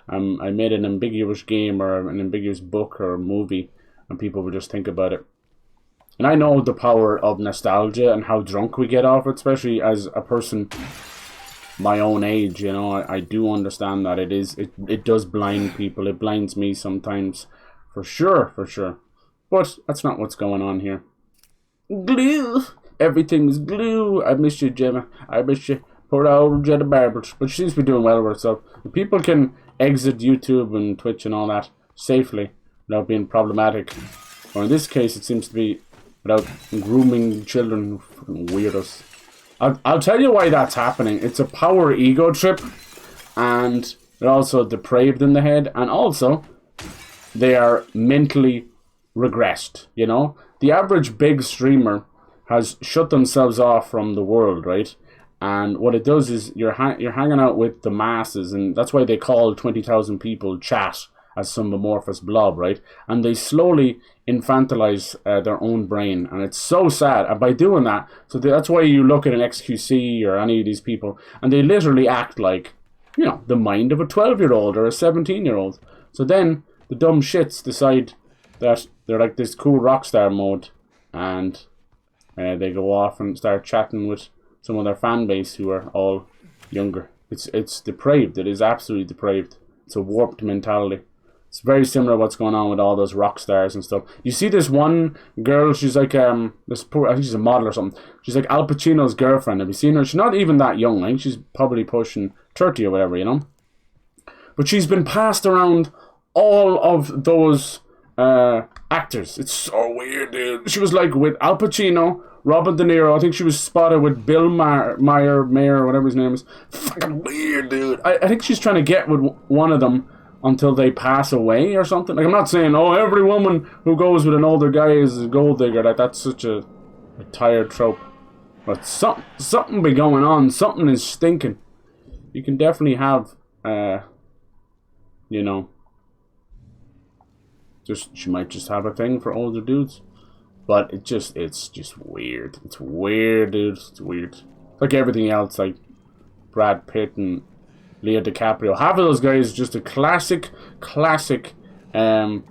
[SPEAKER 1] I made an ambiguous game or an ambiguous book or a movie, and people will just think about it. And I know the power of nostalgia and how drunk we get off it, especially as a person my own age, you know. I do understand that it does blind people. It blinds me sometimes, for sure. But that's not what's going on here. Glue! Everything's glue. I miss you, Gemma. I miss you. Poor old Jenna Barbers. But she seems to be doing well with herself. If people can exit YouTube and Twitch and all that safely without being problematic, or in this case it seems to be without grooming children, fucking weirdos. I'll tell you why that's happening. It's a power ego trip, and they're also depraved in the head, and also they are mentally regressed, you know? The average big streamer has shut themselves off from the world, right? And what it does is you're hanging out with the masses, and that's why they call 20,000 people chat as some amorphous blob, right? And they slowly infantilize their own brain, and it's so sad. And by doing that, so that's why you look at an XQC or any of these people, and they literally act like, you know, the mind of a 12-year-old or a 17-year-old. So then the dumb shits decide that they're like this cool rock star mode, and they go off and start chatting with some of their fan base who are all younger. It's depraved. It is absolutely depraved. It's a warped mentality. It's very similar to what's going on with all those rock stars and stuff. You see this one girl, she's like, I think she's a model or something. She's like Al Pacino's girlfriend. Have you seen her? She's not even that young. I think she's probably pushing 30 or whatever, you know? But she's been passed around all of those actors. It's so weird, dude. She was like with Al Pacino, Robert De Niro. I think she was spotted with Bill Mayer, or whatever his name is. Fucking weird, dude. I think she's trying to get with one of them until they pass away or something. Like, I'm not saying, oh, every woman who goes with an older guy is a gold digger. Like, that's such a tired trope. But something be going on. Something is stinking. You can definitely have, you know, she might just have a thing for older dudes. But it's just weird. It's weird, dude. It's weird. Like everything else, like Brad Pitt and Leo DiCaprio. Half of those guys just a classic, dumb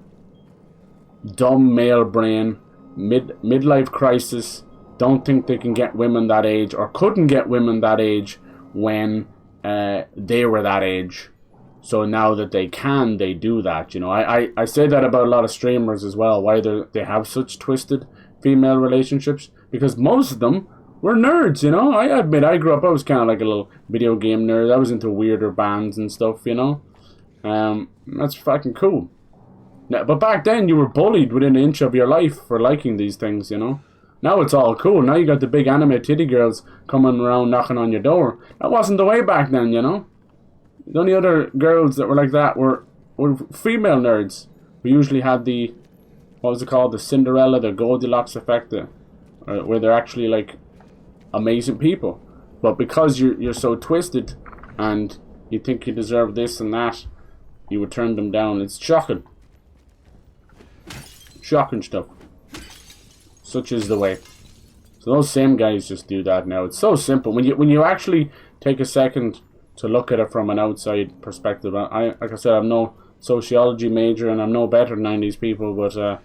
[SPEAKER 1] male brain, midlife crisis. Don't think they can get women that age, or couldn't get women that age when they were that age. So now that they can, they do that. You know, I say that about a lot of streamers as well. Why they have such twisted female relationships, because most of them were nerds. You know, I admit I grew up. I was kind of like a little video game nerd. I was into weirder bands and stuff. You know, that's fucking cool. Now, but back then you were bullied within an inch of your life for liking these things. You know. Now it's all cool. Now you got the big anime titty girls coming around knocking on your door. That wasn't the way back then. You know. The only other girls that were like that were female nerds who usually had the, what was it called, the Cinderella, the Goldilocks effect, where they're actually like amazing people. But because you're so twisted and you think you deserve this and that, you would turn them down. It's shocking. Shocking stuff. Such is the way. So those same guys just do that now. It's so simple. When you actually take a second to look at it from an outside perspective. Like I said, I'm no sociology major and I'm no better than these people, but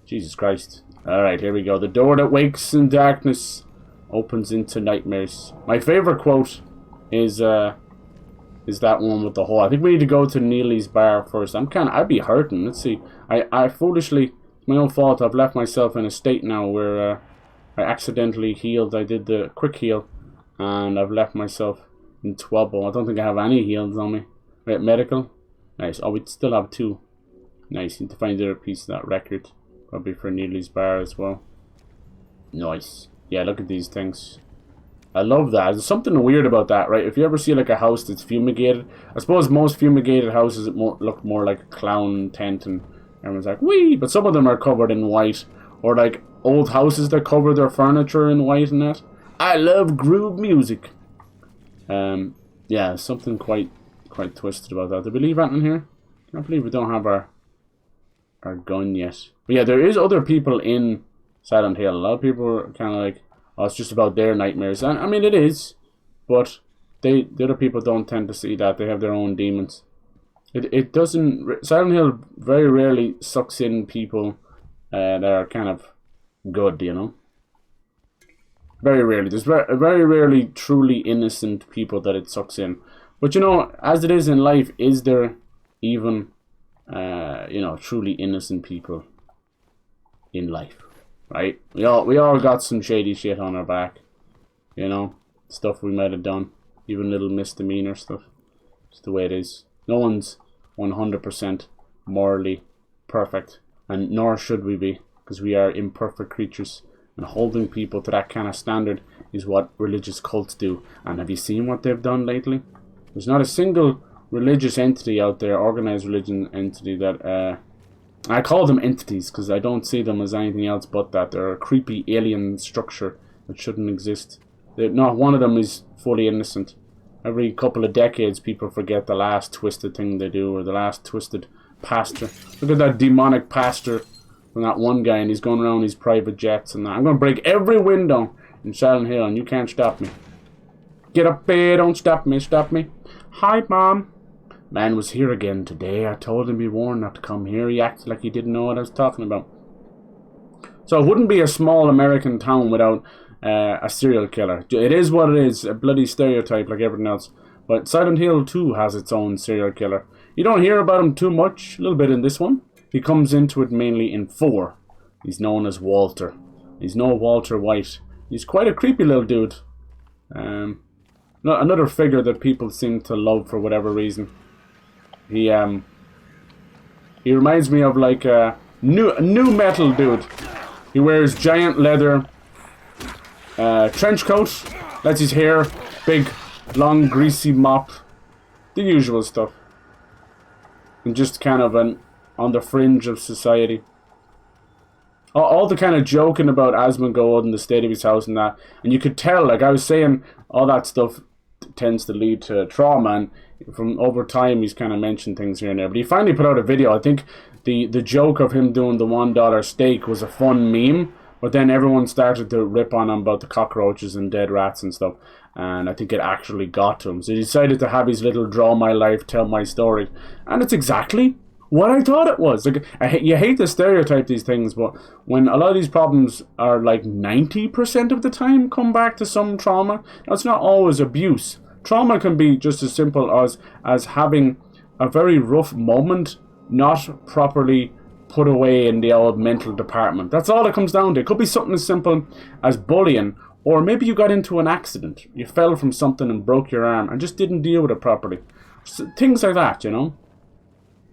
[SPEAKER 1] Jesus Christ. Alright, here we go. The door that wakes in darkness opens into nightmares. My favourite quote is that one with the hole. I think we need to go to Neely's bar first. I'd be hurting. Let's see. I foolishly, it's my own fault. I've left myself in a state now where I accidentally healed. I did the quick heal, and I've left myself in trouble. I don't think I have any heals on me. Right, medical. Nice. Oh, we still have 2. Nice. Need to find the other piece of that record. Probably for Neely's bar as well. Nice. Yeah, look at these things. I love that. There's something weird about that, right? If you ever see like a house that's fumigated, I suppose most fumigated houses look more like a clown tent, and everyone's like, wee! But some of them are covered in white, or like old houses that cover their furniture in white and that. I love groove music. Yeah, something quite twisted about that. Did we leave anything here? I can't believe we don't have our gun yet. But yeah, there is other people in Silent Hill. A lot of people are kind of like, oh, it's just about their nightmares. And I mean, it is. But the other people don't tend to see that. They have their own demons. It doesn't... Silent Hill very rarely sucks in people that are kind of good, you know? Very rarely. There's very rarely truly innocent people that it sucks in. But, you know, as it is in life, is there even, you know, truly innocent people in life? Right? We all got some shady shit on our back. You know? Stuff we might have done. Even little misdemeanor stuff. It's the way it is. No one's 100% morally perfect. And nor should we be. Because we are imperfect creatures. And holding people to that kind of standard is what religious cults do. And have you seen what they've done lately? There's not a single religious entity out there, organized religion entity, that... I call them entities because I don't see them as anything else but that. They're a creepy alien structure that shouldn't exist. Not one of them is fully innocent. Every couple of decades people forget the last twisted thing they do, or the last twisted pastor. Look at that demonic pastor from that one guy, and he's going around his private jets and that. I'm going to break every window in Silent Hill and you can't stop me. Get up there, don't stop me, stop me. Hi, Mom. Man was here again today. I told him be warned not to come here. He acted like he didn't know what I was talking about. So it wouldn't be a small American town without a serial killer. It is what it is, a bloody stereotype like everything else. But Silent Hill 2 has its own serial killer. You don't hear about him too much, a little bit in this one. He comes into it mainly in 4. He's known as Walter. He's no Walter White. He's quite a creepy little dude. Another figure that people seem to love for whatever reason. He reminds me of like a new metal dude. He wears giant leather trench coat, lets his hair big, long, greasy mop, the usual stuff, and just kind of on the fringe of society. All the kind of joking about Asmongold and the state of his house and that, and you could tell, like I was saying, all that stuff tends to lead to trauma, and from over time he's kind of mentioned things here and there. But he finally put out a video. I think the joke of him doing the $1 steak was a fun meme, but then everyone started to rip on him about the cockroaches and dead rats and stuff, and I think it actually got to him. So he decided to have his little draw my life, tell my story, and it's exactly what I thought it was. Like, you hate to stereotype these things, but when a lot of these problems are like 90% of the time come back to some trauma, that's not always abuse. Trauma can be just as simple as having a very rough moment not properly put away in the old mental department. That's all it comes down to. It could be something as simple as bullying, or maybe you got into an accident. You fell from something and broke your arm and just didn't deal with it properly. So, things like that, you know.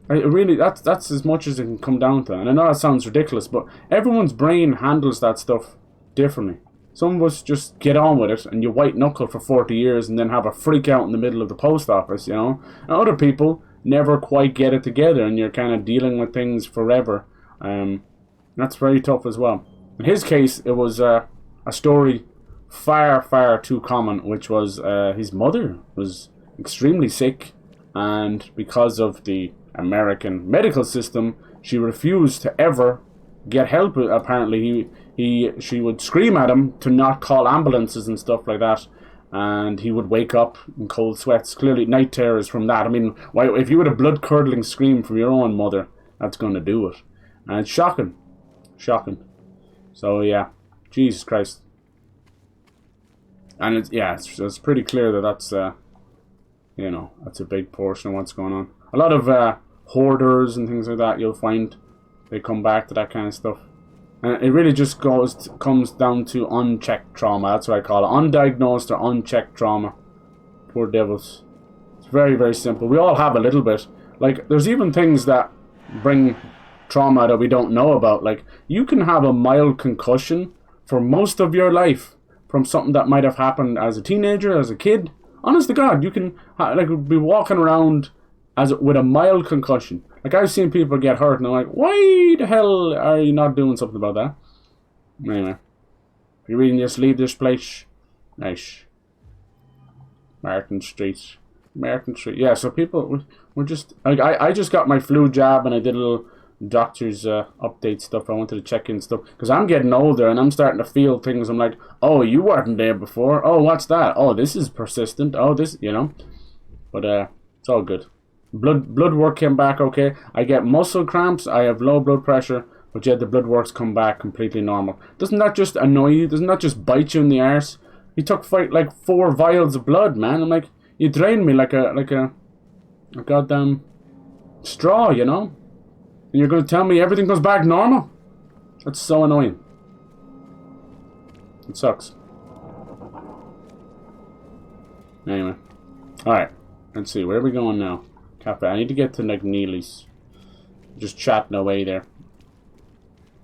[SPEAKER 1] Really, that's as much as it can come down to. And I know that sounds ridiculous, but everyone's brain handles that stuff differently. Some of us just get on with it, and you white knuckle for 40 years and then have a freak out in the middle of the post office, you know. And other people never quite get it together, and you're kind of dealing with things forever. That's very tough as well. In his case, it was a story far, far too common, which was his mother was extremely sick, and because of the American medical system, she refused to ever get help. Apparently, she would scream at him to not call ambulances and stuff like that, and he would wake up in cold sweats. Clearly, night terrors from that. I mean, if you had a blood-curdling scream from your own mother, that's going to do it. And it's shocking. So, yeah. Jesus Christ. And it's pretty clear that you know, that's a big portion of what's going on. A lot of hoarders and things like that, you'll find they come back to that kind of stuff. And it really just comes down to unchecked trauma. That's what I call it. Undiagnosed or unchecked trauma. Poor devils. It's very, very simple. We all have a little bit. Like, there's even things that bring trauma that we don't know about. Like, you can have a mild concussion for most of your life from something that might have happened as a teenager, as a kid. Honest to God, you can be walking around with a mild concussion. Like, I've seen people get hurt and I'm like, why the hell are you not doing something about that? Anyway, you reading this? Leave this place. Nice. Martin Street. Yeah, so people, we're just, like, I just got my flu jab and I did a little doctor's update stuff. I wanted to check in stuff because I'm getting older and I'm starting to feel things. I'm like, oh, you weren't there before. Oh, what's that? Oh, this is persistent. Oh, this, you know. But it's all good. Blood work came back okay. I get muscle cramps. I have low blood pressure, but yet the blood work's come back completely normal. Doesn't that just annoy you? Doesn't that just bite you in the arse? You took like 4 vials of blood, man. I'm like, you drained me like a goddamn straw, you know. And you're going to tell me everything goes back normal? That's so annoying. It sucks. Anyway. Alright. Let's see. Where are we going now? Cafe. I need to get to McNeely's. Just chatting away there.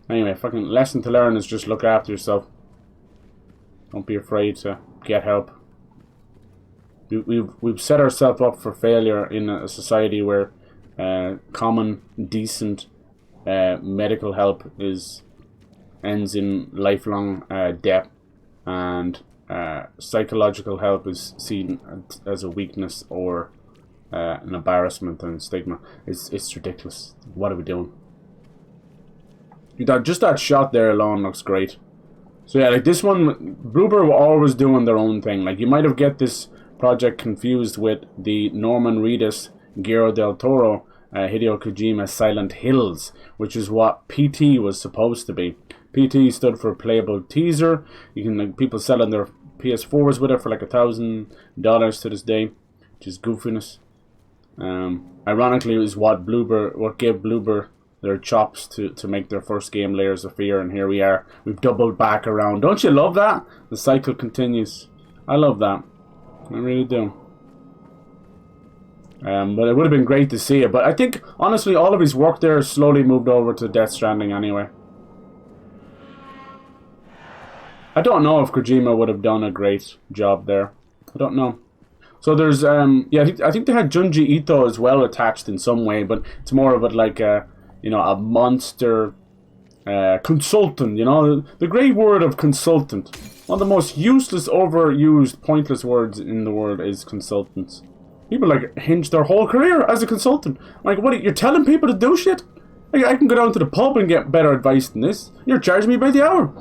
[SPEAKER 1] Anyway, fucking lesson to learn is just look after yourself. Don't be afraid to get help. We've set ourselves up for failure in a society where common, decent medical help ends in lifelong debt, and psychological help is seen as a weakness or an embarrassment and stigma. It's ridiculous. What are we doing? Just that shot there alone looks great. So yeah, like this one, Bloober were always doing their own thing. Like, you might have get this project confused with the Norman Reedus, Guillermo del Toro, Hideo Kojima Silent Hills, which is what PT was supposed to be. PT stood for Playable Teaser. You can, like, people selling their PS4s with it for like $1,000 to this day, which is goofiness. Ironically, it was what gave Bloober their chops to make their first game, Layers of Fear, and here we are. We've doubled back around. Don't you love that? The cycle continues. I love that. I really do. But it would have been great to see it. But I think, honestly, all of his work there slowly moved over to Death Stranding anyway. I don't know if Kojima would have done a great job there. I don't know. So there's, yeah, I think they had Junji Ito as well attached in some way, but it's more of it like a, you know, a monster consultant, you know, the great word of consultant. One of the most useless, overused, pointless words in the world is consultants. People, like, hinge their whole career as a consultant. Like, what, you're telling people to do shit? Like, I can go down to the pub and get better advice than this. You're charging me by the hour.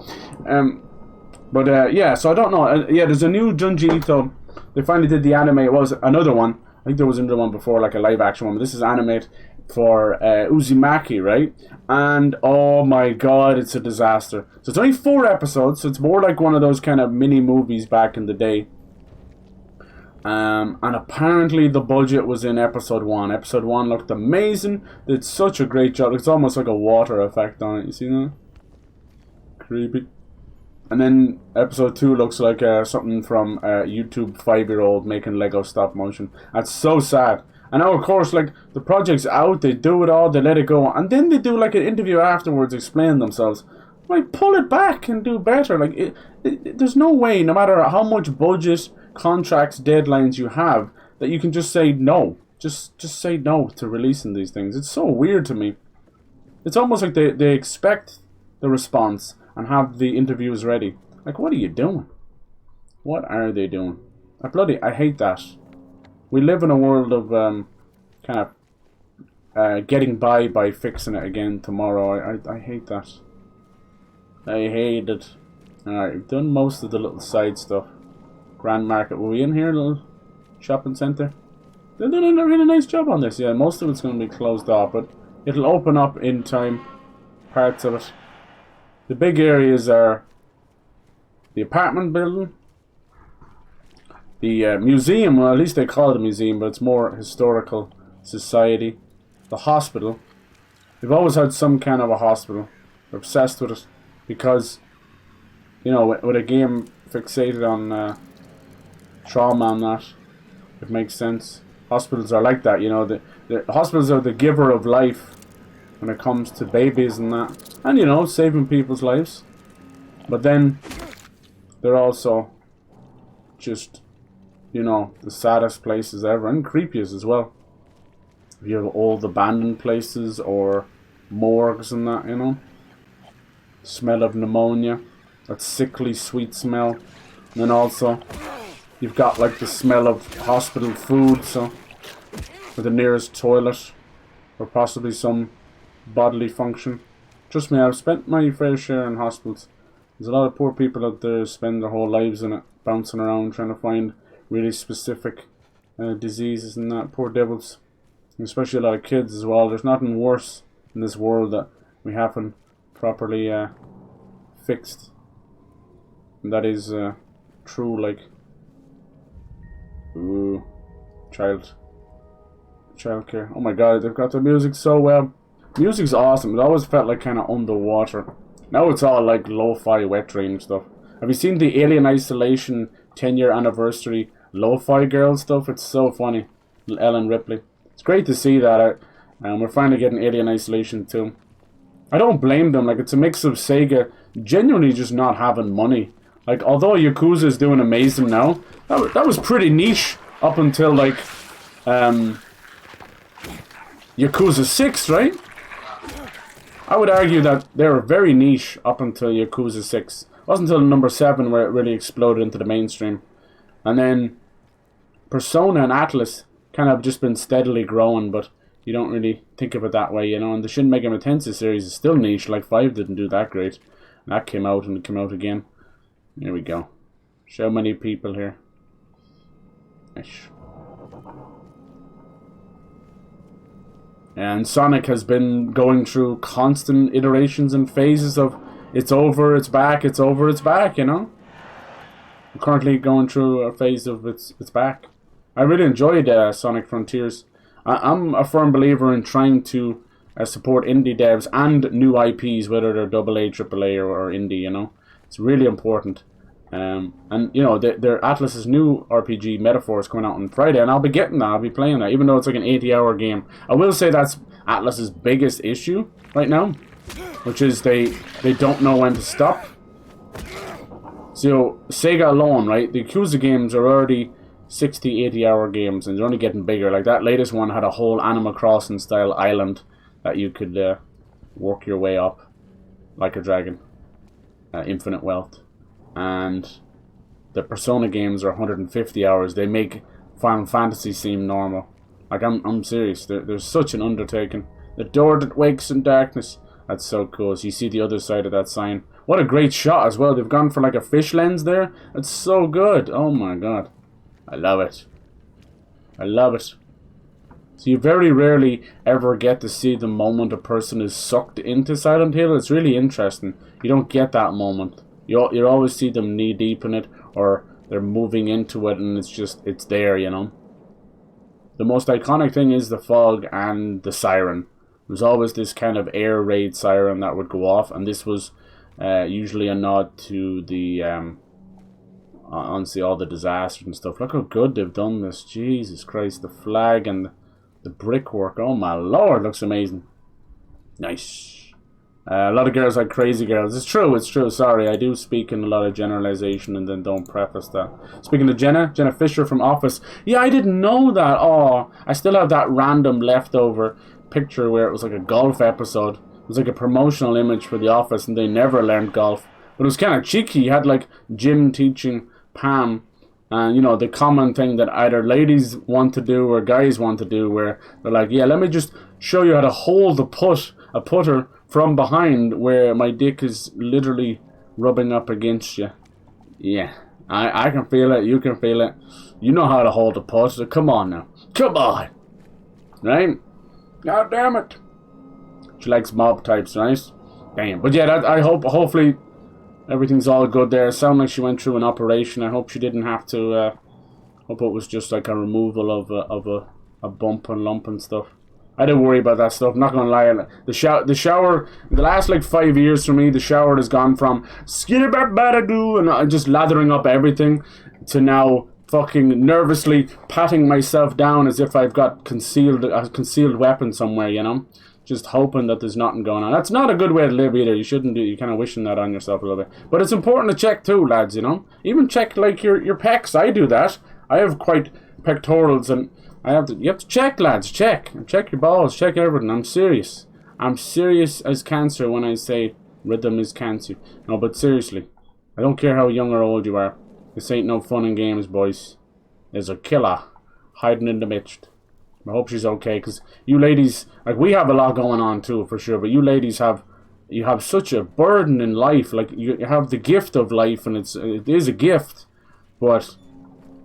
[SPEAKER 1] But yeah, so I don't know. Yeah, there's a new Junji Ito. They finally did the anime. It was another one. I think there was another one before, like a live action one. But this is animate for Uzumaki, right? And oh my god, it's a disaster. So it's only 4 episodes, so it's more like one of those kind of mini movies back in the day. And apparently the budget was in episode 1. Episode 1 looked amazing. Did such a great job. It's almost like a water effect on it. You see that? Creepy. And then episode 2 looks like something from a YouTube 5-year-old making Lego stop motion. That's so sad. And now, of course, like, the project's out, they do it all, they let it go, and then they do, like, an interview afterwards explaining themselves. Like, pull it back and do better. Like, there's no way, no matter how much budget, contracts, deadlines you have, that you can just say no. Just say no to releasing these things. It's so weird to me. It's almost like they expect the response and have the interviews ready. Like, what are you doing? What are they doing? I hate that. We live in a world of kind of getting by fixing it again tomorrow. I hate that. I hate it. Alright, we've done most of the little side stuff. Grand Market. Were we in here? A little shopping centre? They're doing a really nice job on this. Yeah, most of it's going to be closed off, but it'll open up in time. Parts of it. The big areas are the apartment building, The museum, well, at least they call it a museum, but it's more historical society. The hospital. They've always had some kind of a hospital. They're obsessed with it because, you know, with a game fixated on trauma and that, it makes sense. Hospitals are like that, you know. The hospitals are the giver of life when it comes to babies and that. And, you know, saving people's lives. But then, they're also just, you know, the saddest places ever. And creepiest as well. You have old abandoned places or morgues and that, you know. Smell of pneumonia. That sickly sweet smell. And then also, you've got like the smell of hospital food, so or the nearest toilet, or possibly some bodily function. Trust me, I've spent my fair share in hospitals. There's a lot of poor people out there who spend their whole lives in it, bouncing around trying to find really specific diseases and that. Poor devils. And especially a lot of kids as well. There's nothing worse in this world that we haven't properly fixed. And that is true, like... Ooh. Childcare. Oh my god, they've got the music so well. Music's awesome. It always felt like kind of underwater. Now it's all like lo-fi wet dream stuff. Have you seen the Alien Isolation 10-year anniversary lo-fi girl stuff? It's so funny. Ellen Ripley. It's great to see that. We're finally getting Alien Isolation 2. I don't blame them. Like, it's a mix of Sega genuinely just not having money. Like, although Yakuza is doing amazing now, that was pretty niche up until, like, Yakuza 6, right? I would argue that they were very niche up until Yakuza 6. It wasn't until number 7 where it really exploded into the mainstream. And then Persona and Atlas kind of just been steadily growing, but you don't really think of it that way, you know. And the Shin Megami Tensei series is still niche. Like 5 didn't do that great. And that came out and it came out again. There we go. So many people here. Ish. And Sonic has been going through constant iterations and phases of it's over, it's back, it's over, it's back, you know? I'm currently going through a phase of it's back. I really enjoyed Sonic Frontiers. I'm a firm believer in trying to support indie devs and new IPs, whether they're AA, AAA, or indie, you know? It's really important. And, you know, their Atlas's new RPG, Metaphor, is coming out on Friday, and I'll be getting that, I'll be playing that, even though it's like an 80-hour game. I will say that's Atlas's biggest issue right now, which is they don't know when to stop. So, Sega alone, right, the Yakuza games are already 60, 80-hour games, and they're only getting bigger. Like, that latest one had a whole Animal Crossing-style island that you could work your way up like a dragon. Infinite wealth. And the Persona games are 150 hours. They make Final Fantasy seem normal. Like, I'm serious. There's such an undertaking. The door that wakes in darkness. That's so cool. So you see the other side of that sign. What a great shot as well. They've gone for like a fish lens there. That's so good. Oh my god. I love it. I love it. So you very rarely ever get to see the moment a person is sucked into Silent Hill. It's really interesting. You don't get that moment. You always see them knee deep in it, or they're moving into it, and it's there, you know. The most iconic thing is the fog and the siren. There's always this kind of air raid siren that would go off, and this was usually a nod to the honestly all the disasters and stuff. Look how good they've done this. Jesus Christ, the flag and the brickwork. Oh my lord, looks amazing. Nice. A lot of girls like crazy girls. It's true, sorry. I do speak in a lot of generalization and then don't preface that. Speaking of Jenna Fisher from Office. Yeah, I didn't know that. Oh, I still have that random leftover picture where it was like a golf episode. It was like a promotional image for The Office and they never learned golf. But it was kind of cheeky. You had like Jim teaching Pam. And, you know, the common thing that either ladies want to do or guys want to do where they're like, yeah, let me just show you how to hold a putter from behind where my dick is literally rubbing up against you. Yeah, I can feel it. You can feel it. You know how to hold a putt. So come on now. Come on. Right? God damn it. She likes mob types, right? Damn. But yeah, hopefully everything's all good there. It sounded like she went through an operation. I hope she didn't have to Hope it was just like a removal of a bump and lump and stuff. I didn't worry about that stuff, not gonna lie. The shower, the last like 5 years for me, the shower has gone from skidabadadoo and just lathering up everything to now fucking nervously patting myself down as if I've got a concealed weapon somewhere, you know? Just hoping that there's nothing going on. That's not a good way to live either. You shouldn't do, you're kind of wishing that on yourself a little bit. But it's important to check too, lads, you know? Even check like your pecs. I do that. I have quite pectorals and you have to check, lads, check your balls, check everything. I'm serious as cancer when I say rhythm is cancer. No, but seriously, I don't care how young or old you are. This ain't no fun and games, boys. There's a killer hiding in the midst. I hope she's okay, because you ladies, like, we have a lot going on too, for sure, but you ladies have such a burden in life. Like, you have the gift of life, and it is a gift, but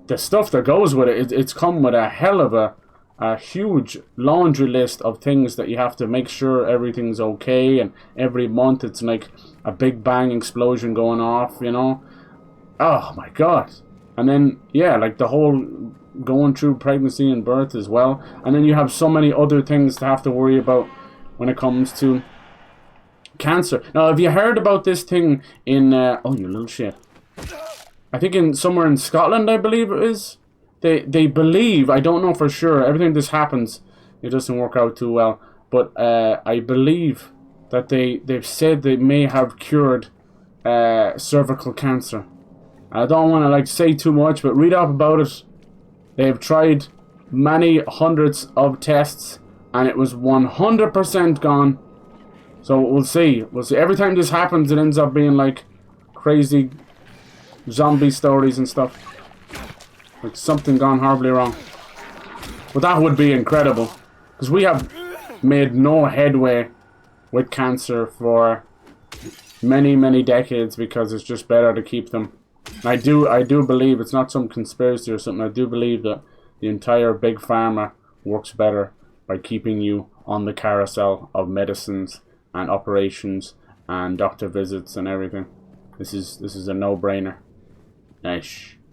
[SPEAKER 1] the stuff that goes with it's come with a hell of a huge laundry list of things that you have to make sure everything's okay, and every month it's like a big bang explosion going off, you know? Oh my god. And then, yeah, like the whole going through pregnancy and birth as well, and then you have so many other things to have to worry about when it comes to cancer. Now, have you heard about this thing in, oh, you little shit. I think somewhere in Scotland, I believe it is. They believe, I don't know for sure, everything this happens, it doesn't work out too well, but I believe that they've said they may have cured cervical cancer. I don't want to like say too much, but read up about it. They have tried many hundreds of tests, and it was 100% gone. So we'll see. We'll see. Every time this happens, it ends up being like crazy zombie stories and stuff. Like something gone horribly wrong. But that would be incredible, because we have made no headway with cancer for many, many decades, because it's just better to keep them. I do believe, it's not some conspiracy or something, I do believe that the entire big pharma works better by keeping you on the carousel of medicines and operations and doctor visits and everything. This is a no-brainer.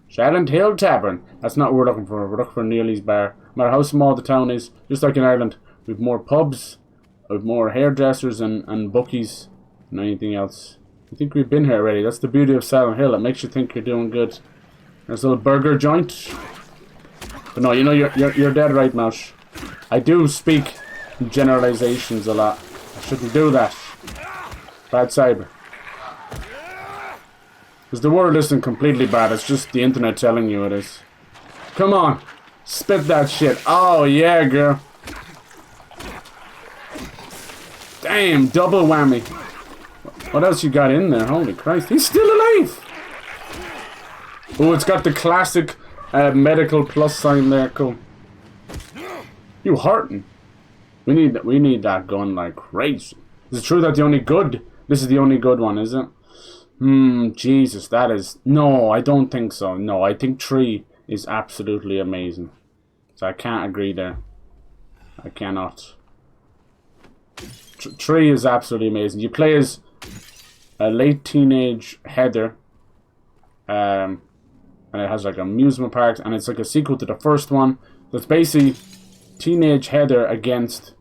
[SPEAKER 1] Silent Hill Tavern. That's not what we're looking for. We're looking for Neely's Bar. No matter how small the town is, just like in Ireland, we have more pubs, we have more hairdressers and bookies than anything else. I think we've been here already. That's the beauty of Silent Hill. It makes you think you're doing good. There's a little burger joint. But no, you know, you're dead right, Mouse. I do speak in generalizations a lot. I shouldn't do that. Bad cyber. Because the world isn't completely bad. It's just the internet telling you it is. Come on. Spit that shit. Oh, yeah, girl. Damn, double whammy. What else you got in there? Holy Christ. He's still alive. Oh, it's got the classic medical plus sign there. Cool. You hurting. We need that gun like crazy. Is it true that this is the only good one, is it? Jesus, that is... No, I don't think so. No, I think 3 is absolutely amazing. So I can't agree there. I cannot. 3 is absolutely amazing. You play as a late teenage Heather, and it has like amusement parks, and it's like a sequel to the first one. That's basically teenage Heather against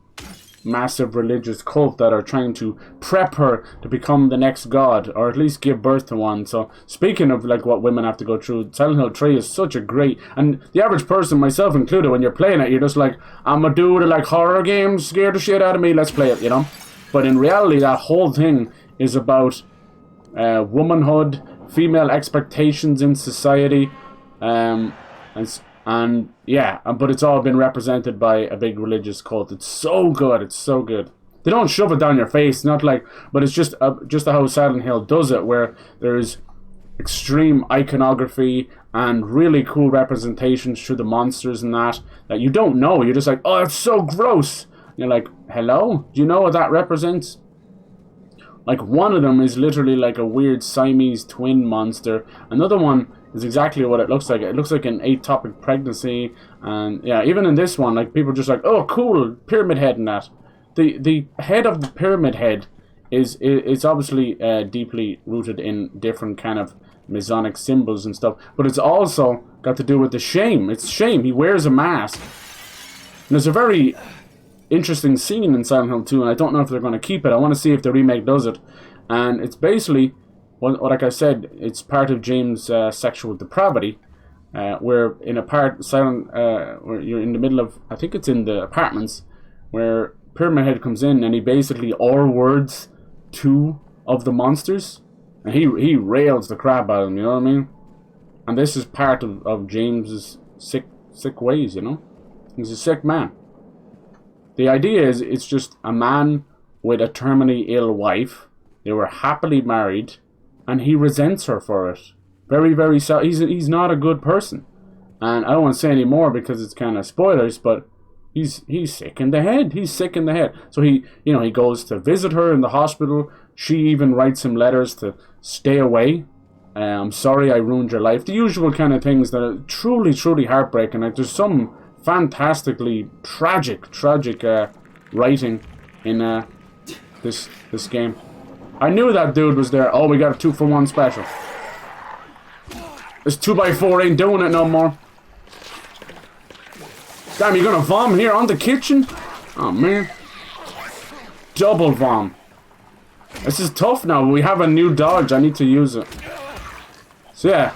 [SPEAKER 1] massive religious cult that are trying to prep her to become the next god, or at least give birth to one. So speaking of like what women have to go through, Silent Hill 3 is such a great, and the average person, myself included, when you're playing it, you're just like, I'm a dude who like horror games, scare the shit out of me, let's play it, you know? But in reality, that whole thing is about womanhood, female expectations in society, and yeah, but it's all been represented by a big religious cult. It's so good. It's so good. They don't shove it down your face, not like, but it's just how Silent Hill does it, where there's extreme iconography and really cool representations through the monsters and that you don't know. You're just like, oh, it's so gross. And you're like, hello? Do you know what that represents? Like, one of them is literally like a weird Siamese twin monster. Another one is exactly what it looks like. It looks like an ectopic pregnancy. And yeah, even in this one, like, people are just like, oh, cool, pyramid head and that. The head of the pyramid head it's obviously deeply rooted in different kind of Masonic symbols and stuff, but it's also got to do with the shame. It's shame. He wears a mask. And there's a very interesting scene in Silent Hill 2, and I don't know if they're going to keep it. I want to see if the remake does it. And it's basically, well, like I said, it's part of James' sexual depravity, where in a part, where you're in the middle of, I think it's in the apartments, where Pyramid Head comes in and he basically R-words 2 of the monsters, and he rails the crap out of them, you know what I mean? And this is part of James's sick ways, you know? He's a sick man. The idea is it's just a man with a terminally ill wife. They were happily married, and he resents her for it. Very, very sad. He's not a good person. And I don't want to say any more because it's kind of spoilers, but he's sick in the head. He's sick in the head. So he goes to visit her in the hospital. She even writes him letters to stay away. I'm sorry I ruined your life. The usual kind of things that are truly, truly heartbreaking. Like, there's some fantastically tragic writing in this game. I knew that dude was there. Oh, we got a 2-for-1 special. This 2x4 ain't doing it no more. Damn, you gonna vom here on the kitchen? Oh, man. Double vom. This is tough now. We have a new dodge. I need to use it. So, yeah.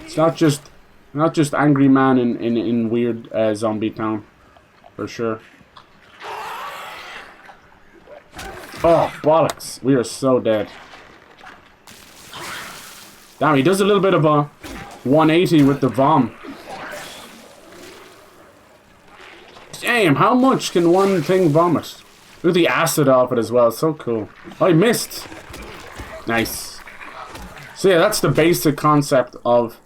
[SPEAKER 1] It's not just angry man in weird zombie town. For sure. Oh, bollocks. We are so dead. Damn, he does a little bit of a 180 with the vom. Damn, how much can one thing vomit? Look at the acid off it as well. So cool. Oh, I missed. Nice. So yeah, that's the basic concept of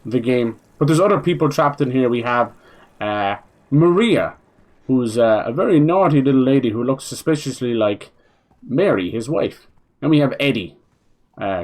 [SPEAKER 1] the game. But there's other people trapped in here. We have Maria, who's a very naughty little lady who looks suspiciously like Mary, his wife. And we have Eddie,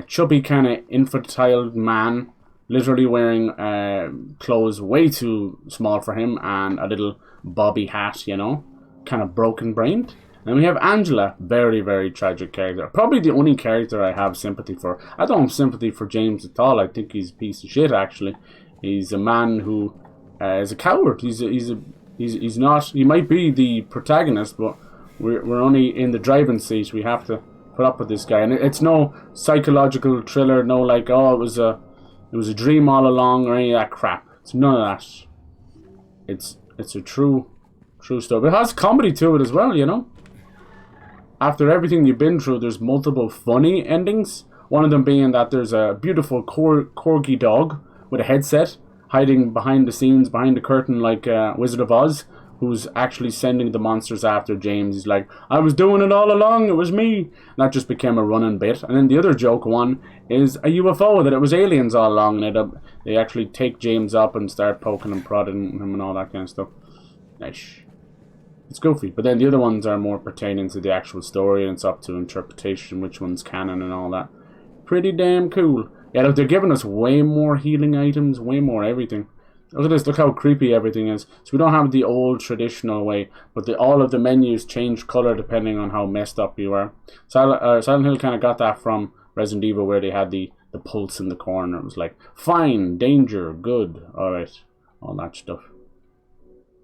[SPEAKER 1] chubby kind of infantile man, literally wearing clothes way too small for him and a little bobby hat, you know, kind of broken-brained. And we have Angela, very, very tragic character. Probably the only character I have sympathy for. I don't have sympathy for James at all. I think he's a piece of shit, actually. He's a man who is a coward. He's not. He might be the protagonist, but we're only in the driving seat. We have to put up with this guy, and it's no psychological thriller. No, like, oh, it was a dream all along, or any of that crap. It's none of that. It's a true story. It has comedy to it as well, you know. After everything you've been through, there's multiple funny endings. One of them being that there's a beautiful corgi dog with a headset hiding behind the scenes, behind the curtain, like Wizard of Oz, who's actually sending the monsters after James. He's like, I was doing it all along, it was me. And that just became a running bit. And then the other joke one is a UFO, that it was aliens all along, and they actually take James up and start poking and prodding him and all that kind of stuff. Nice. It's goofy. But then the other ones are more pertaining to the actual story, and it's up to interpretation, which one's canon and all that. Pretty damn cool. Yeah, look, they're giving us way more healing items, way more everything. Look at this, look how creepy everything is. So we don't have the old traditional way, but all of the menus change colour depending on how messed up you are. Silent Hill kind of got that from Resident Evil, where they had the pulse in the corner. It was like, fine, danger, good, alright, all that stuff.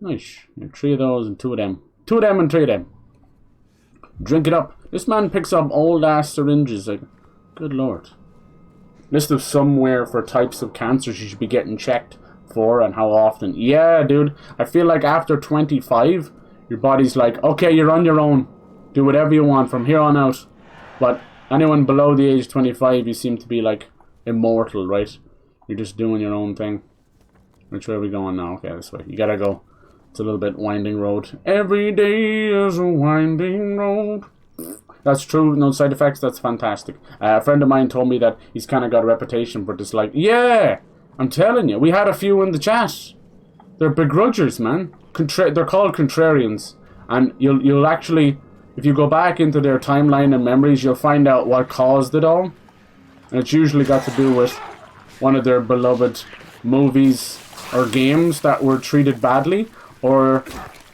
[SPEAKER 1] Nice. 3 of those and 2 of them. 2 of them and 3 of them. Drink it up. This man picks up old ass syringes. Like, good lord. List of somewhere for types of cancers you should be getting checked for and how often. Yeah, dude. I feel like after 25, your body's like, okay, you're on your own. Do whatever you want from here on out. But anyone below the age of 25, you seem to be like immortal, right? You're just doing your own thing. Which way are we going now? Okay, this way. You gotta go. It's a little bit winding road. Every day is a winding road. That's true. No side effects. That's fantastic. A friend of mine told me that he's kind of got a reputation for this. Like, yeah, I'm telling you. We had a few in the chat. They're begrudgers, man. They're called contrarians. And you'll actually, if you go back into their timeline and memories, you'll find out what caused it all. And it's usually got to do with one of their beloved movies or games that were treated badly. Or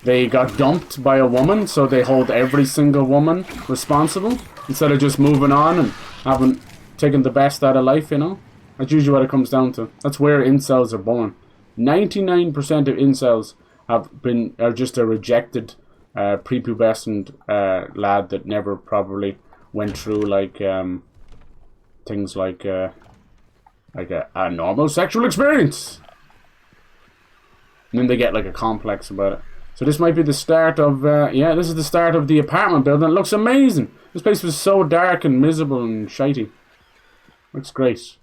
[SPEAKER 1] they got dumped by a woman, so they hold every single woman responsible. instead of just moving on and having taken the best out of life, you know. That's usually what it comes down to. That's where incels are born. 99% of incels are just a rejected prepubescent lad that never probably went through like things like a normal sexual experience, and then they get like a complex about it. So this might be the start of this is the start of the apartment building. It looks amazing. This place was so dark and miserable and shitey. Looks great.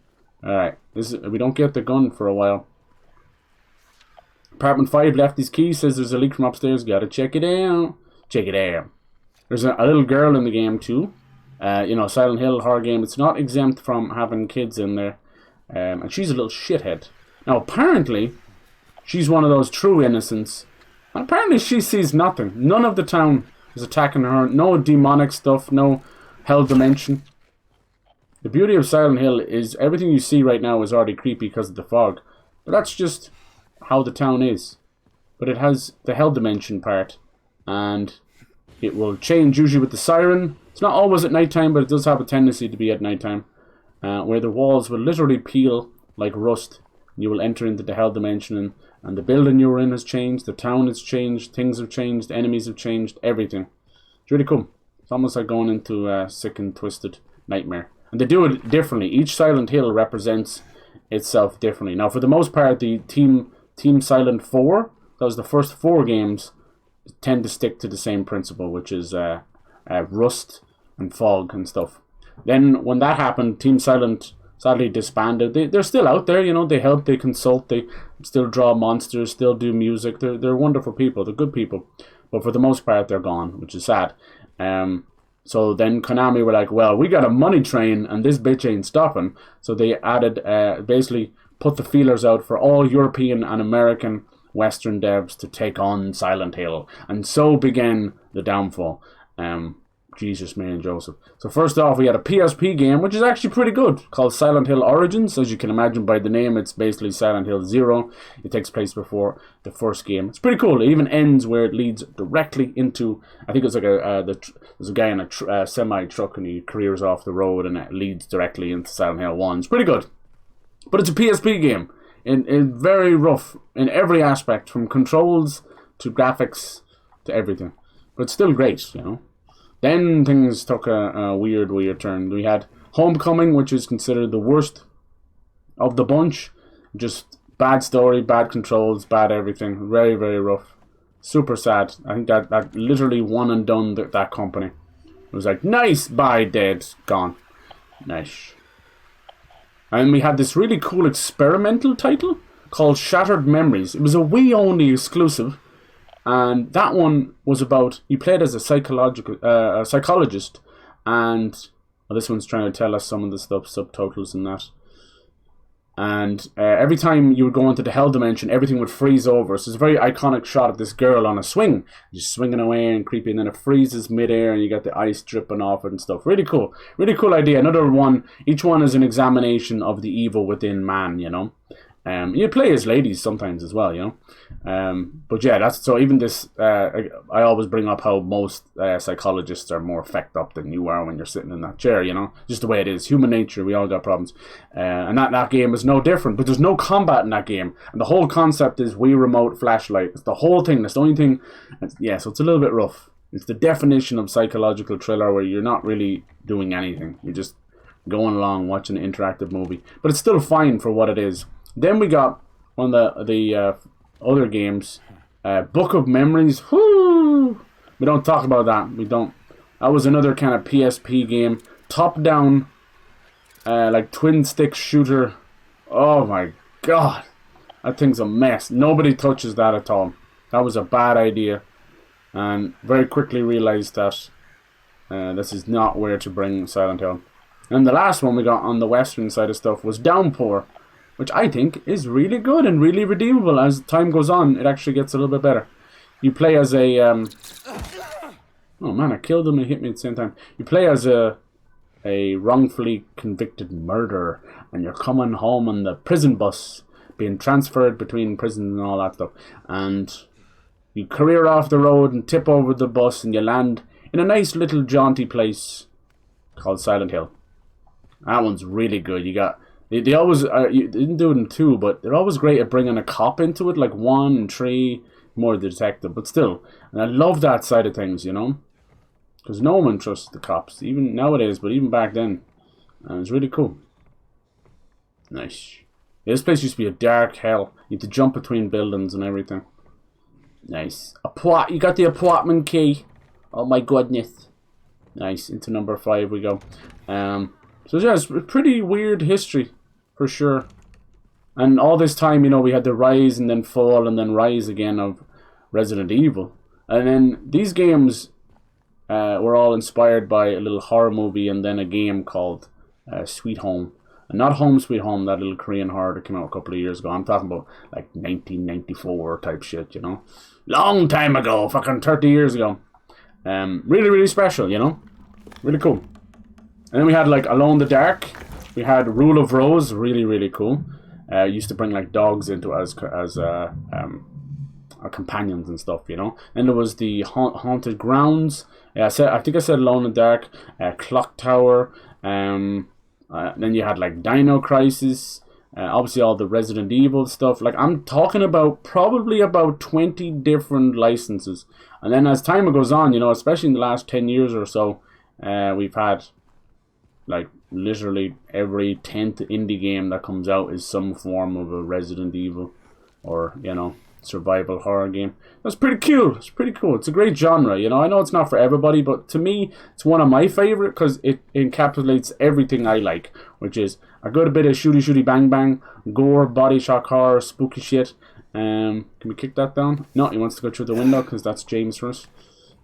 [SPEAKER 1] Alright, we don't get the gun for a while. Apartment 5 left his key, says there's a leak from upstairs. Gotta check it out. Check it out. There's a little girl in the game too. You know, Silent Hill horror game. It's not exempt from having kids in there. And she's a little shithead. Now, apparently, she's one of those true innocents. And apparently, she sees nothing. None of the town is attacking her. No demonic stuff. No hell dimension. The beauty of Silent Hill is everything you see right now is already creepy because of the fog. But that's just how the town is. But it has the hell dimension part. And it will change usually with the siren. It's not always at nighttime, but it does have a tendency to be at nighttime. Where the walls will literally peel like rust. You will enter into the hell dimension, and the building you were in has changed, the town has changed, things have changed, enemies have changed, everything. It's really cool. It's almost like going into a sick and twisted nightmare. And they do it differently. Each Silent Hill represents itself differently. Now, for the most part, the Team Silent 4, that was the first 4 games, tend to stick to the same principle, which is rust and fog and stuff. Then, when that happened, Team Silent sadly disbanded. They're still out there, you know. They help, they consult, they still draw monsters, still do music. They're wonderful people. They're good people. But for the most part, they're gone, which is sad. So then Konami were like, well, we got a money train and this bitch ain't stopping. So they added, basically put the feelers out for all European and American Western devs to take on Silent Hill. And so began the downfall. Jesus, Mary and Joseph. So first off, we had a PSP game, which is actually pretty good, called Silent Hill Origins. As you can imagine by the name, it's basically Silent Hill 0. It takes place before the first game. It's pretty cool. It even ends where it leads directly into, I think it's like there's a guy in a semi-truck and he careers off the road and it leads directly into Silent Hill 1. It's pretty good. But it's a PSP game. In very rough in every aspect, from controls to graphics to everything. But it's still great, you know. Then things took a weird turn. We had Homecoming, which is considered the worst of the bunch. Just bad story, bad controls, bad everything. Very, very rough. Super sad. I think that literally one and done that company. It was like, nice, bye, dead, gone. Nice. And we had this really cool experimental title called Shattered Memories. It was a Wii-only exclusive. And that one was about, you played as a psychologist, and well, this one's trying to tell us some of the stuff, subtotals and that. And every time you would go into the hell dimension, everything would freeze over. So it's a very iconic shot of this girl on a swing, just swinging away and creepy, and then it freezes midair, and you get the ice dripping off it and stuff. Really cool idea. Another one. Each one is an examination of the evil within man, you know. You play as ladies sometimes as well, you know. But yeah, that's so. Even this, I always bring up how most psychologists are more fucked up than you are when you're sitting in that chair, you know. Just the way it is, human nature. We all got problems, and that game is no different. But there's no combat in that game, and the whole concept is Wii remote flashlight. It's the whole thing. That's the only thing. Yeah, so it's a little bit rough. It's the definition of psychological thriller where you're not really doing anything. You're just going along watching an interactive movie, but it's still fine for what it is. Then we got one of the other games, Book of Memories. Whoo! We don't talk about that. We don't. That was another kind of PSP game, top-down, like twin-stick shooter. Oh my god, that thing's a mess. Nobody touches that at all. That was a bad idea, and very quickly realized that this is not where to bring Silent Hill. And the last one we got on the Western side of stuff was Downpour, which I think is really good and really redeemable. As time goes on, it actually gets a little bit better. You play as a... oh man, I killed him and hit me at the same time. You play as a wrongfully convicted murderer, and you're coming home on the prison bus, being transferred between prisons and all that stuff. And you career off the road and tip over the bus, and you land in a nice little jaunty place called Silent Hill. That one's really good. You got they always you didn't do it in 2, but they're always great at bringing a cop into it, like 1 and 3, more the detective, but still. And I love that side of things, you know, because no one trusts the cops, even nowadays, but even back then, and it's really cool. Nice. Yeah, this place used to be a dark hell. You had to jump between buildings and everything. Nice. You got the apartment key. Oh my goodness. Nice. Into number 5 we go. So yeah, it's a pretty weird history, for sure. And all this time, you know, we had the rise and then fall and then rise again of Resident Evil. And then these games were all inspired by a little horror movie and then a game called Sweet Home. And not Home Sweet Home, that little Korean horror that came out a couple of years ago. I'm talking about like 1994 type shit, you know. Long time ago, fucking 30 years ago. Really, really special, you know. Really cool. And then we had like Alone in the Dark. We had Rule of Rose, really, really cool. Used to bring like dogs into as our companions and stuff, you know. And there was the Haunted Grounds. I think I said Alone in the Dark. Clock Tower. Then you had like Dino Crisis. Obviously all the Resident Evil stuff. Like I'm talking about probably about 20 different licenses. And then as time goes on, you know, especially in the last 10 years or so, we've had like literally every 10th indie game that comes out is some form of a Resident Evil or, you know, survival horror game. That's pretty cool. It's pretty cool. It's a great genre, you know. I know it's not for everybody, but to me, it's one of my favorite because it encapsulates everything I like, which is a good bit of shooty bang bang, gore, body shock horror, spooky shit. Can we kick that down? No, he wants to go through the window because that's James for us.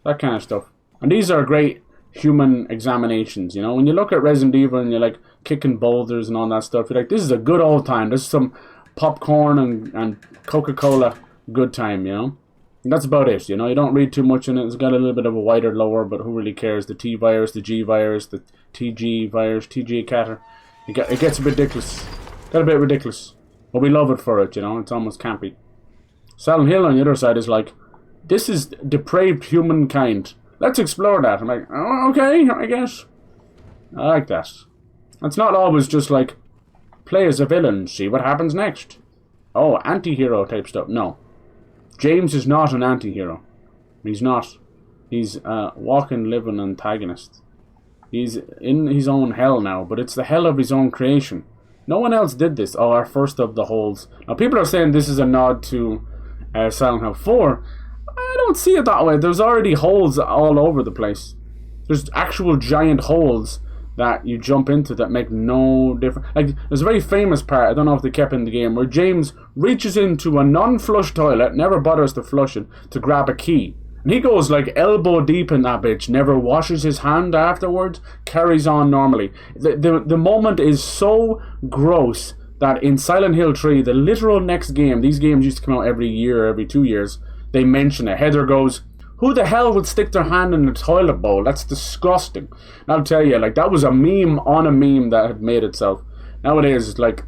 [SPEAKER 1] That kind of stuff. And these are great human examinations, you know. When you look at Resident Evil and you're like kicking boulders and all that stuff, you're like, this is a good old time. This is some popcorn and Coca-Cola good time, you know. And that's about it, you know. You don't read too much in it. It's got a little bit of a wider lower, but who really cares? The T virus, the G virus, the TG virus, TG catter. It gets a bit ridiculous. Got a bit ridiculous. But we love it for it, you know. It's almost campy. Silent Hill on the other side is like, this is depraved humankind. Let's explore that. I'm like, oh, okay, I guess. I like that. It's not always just like, play as a villain, see what happens next. Oh, anti-hero type stuff. No. James is not an anti-hero. He's not. He's a walking, living antagonist. He's in his own hell now, but it's the hell of his own creation. No one else did this. Oh, our first of the holes. Now, people are saying this is a nod to Silent Hill 4. I don't see it that way. There's already holes all over the place. There's actual giant holes that you jump into that make no difference. Like, there's a very famous part, I don't know if they kept in the game, where James reaches into a non-flush toilet, never bothers to flush it, to grab a key. And he goes like elbow deep in that bitch, never washes his hand afterwards, carries on normally. The moment is so gross that in Silent Hill 3, the literal next game, these games used to come out every year, every 2 years, they mention it. Heather goes, who the hell would stick their hand in a toilet bowl? That's disgusting. And I'll tell you, like, that was a meme on a meme that had made itself. Nowadays, it's like,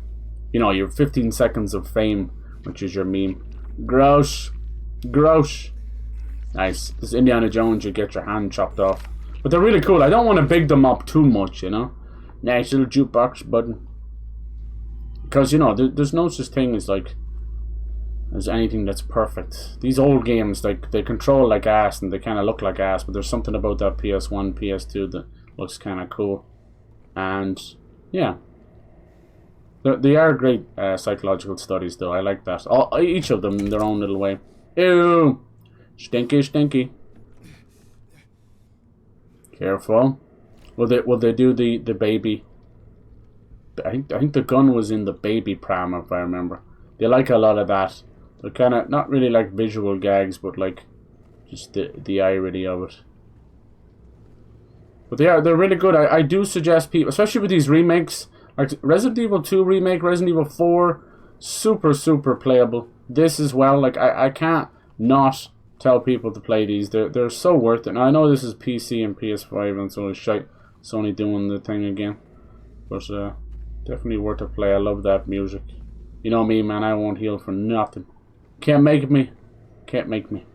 [SPEAKER 1] you know, your 15 seconds of fame, which is your meme. Gross. Gross. Nice. This Indiana Jones, you get your hand chopped off. But they're really cool. I don't want to big them up too much, you know. Nice little jukebox button. Because, you know, there's no such thing as, like, as anything that's perfect. These old games, like, they control like ass and they kind of look like ass, but there's something about that PS1, PS2 that looks kind of cool. And, yeah. They are great psychological studies, though. I like that. Each of them in their own little way. Ew! Stinky, stinky. Careful. Will they do the baby? I think the gun was in the baby pram, if I remember. They like a lot of that. They're kind of not really like visual gags, but like just the irony of it. But they're really good. I do suggest people, especially with these remakes, like Resident Evil 2 remake, Resident Evil 4, super playable. This as well. Like I can't not tell people to play these. They're so worth it. Now I know this is PC and PS5, and so it's shite Sony doing the thing again, but definitely worth a play. I love that music. You know me, man. I won't heal for nothing. Can't make me. Can't make me.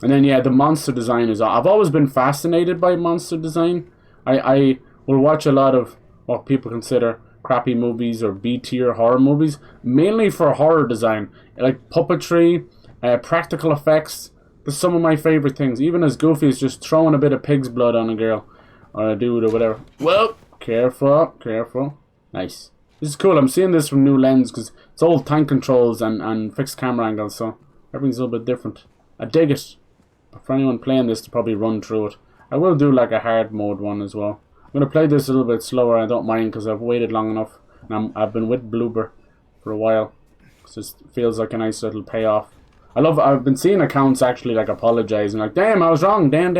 [SPEAKER 1] And then, yeah, the monster design is... I've always been fascinated by monster design. I will watch a lot of what people consider crappy movies or B-tier horror movies, mainly for horror design. Like puppetry, practical effects. That's some of my favorite things. Even as goofy as just throwing a bit of pig's blood on a girl. Or a dude or whatever. Well, careful, careful. Nice. This is cool. I'm seeing this from new lens because it's all tank controls and fixed camera angles, so everything's a little bit different. I dig it. But for anyone playing this to probably run through it. I will do like a hard mode one as well. I'm going to play this a little bit slower. I don't mind because I've waited long enough. And I've been with Bloober for a while. It just feels like a nice little payoff. I've been seeing accounts actually like apologizing, like, damn, I was wrong, damn,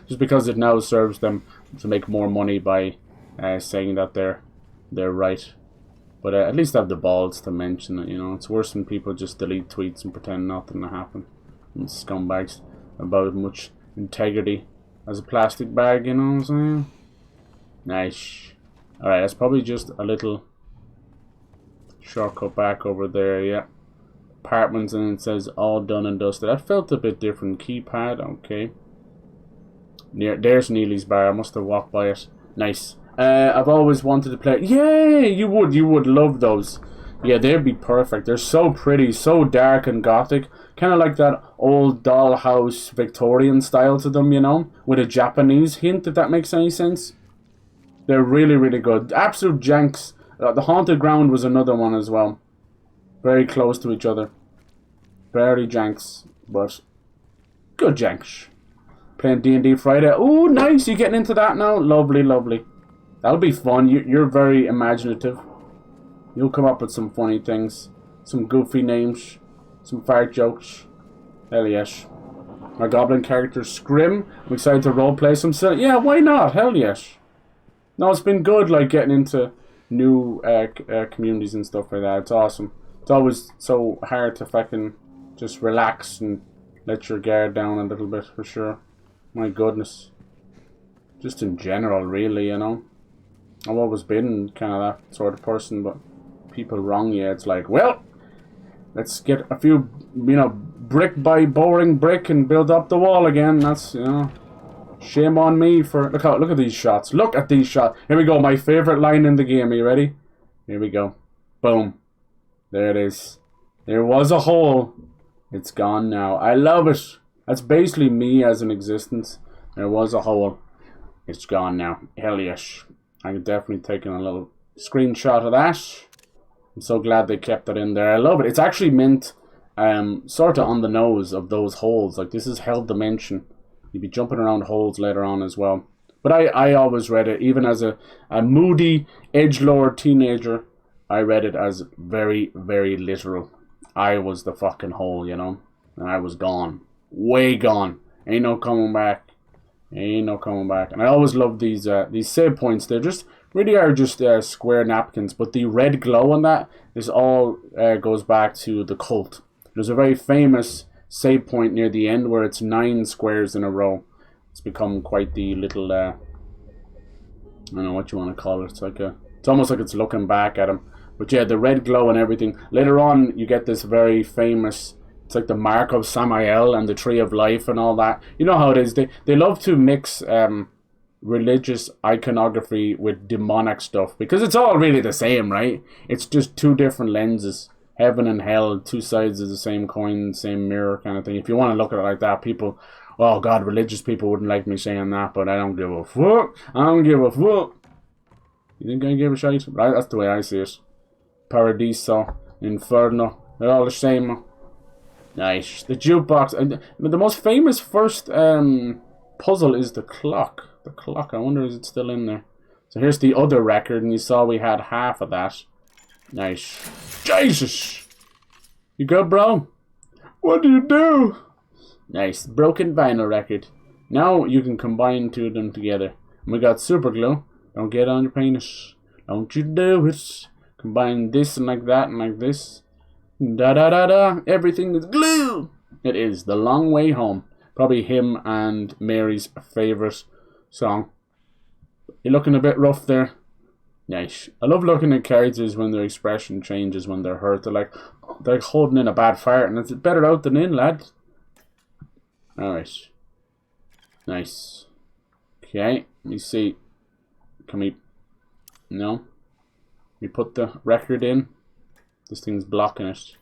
[SPEAKER 1] just because it now serves them to make more money by saying that they're right. But at least I have the balls to mention it, you know. It's worse when people just delete tweets and pretend nothing happened. And scumbags about as much integrity as a plastic bag, you know what I'm saying? Nice. Alright, that's probably just a little shortcut back over there, yeah. Apartments, and it says all done and dusted. That felt a bit different. Keypad, okay. There's Neely's bar. I must have walked by it. Nice. I've always wanted to play. Yay! You would love those. Yeah, they'd be perfect. They're so pretty, so dark and gothic. Kind of like that old dollhouse Victorian style to them, you know, with a Japanese hint, if that makes any sense. They're really, really good. Absolute janks. The Haunted Ground was another one as well. Very close to each other. Barely janks, but good janks. Playing D&D Friday. Oh, nice. You getting into that now? Lovely, lovely. That'll be fun. You're very imaginative. You'll come up with some funny things. Some goofy names. Some fart jokes. Hell yes. My goblin character Scrim. I'm excited to roleplay some silly. Yeah, why not? Hell yes. No, it's been good, like, getting into new communities and stuff like that. It's awesome. It's always so hard to fucking just relax and let your guard down a little bit, for sure. My goodness. Just in general, really, you know. I've always been kind of that sort of person, but people wrong you. It's like, well, let's get a few, you know, brick by boring brick and build up the wall again. That's, you know, shame on me for... Look at these shots. Look at these shots. Here we go. My favorite line in the game. Are you ready? Here we go. Boom. There it is. There was a hole. It's gone now. I love it. That's basically me as an existence. There was a hole. It's gone now. Hell yes. I could definitely take a little screenshot of that. I'm so glad they kept it in there. I love it. It's actually meant sort of on the nose of those holes. Like, this is Hell Dimension. You'd be jumping around holes later on as well. But I always read it, even as a moody, edgelord teenager, I read it as very, very literal. I was the fucking hole, you know? And I was gone. Way gone. Ain't no coming back. Ain't no coming back. And I always love these save points. They just really are just square napkins. But the red glow on that, this all goes back to the cult. There's a very famous save point near the end where it's 9 squares in a row. It's become quite the little, I don't know what you want to call it. It's almost like it's looking back at him. But yeah, the red glow and everything. Later on, you get this very famous... It's like the Mark of Samael and the Tree of Life and all that. You know how it is. They love to mix religious iconography with demonic stuff. Because it's all really the same, right? It's just 2 different lenses. Heaven and hell, 2 sides of the same coin, same mirror kind of thing. If you want to look at it like that, people... Oh, God, religious people wouldn't like me saying that, but I don't give a fuck. I don't give a fuck. You think I give a shite? Right, that's the way I see it. Paradiso, Inferno, they're all the same. Nice. The jukebox. And the most famous first puzzle is the clock. The clock, I wonder is it still in there. So here's the other record, and you saw we had half of that. Nice. Jesus! You good, bro? What do you do? Nice. Broken vinyl record. Now you can combine 2 of them together. And we got super glue. Don't get on your penis. Don't you do it. Combine this and like that and like this. Da da da da. Everything is glue. It is The Long Way Home. Probably him and Mary's favorite song. You're looking a bit rough there. Nice. I love looking at characters when their expression changes when they're hurt. They're like holding in a bad fart, and it's better out than in, lad. Alright. Nice. Okay, let me see. Can we... No? We put the record in. This thing's blocking it.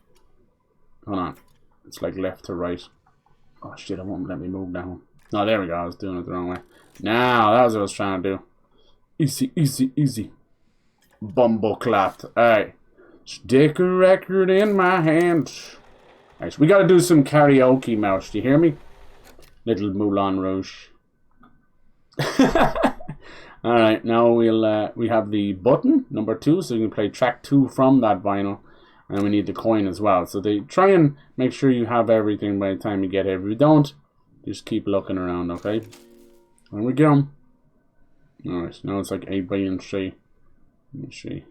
[SPEAKER 1] Hold on. It's like left to right. Oh shit, it won't let me move down. No, there we go. I was doing it the wrong way. Now, that was what I was trying to do. Easy, easy, easy. Bumbleclat. Alright. Stick a record in my hand. Alright, so we gotta do some karaoke, Mouse. Do you hear me? Little Moulin Rouge. Alright, now we have the button, number 2, so you can play track 2 from that vinyl. And we need the coin as well. So they try and make sure you have everything by the time you get here. If you don't, just keep looking around, okay? There we go. Alright, now it's like 8 by 3. Let me see.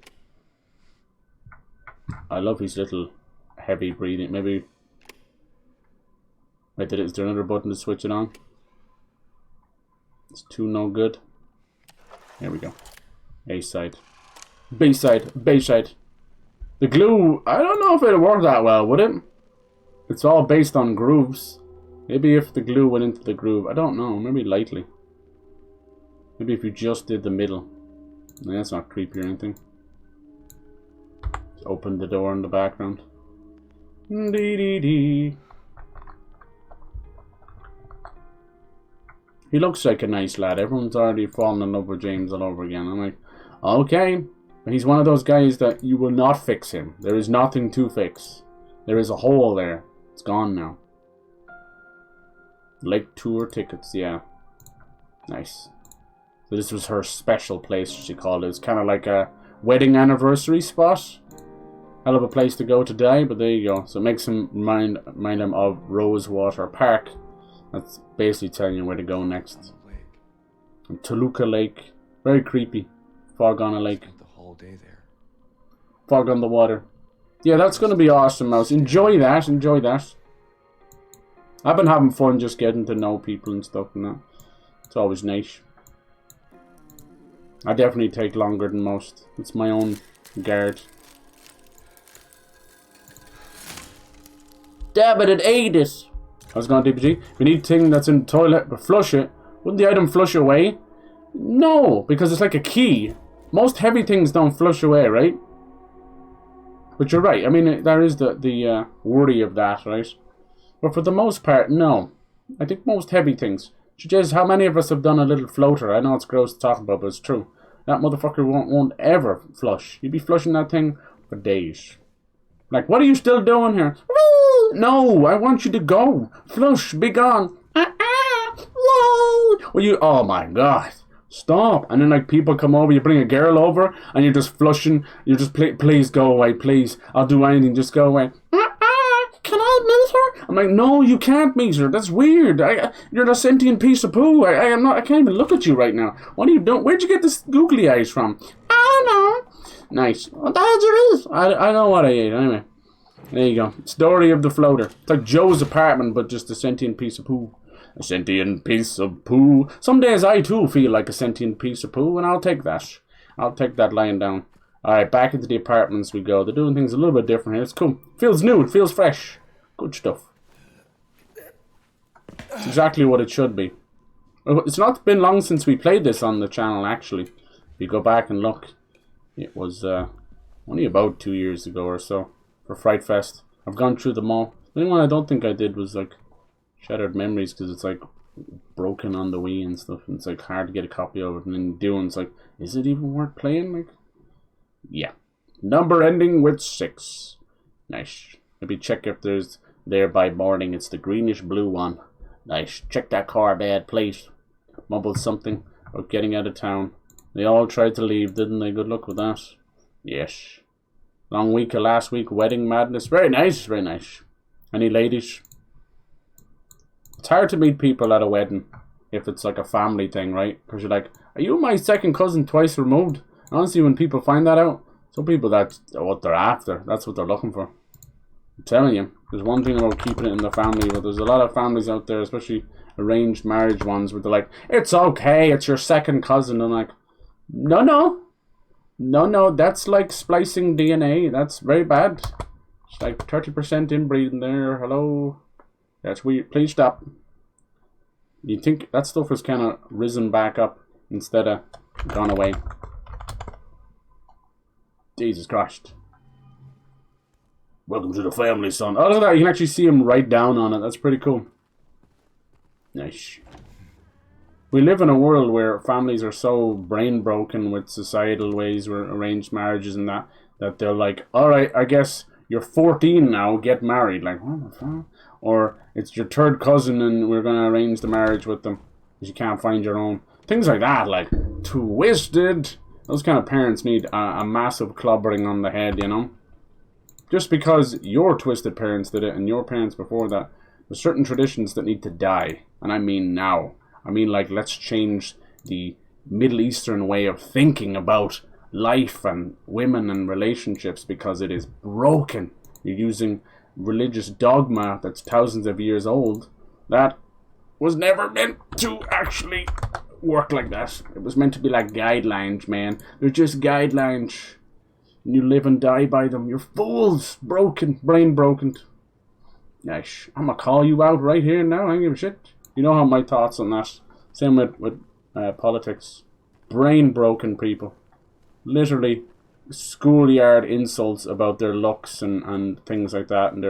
[SPEAKER 1] I love his little heavy breathing. Maybe... Wait, is there another button to switch it on? It's 2 no good. There we go. A side. B side. B side. The glue, I don't know if it'll work that well, would it? It's all based on grooves. Maybe if the glue went into the groove. I don't know. Maybe lightly. Maybe if you just did the middle. No, that's not creepy or anything. Just open the door in the background. Dee-dee-dee. He looks like a nice lad. Everyone's already fallen in love with James all over again. I'm like, okay. He's one of those guys that you will not fix him. There is nothing to fix. There is a hole there. It's gone now. Lake tour tickets, yeah. Nice. So this was her special place, she called it. It's kind of like a wedding anniversary spot. Hell of a place to go to die, but there you go. So it makes him remind him of Rosewater Park. That's basically telling you where to go next. Toluca Lake. Very creepy. Fog on a lake.
[SPEAKER 3] Spent the whole day there.
[SPEAKER 1] Fog on the water. Yeah, that's going to be awesome, Mouse. Enjoy that. Enjoy that. I've been having fun just getting to know people and stuff and that. It's always nice. I definitely take longer than most. It's my own guard. Damn it ate it! How's it going, DPG? We need a thing that's in the toilet, but flush it. Wouldn't the item flush away? No, because it's like a key. Most heavy things don't flush away, right? But you're right. I mean, there is the worry of that, right? But for the most part, no. I think most heavy things. Just how many of us have done a little floater? I know it's gross to talk about, but it's true. That motherfucker won't ever flush. You'd be flushing that thing for days. Like, what are you still doing here? No, I want you to go. Flush, be gone. Whoa. Well, oh my god. Stop. And then like people come over, you bring a girl over, and you're just flushing. You're just, please go away, please. I'll do anything, just go away. Can I meet her? I'm like, no, you can't meet her. That's weird. You're a sentient piece of poo. I can't even look at you right now. What are you doing? Where'd you get this googly eyes from? I don't know. Nice. What the hell is? I know what I ate. Anyway. There you go. Story of the floater. It's like Joe's apartment, but just a sentient piece of poo. A sentient piece of poo. Some days I too feel like a sentient piece of poo, and I'll take that. I'll take that lying down. Alright, back into the apartments we go. They're doing things a little bit different here. It's cool. Feels new. It feels fresh. Good stuff. It's exactly what it should be. It's not been long since we played this on the channel, actually. If you go back and look, it was only about 2 years ago or so. For Fright Fest. I've gone through them all. The only one I don't think I did was like Shattered Memories, because it's like broken on the Wii and stuff, and it's like hard to get a copy of it, and then doing it's like, is it even worth playing? Like, yeah. Number ending with 6. Nice. Maybe check if there's there by morning. It's the greenish blue one. Nice. Check that car, bad, please. Mumbled something about getting out of town. They all tried to leave, didn't they? Good luck with that. Yes. Long week of last week, wedding madness. Very nice, very nice. Any ladies? It's hard to meet people at a wedding if it's like a family thing, right? Because you're like, are you my second cousin twice removed? Honestly, when people find that out, some people, that's what they're after. That's what they're looking for. I'm telling you, there's one thing about keeping it in the family, but there's a lot of families out there, especially arranged marriage ones, where they're like, it's okay, it's your second cousin. I'm like, no. No, that's like splicing DNA. That's very bad. It's like 30% inbreeding there. Hello? That's weird. Please stop. You'd think that stuff was kind of risen back up instead of gone away. Jesus Christ. Welcome to the family, son. Oh, look at that. You can actually see him write down on it. That's pretty cool. Nice. We live in a world where families are so brain broken with societal ways, where arranged marriages and that they're like, alright, I guess you're 14 now, get married. Like, what the fuck? Or it's your third cousin and we're going to arrange the marriage with them because you can't find your own. Things like that, like, twisted. Those kind of parents need a massive clobbering on the head, you know? Just because your twisted parents did it and your parents before that, there's certain traditions that need to die. And I mean now. I mean, like, let's change the Middle Eastern way of thinking about life and women and relationships because it is broken. You're using religious dogma that's thousands of years old that was never meant to actually work like that. It was meant to be like guidelines, man. They're just guidelines. And you live and die by them. You're fools. Broken. Brain broken. Nice. I'm gonna call you out right here now. I don't give a shit. You know how my thoughts on that. Same with politics. Brain broken people. Literally schoolyard insults about their looks and things like that, and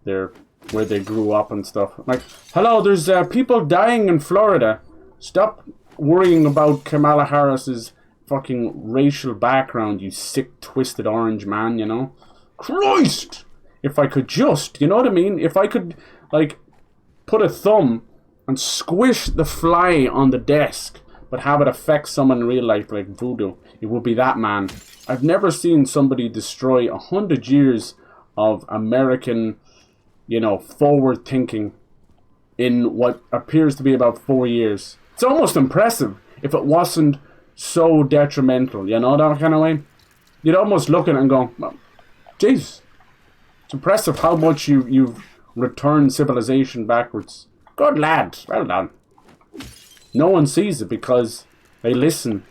[SPEAKER 1] their where they grew up and stuff. Like, hello, there's people dying in Florida. Stop worrying about Kamala Harris's fucking racial background, you sick, twisted orange man, you know? Christ! If I could just, you know what I mean? If I could, like, put a thumb and squish the fly on the desk, but have it affect someone in real life like voodoo, it would be that man. I've never seen somebody destroy 100 years of American, you know, forward thinking in what appears to be about 4 years. It's almost impressive if it wasn't so detrimental, you know, that kind of way. You'd almost look at it and go, well, jeez, it's impressive how much you've returned civilization backwards. Good lad, well done. No one sees it because they listen.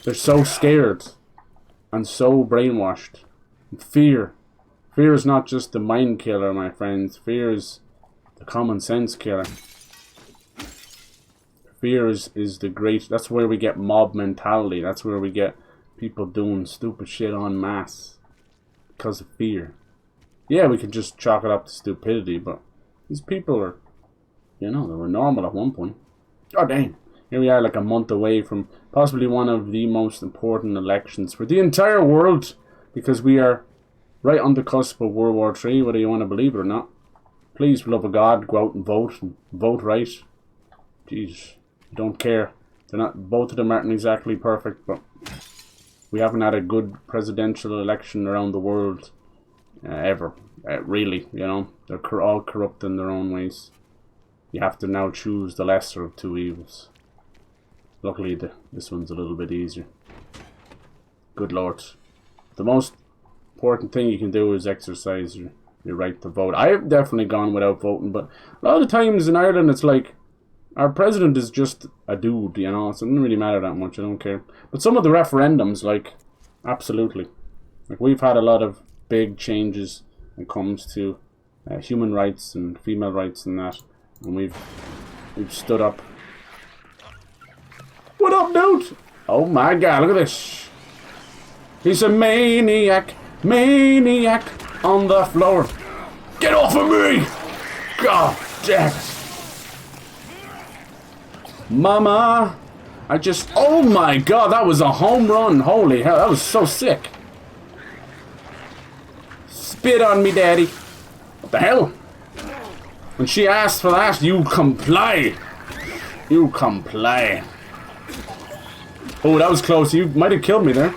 [SPEAKER 1] They're so scared and so brainwashed. Fear. Fear is not just the mind killer, my friends. Fear is the common sense killer. Fear is the great... That's where we get mob mentality. That's where we get people doing stupid shit en masse. Because of fear. Yeah, we can just chalk it up to stupidity, but these people are... You know, they were normal at one point. God damn. Here we are like a month away from possibly one of the most important elections for the entire world. Because we are right on the cusp of World War III, whether you want to believe it or not. Please, for love of God, go out and vote right. Jeez. Don't care. They're not. Both of them aren't exactly perfect, but we haven't had a good presidential election around the world ever. Really, you know, they're all corrupt in their own ways. You have to now choose the lesser of two evils. Luckily, this one's a little bit easier. Good Lord. The most important thing you can do is exercise your right to vote. I've definitely gone without voting, but a lot of the times in Ireland, it's like, our president is just a dude, you know, so it doesn't really matter that much, I don't care. But some of the referendums, like, absolutely. Like, we've had a lot of big changes when it comes to human rights and female rights and that, and we've stood up. What up, dude? Oh my God, look at this. He's a maniac on the floor. Get off of me! God damn it. Mama, oh my God, that was a home run. Holy hell, that was so sick. Spit on me, daddy. What the hell? When she asked for that, you comply. You comply. Oh, that was close. You might have killed me there.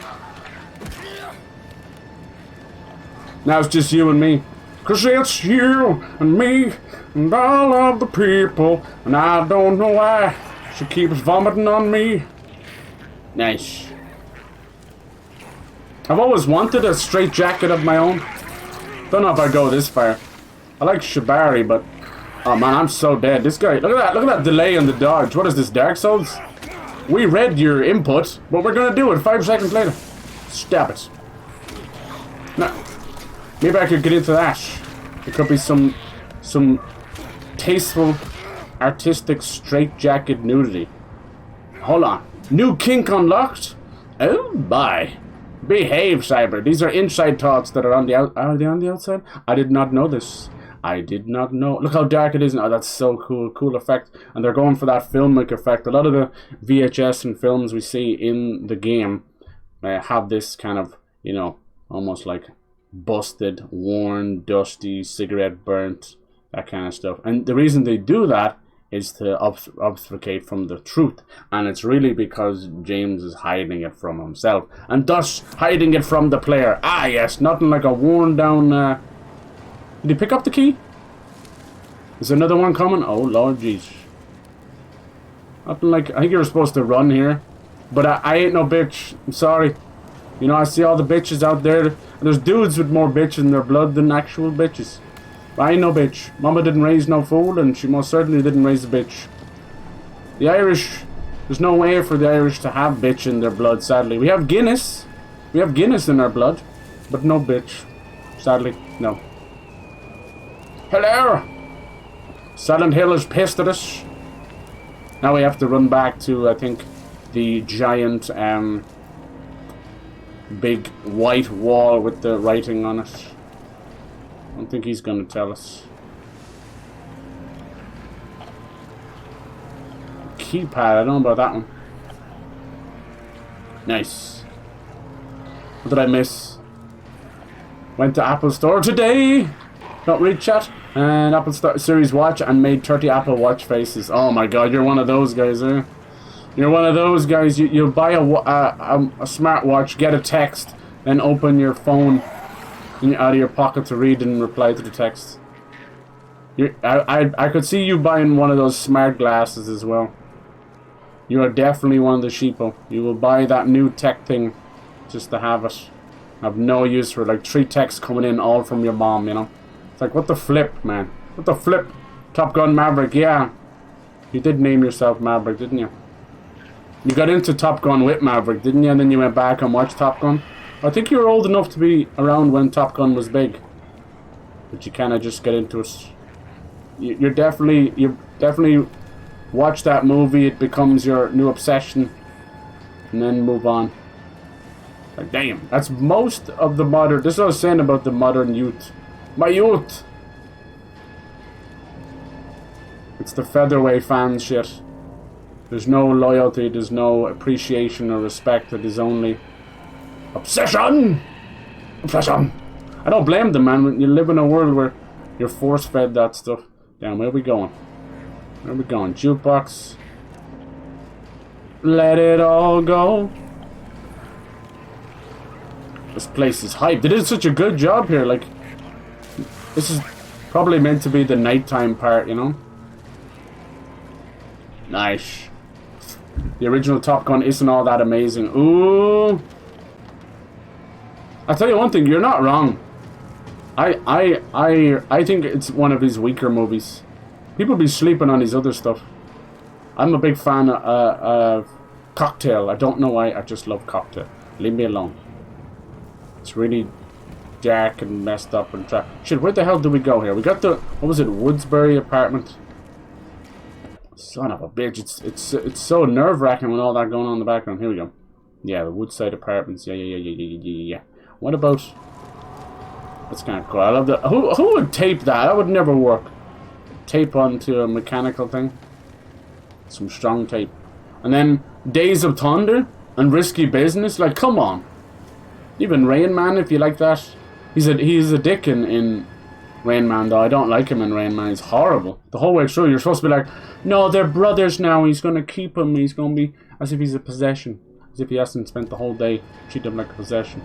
[SPEAKER 1] Now it's just you and me. 'Cause it's you and me and all of the people, and I don't know why. She keeps vomiting on me. Nice. I've always wanted a straight jacket of my own. Don't know if I go this far. I like Shibari, but... Oh man, I'm so dead. This guy... Look at that delay on the dodge. What is this, Dark Souls? We read your input, but we're gonna do it 5 seconds later. Stab it. No. Maybe I could get into that. There could be some tasteful artistic straitjacket nudity. Hold on. New kink unlocked? Oh my. Behave, Cyber. These are inside thoughts that are on the Are they on the outside? I did not know this. I did not know. Look how dark it is. Oh, that's so cool. Cool effect. And they're going for that filmic effect. A lot of the VHS and films we see in the game have this kind of, you know, almost like busted, worn, dusty, cigarette burnt, that kind of stuff. And the reason they do that is to obfuscate from the truth. And it's really because James is hiding it from himself. And thus hiding it from the player. Ah, yes. Nothing like a worn down... Did he pick up the key? Is there another one coming? Oh, Lord jeez. Nothing like... I think you were supposed to run here. But I ain't no bitch. I'm sorry. You know, I see all the bitches out there. There's dudes with more bitch in their blood than actual bitches. I ain't no bitch. Mama didn't raise no fool, and she most certainly didn't raise a bitch. The Irish... There's no way for the Irish to have bitch in their blood, sadly. We have Guinness. We have Guinness in our blood. But no bitch. Sadly, no. Hello! Silent Hill is pissed at us. Now we have to run back to, I think, the giant, big white wall with the writing on it. I don't think he's going to tell us. Keypad, I don't know about that one. Nice. What did I miss? Went to Apple Store today. Don't read chat. And Apple Series Watch and made 30 Apple Watch faces. Oh my god, you're one of those guys, eh? You're one of those guys. You buy a smartwatch, get a text, then open your phone out of your pocket to read and reply to the text. I could see you buying one of those smart glasses as well. You are definitely one of the sheeple. You will buy that new tech thing just to have it. I have no use for it. Like 3 texts coming in all from your mom, you know. It's like, what the flip, man? What the flip? Top Gun Maverick, yeah. You did name yourself Maverick, didn't you? You got into Top Gun with Maverick, didn't you? And then you went back and watched Top Gun. I think you were old enough to be around when Top Gun was big. But you kind of just get into it. You definitely watch that movie, it becomes your new obsession. And then move on. Like, damn, that's most of the modern... This is what I was saying about the modern youth. My youth! It's the featherweight fan shit. There's no loyalty, there's no appreciation or respect, it is only obsession! Obsession! I don't blame them, man. When you live in a world where you're force-fed that stuff. Damn, where are we going? Where are we going? Jukebox. Let it all go. This place is hyped. They did such a good job here, like... This is probably meant to be the nighttime part, you know? Nice. The original Top Gun isn't all that amazing. Ooh. I'll tell you one thing, you're not wrong. I think it's one of his weaker movies. People be sleeping on his other stuff. I'm a big fan of Cocktail. I don't know why, I just love Cocktail. Leave me alone. It's really dark and messed up and shit, where the hell do we go here? We got the, what was it, Woodsbury apartment? Son of a bitch, it's so nerve-wracking with all that going on in the background. Here we go. Yeah, the Woodside Apartments. Yeah. What about... That's kind of cool. I love that. Who would tape that? That would never work. Tape onto a mechanical thing. Some strong tape. And then Days of Thunder and Risky Business. Like, come on. Even Rain Man, if you like that. He's a dick in Rain Man, though. I don't like him in Rain Man. He's horrible. The whole way through, you're supposed to be like, no, they're brothers now. He's going to keep him. He's going to be as if he's a possession. As if he hasn't spent the whole day treating him like a possession.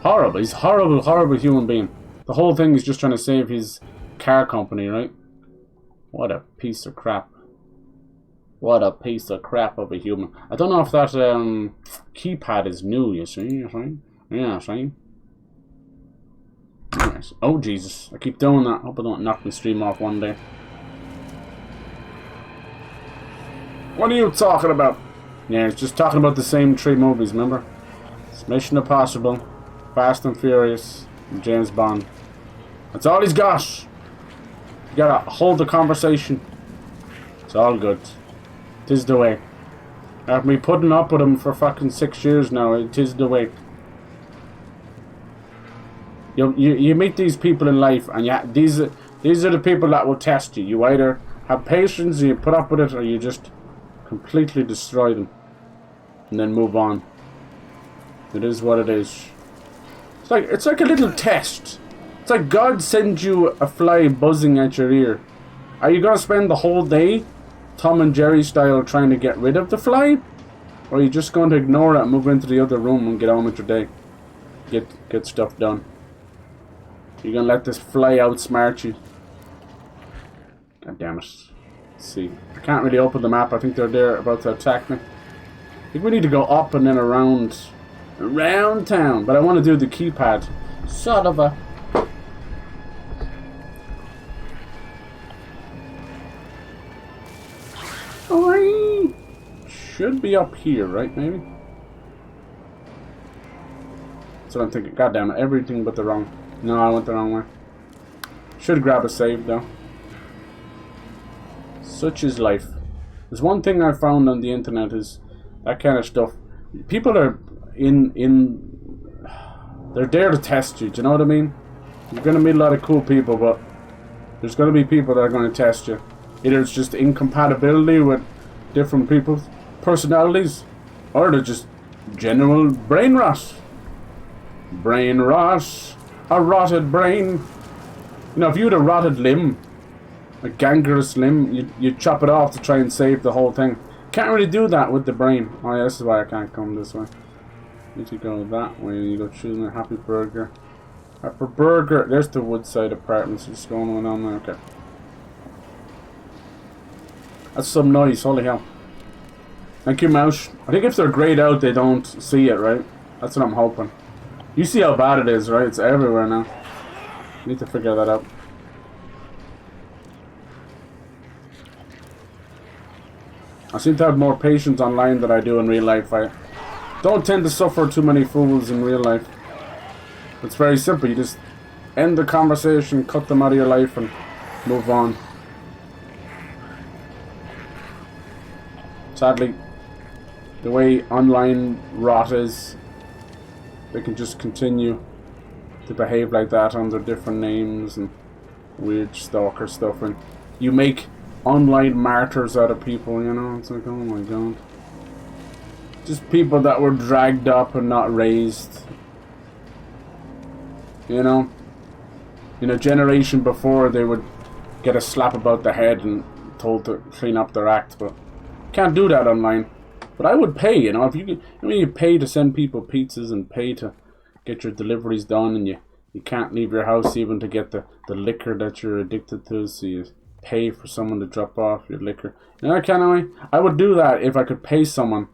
[SPEAKER 1] Horrible. He's horrible, horrible human being. The whole thing is just trying to save his car company, right? What a piece of crap. What a piece of crap of a human. I don't know if that keypad is new, you see? Yeah, see? Nice. Oh, Jesus. I keep doing that. Hope I don't knock the stream off one day. What are you talking about? Yeah, it's just talking about the same 3 movies, remember? It's Mission Impossible, Fast and Furious, and James Bond. That's all he's got. gotta hold the conversation. It's all good. 'Tis the way. After me putting up with him for fucking 6 years now, it is the way. You meet these people in life, and these are the people that will test you. You either have patience and you put up with it, or you just completely destroy them and then move on. It is what it is. It's like a little test. It's like God sends you a fly buzzing at your ear. Are you gonna spend the whole day, Tom and Jerry style, trying to get rid of the fly, or are you just going to ignore it and move into the other room and get on with your day? Get stuff done. You're gonna let this fly outsmart you. God damn it. Let's see. I can't really open the map. I think they're there about to attack me. I think we need to go up and then around town. But I want to do the keypad. Son of a... I should be up here, right? Maybe? That's what I'm thinking. God damn it. Everything but the wrong... No, I went the wrong way. Should grab a save though. Such is life. There's one thing I found on the internet is that kind of stuff. People are they're there to test you. Do you know what I mean? You're gonna meet a lot of cool people, but there's gonna be people that are gonna test you. Either it's just incompatibility with different people's personalities, or they're just general brain rot. Brain rot. A rotted brain. You know, if you had a rotted limb, a gangrenous limb, you chop it off to try and save the whole thing. Can't really do that with the brain. Oh yeah, this is why I can't come this way. Need to go that way. You go choosing a happy burger. Happy burger. There's the Woodside Apartments. Just going on there. Okay. That's some noise. Holy hell. Thank you, mouse. I think if they're grayed out, they don't see it, right? That's what I'm hoping. You see how bad it is, right? It's everywhere now. Need to figure that out. I seem to have more patience online than I do in real life. I don't tend to suffer too many fools in real life. It's very simple. You just end the conversation, cut them out of your life, and move on. Sadly, the way online rot is, they can just continue to behave like that under different names and weird stalker stuff, and you make online martyrs out of people, you know. It's like, oh my god. Just people that were dragged up and not raised. You know? In a generation before, they would get a slap about the head and told to clean up their act, but can't do that online. But I would pay, you know, if you pay to send people pizzas and pay to get your deliveries done, and you can't leave your house even to get the liquor that you're addicted to, so you pay for someone to drop off your liquor. You know that kind of way? I would do that if I could pay someone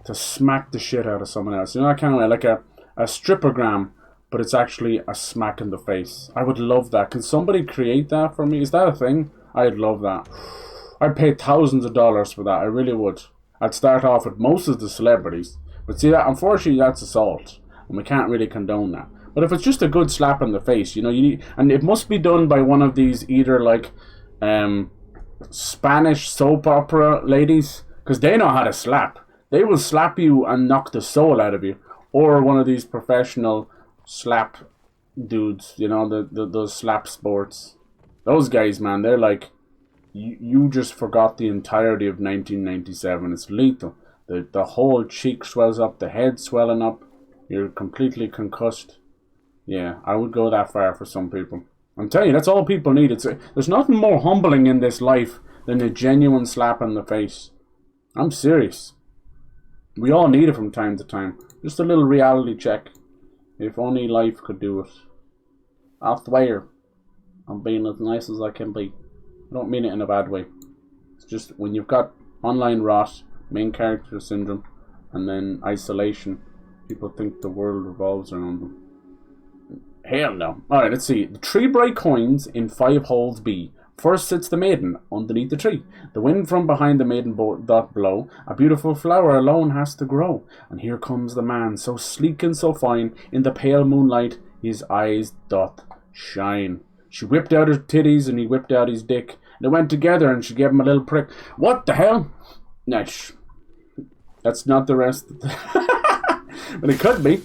[SPEAKER 1] to smack the shit out of someone else. You know that kind of way? Like a strippogram, but it's actually a smack in the face. I would love that. Can somebody create that for me? Is that a thing? I'd love that. I'd pay thousands of dollars for that. I really would. I'd start off with most of the celebrities. But see, that unfortunately that's assault, and we can't really condone that. But if it's just a good slap in the face, you know, and it must be done by one of these either like Spanish soap opera ladies, because they know how to slap. They will slap you and knock the soul out of you. Or one of these professional slap dudes, you know, those slap sports. Those guys, man, they're like, you just forgot the entirety of 1997. It's lethal. The whole cheek swells up, the head swelling up. You're completely concussed. Yeah, I would go that far for some people. I'm telling you, that's all people need. There's nothing more humbling in this life than a genuine slap in the face. I'm serious. We all need it from time to time. Just a little reality check. If only life could do it. I swear, I'm being as nice as I can be. I don't mean it in a bad way. It's just when you've got online rot, main character syndrome, and then isolation, people think the world revolves around them. Hell no. Alright, let's see. The 3 bright coins in 5 holes be. First sits the maiden underneath the tree. The wind from behind the maiden doth blow. A beautiful flower alone has to grow. And here comes the man, so sleek and so fine. In the pale moonlight his eyes doth shine. She whipped out her titties and he whipped out his dick. They went together and she gave him a little prick. What the hell? Nice. That's not the rest. But it could be.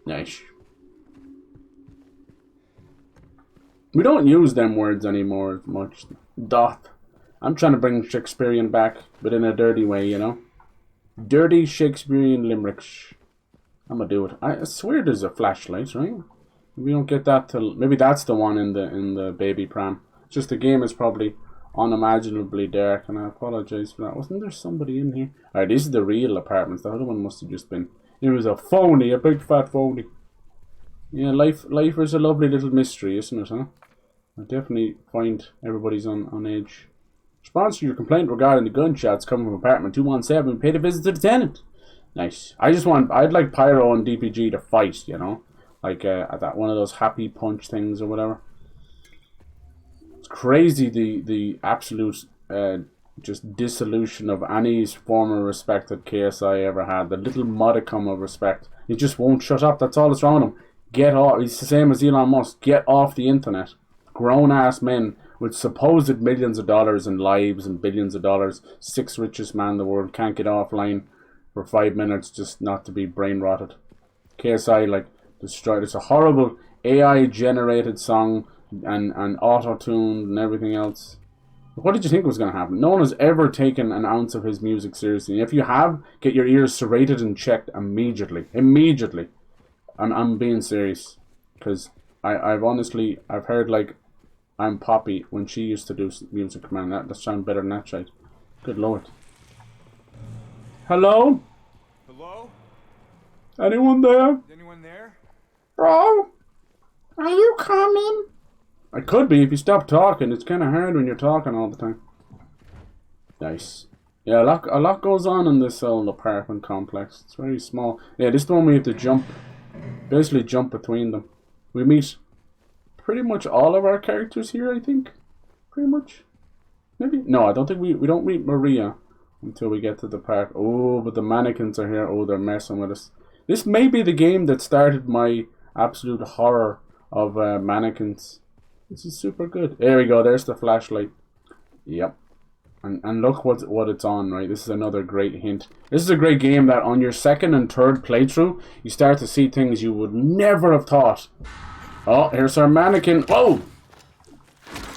[SPEAKER 1] Nice. We don't use them words anymore as much. Doth. I'm trying to bring Shakespearean back, but in a dirty way, you know? Dirty Shakespearean limericks. I'm gonna do it. I swear there's a flashlight, right? We don't get that till... Maybe that's the one in the baby pram. Just the game is probably unimaginably dark, and I apologize for that. Wasn't there somebody in here? Alright, this is the real apartments. The other one must have just been... It was a phony, a big fat phony. Yeah, life is a lovely little mystery, isn't it, huh? I definitely find everybody's on edge. Response to your complaint regarding the gunshots coming from apartment 217. Paid a visit to the tenant. Nice. I'd like Pyro and DPG to fight, you know? Like at that one of those happy punch things or whatever. It's crazy the absolute just dissolution of any former respect that KSI ever had. The little modicum of respect. He just won't shut up. That's all that's wrong with him. Get off. He's the same as Elon Musk. Get off the internet. Grown-ass men with supposed millions of dollars and lives and billions of dollars. 6th richest man in the world. Can't get offline for 5 minutes just not to be brain rotted. KSI like destroyed. It's a horrible AI generated song and auto-tuned and everything else. What did you think was going to happen? No one has ever taken an ounce of his music seriously. If you have, get your ears serrated and checked immediately. Immediately. I'm being serious. Because I've heard like I'm Poppy when she used to do music, man. That sounds better than that shit. Good lord. Hello?
[SPEAKER 3] Hello?
[SPEAKER 1] Anyone there?
[SPEAKER 3] Is anyone there?
[SPEAKER 1] Bro? Are you coming? I could be if you stop talking. It's kind of hard when you're talking all the time. Nice. Yeah, a lot goes on in this old apartment complex. It's very small. Yeah, this is the one we have to jump. Basically jump between them. We meet pretty much all of our characters here, I think. Pretty much. Maybe? No, I don't think we don't meet Maria until we get to the park. Oh, but the mannequins are here. Oh, they're messing with us. This may be the game that started my absolute horror of mannequins. This is super good. There we go. There's the flashlight. Yep. And look what it's on, right? This is another great hint. This is a great game that on your second and third playthrough, you start to see things you would never have thought. Oh, here's our mannequin. Whoa!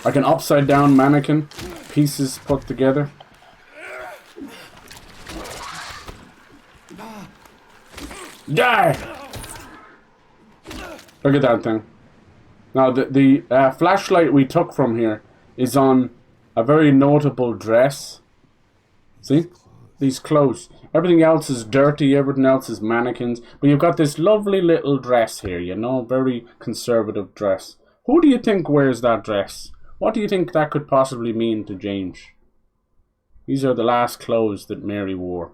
[SPEAKER 1] Like an upside down mannequin. Pieces put together. Die! Look at that thing. Now, the flashlight we took from here is on a very notable dress. See? These clothes. Everything else is dirty, everything else is mannequins. But you've got this lovely little dress here, you know? Very conservative dress. Who do you think wears that dress? What do you think that could possibly mean to James? These are the last clothes that Mary wore.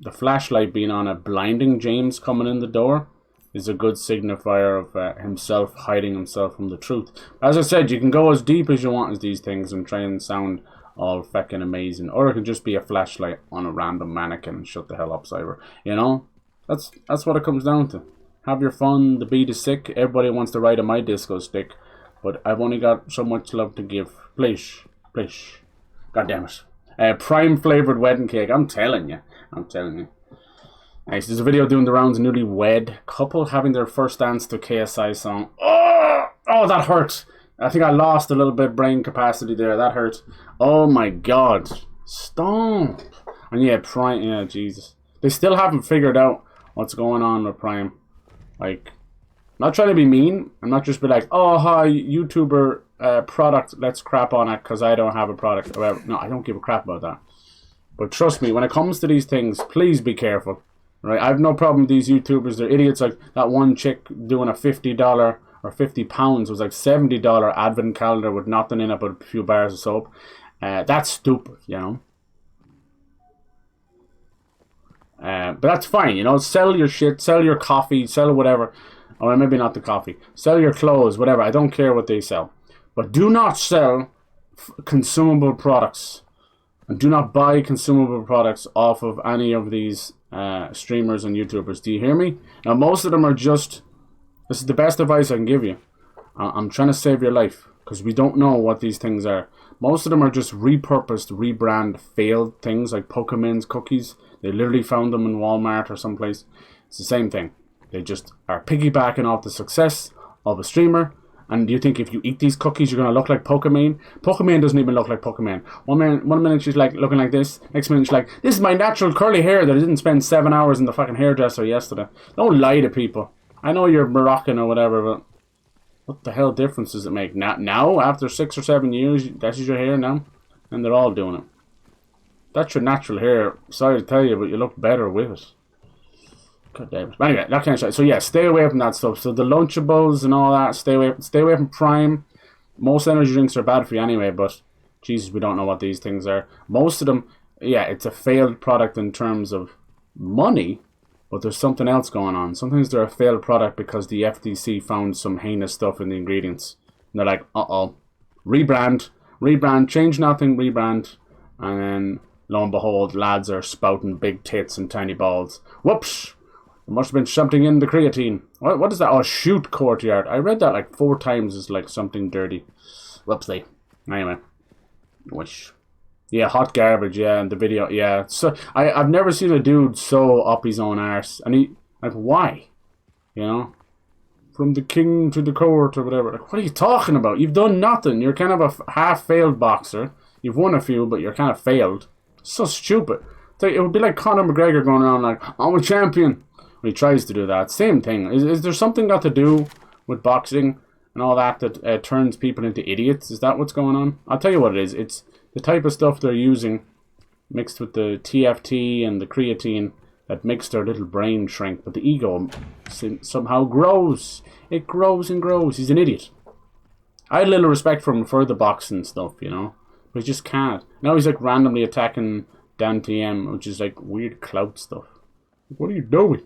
[SPEAKER 1] The flashlight being on a blinding James coming in the door is a good signifier of himself hiding himself from the truth. As I said, you can go as deep as you want as these things and try and sound all feckin' amazing. Or it can just be a flashlight on a random mannequin and shut the hell up, Cyber. You know? That's what it comes down to. Have your fun, the beat is sick. Everybody wants to ride on my disco stick. But I've only got so much love to give. Please. Please. God damn it. Prime flavoured wedding cake. I'm telling you. Nice. There's a video doing the rounds. Newlywed couple having their first dance to KSI song. Oh, that hurt. I think I lost a little bit brain capacity there. That hurt. Oh my god. Stop. And yeah, Prime. Yeah, Jesus. They still haven't figured out what's going on with Prime. Like, I'm not trying to be mean. I'm not just be like, oh, hi, YouTuber product. Let's crap on it because I don't have a product. No, I don't give a crap about that. But trust me, when it comes to these things, please be careful. Right? I have no problem with these YouTubers. They're idiots. Like that one chick doing a $50 or £50 was like $70 advent calendar with nothing in it but a few bars of soap. That's stupid, you know. But that's fine, you know. Sell your shit, sell your coffee, sell whatever. Or maybe not the coffee. Sell your clothes, whatever. I don't care what they sell. But do not sell consumable products. And do not buy consumable products off of any of these streamers and YouTubers. Do you hear me? Now, most of them are just... This is the best advice I can give you. I'm trying to save your life, because we don't know what these things are. Most of them are just repurposed, rebrand, failed things like Pokemon's cookies. They literally found them in Walmart or someplace. It's the same thing. They just are piggybacking off the success of a streamer. And you think if you eat these cookies, you're going to look like Pokemon? Pokemon doesn't even look like Pokemon. One minute she's like looking like this. Next minute she's like, this is my natural curly hair that I didn't spend 7 hours in the fucking hairdresser yesterday. Don't lie to people. I know you're Moroccan or whatever, but what the hell difference does it make? Now, after 6 or 7 years, that's your hair now? And they're all doing it. That's your natural hair. Sorry to tell you, but you look better with it. God damn it. But anyway, that kind of shit. So yeah, stay away from that stuff. So the Lunchables and all that, stay away from Prime. Most energy drinks are bad for you anyway, but Jesus, we don't know what these things are. Most of them, yeah, it's a failed product in terms of money, but there's something else going on. Sometimes they're a failed product because the FTC found some heinous stuff in the ingredients. And they're like, uh-oh, rebrand, change nothing, rebrand. And then, lo and behold, lads are spouting big tits and tiny balls. Whoops! There must have been something in the creatine. What is that? Oh, shoot, courtyard. I read that like 4 times as like something dirty. Whoopsie. Anyway. Wish. Yeah, hot garbage, yeah, in the video, yeah. So I've never seen a dude so up his own arse. And he, like, why? You know? From the king to the court or whatever. Like, what are you talking about? You've done nothing. You're kind of a half-failed boxer. You've won a few, but you're kind of failed. So stupid. It would be like Conor McGregor going around like, I'm a champion. He tries to do that. Same thing. Is there something got to do with boxing and all that that turns people into idiots? Is that what's going on? I'll tell you what it is. It's the type of stuff they're using mixed with the TFT and the creatine that makes their little brain shrink. But the ego somehow grows. It grows and grows. He's an idiot. I had a little respect for him for the boxing stuff, you know. But he just can't. Now he's like randomly attacking Dan TM, which is like weird clout stuff. What are you doing?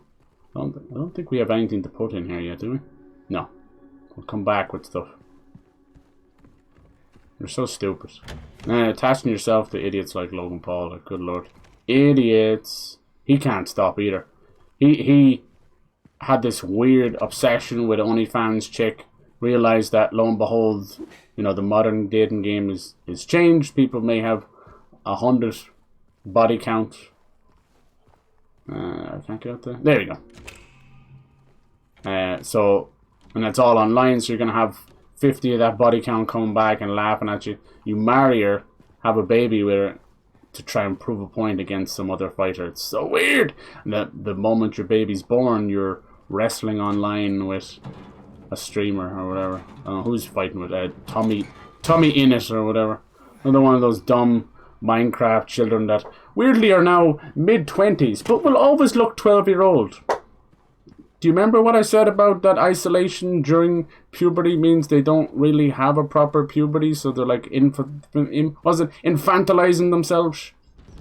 [SPEAKER 1] I don't think we have anything to put in here yet, do we? No. We'll come back with stuff. You're so stupid. Attaching yourself to idiots like Logan Paul, like, good lord. Idiots. He can't stop either. He had this weird obsession with OnlyFans chick. Realized that, lo and behold, you know, the modern dating game is changed. People may have 100 body count. I can't get out there. There you go. So, and that's all online, so you're going to have 50 of that body count coming back and laughing at you. You marry her, have a baby with her to try and prove a point against some other fighter. It's so weird. And the moment your baby's born, you're wrestling online with a streamer or whatever. I don't know who's fighting with Tommy Innit or whatever. Another one of those dumb Minecraft children that weirdly are now mid-20s but will always look 12-year-old. Do you remember what I said about that isolation during puberty means they don't really have a proper puberty, so they're like infantilizing themselves?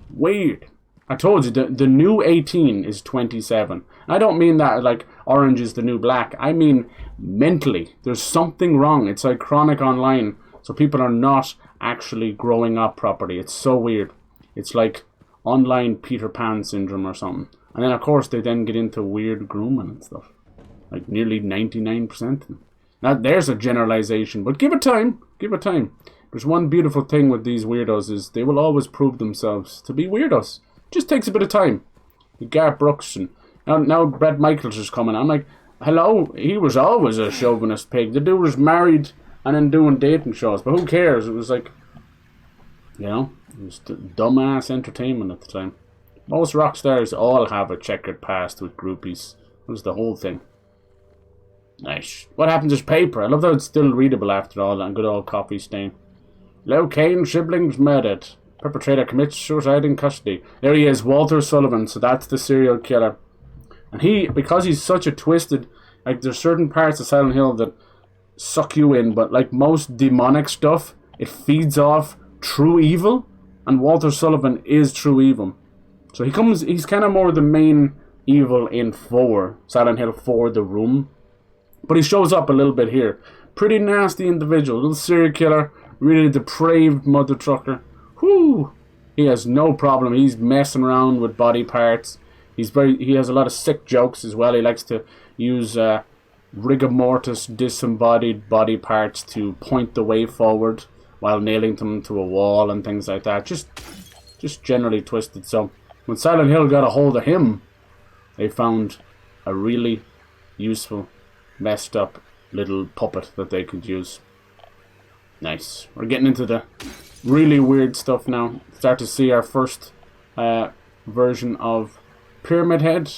[SPEAKER 1] Weird. I told you, the new 18 is 27. I don't mean that like orange is the new black. I mean mentally. There's something wrong. It's like chronic online. So people are not actually growing up properly. It's so weird. It's like online Peter Pan syndrome or something. And then of course they then get into weird grooming and stuff. Like nearly 99%. Now there's a generalization, but give it time. Give it time. There's one beautiful thing with these weirdos is they will always prove themselves to be weirdos. Just takes a bit of time. Garth Brooks and now Bret Michaels is coming. I'm like, hello, he was always a chauvinist pig. The dude was married and then doing dating shows, but who cares? It was like, you know, it was dumbass entertainment at the time. Most rock stars all have a checkered past with groupies. That was the whole thing. Nice. What happened to his paper? I love that it's still readable after all that good old coffee stain. Locaine siblings murdered. Perpetrator commits suicide in custody. There he is, Walter Sullivan. So that's the serial killer. And he, because he's such a twisted, like there's certain parts of Silent Hill that suck you in, but like most demonic stuff, it feeds off true evil. And Walter Sullivan is true evil. So he's kind of more the main evil in Silent Hill 4, The Room. But he shows up a little bit here. Pretty nasty individual, little serial killer, really depraved mother trucker. Whoo! He has no problem. He's messing around with body parts. He has a lot of sick jokes as well. He likes to use rigor mortis disembodied body parts to point the way forward while nailing them to a wall and things like that. Just generally twisted. So when Silent Hill got a hold of him, they found a really useful, messed up little puppet that they could use. Nice. We're getting into the really weird stuff now. Start to see our first version of Pyramid Head.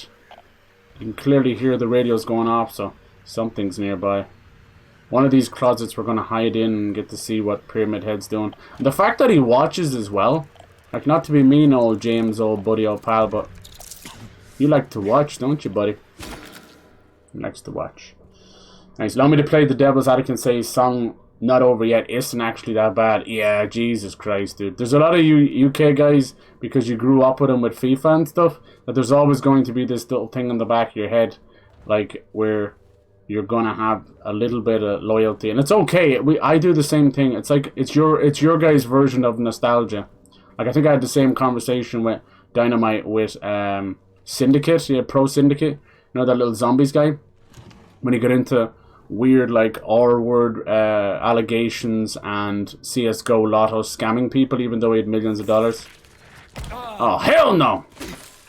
[SPEAKER 1] You can clearly hear the radios going off, so something's nearby. One of these closets we're going to hide in and get to see what Pyramid Head's doing. And the fact that he watches as well, like, not to be mean, old James, old buddy, old pal, but you like to watch, don't you, buddy? He likes to watch. Nice. Allow me to play the Devil's Advocate and say song not over yet isn't actually that bad. Yeah, Jesus Christ, dude. There's a lot of you UK guys, because you grew up with them with FIFA and stuff, that there's always going to be this little thing in the back of your head, like, where you're gonna have a little bit of loyalty, and it's okay. I do the same thing. It's like it's your guys' version of nostalgia. Like, I think I had the same conversation with Dynamite with Syndicate, yeah, Pro Syndicate. You know, that little zombies guy, when he got into weird, like, R-word allegations and CSGO Lotto scamming people, even though he had millions of dollars. Oh, hell no!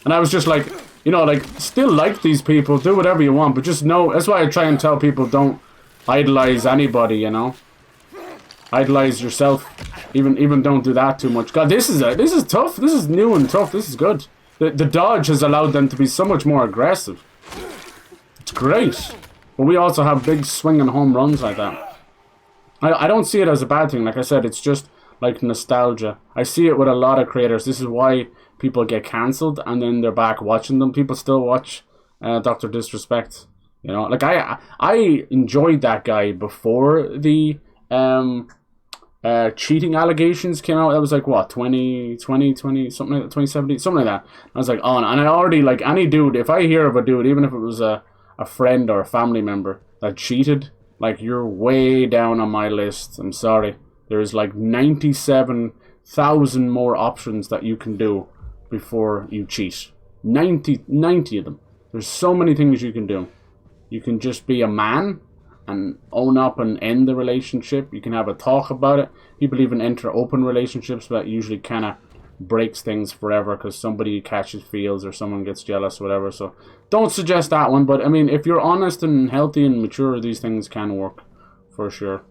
[SPEAKER 1] And I was just like, you know, like, still like these people, do whatever you want, but just know, that's why I try and tell people, don't idolize anybody, you know? Idolize yourself. Even don't do that too much. God, this is tough. This is new and tough. This is good. The dodge has allowed them to be so much more aggressive. It's great. But we also have big swinging home runs like that. I don't see it as a bad thing. Like I said, it's just like nostalgia. I see it with a lot of creators. This is why people get cancelled and then they're back watching them. People still watch Dr. Disrespect. You know, like I enjoyed that guy before the cheating allegations came out. That was like, what, 20, something like that, 2017, something like that. I was like, oh, and I already, like, any dude, if I hear of a dude, even if it was a friend or a family member that cheated, like, you're way down on my list. I'm sorry. There's like 97,000 more options that you can do before you cheat. 90 of them. There's so many things you can do. You can just be a man and own up and end the relationship. You can have a talk about it. People even enter open relationships, but that usually kind of breaks things forever because somebody catches feels or someone gets jealous or whatever. So don't suggest that one. But I mean, if you're honest and healthy and mature, these things can work for sure.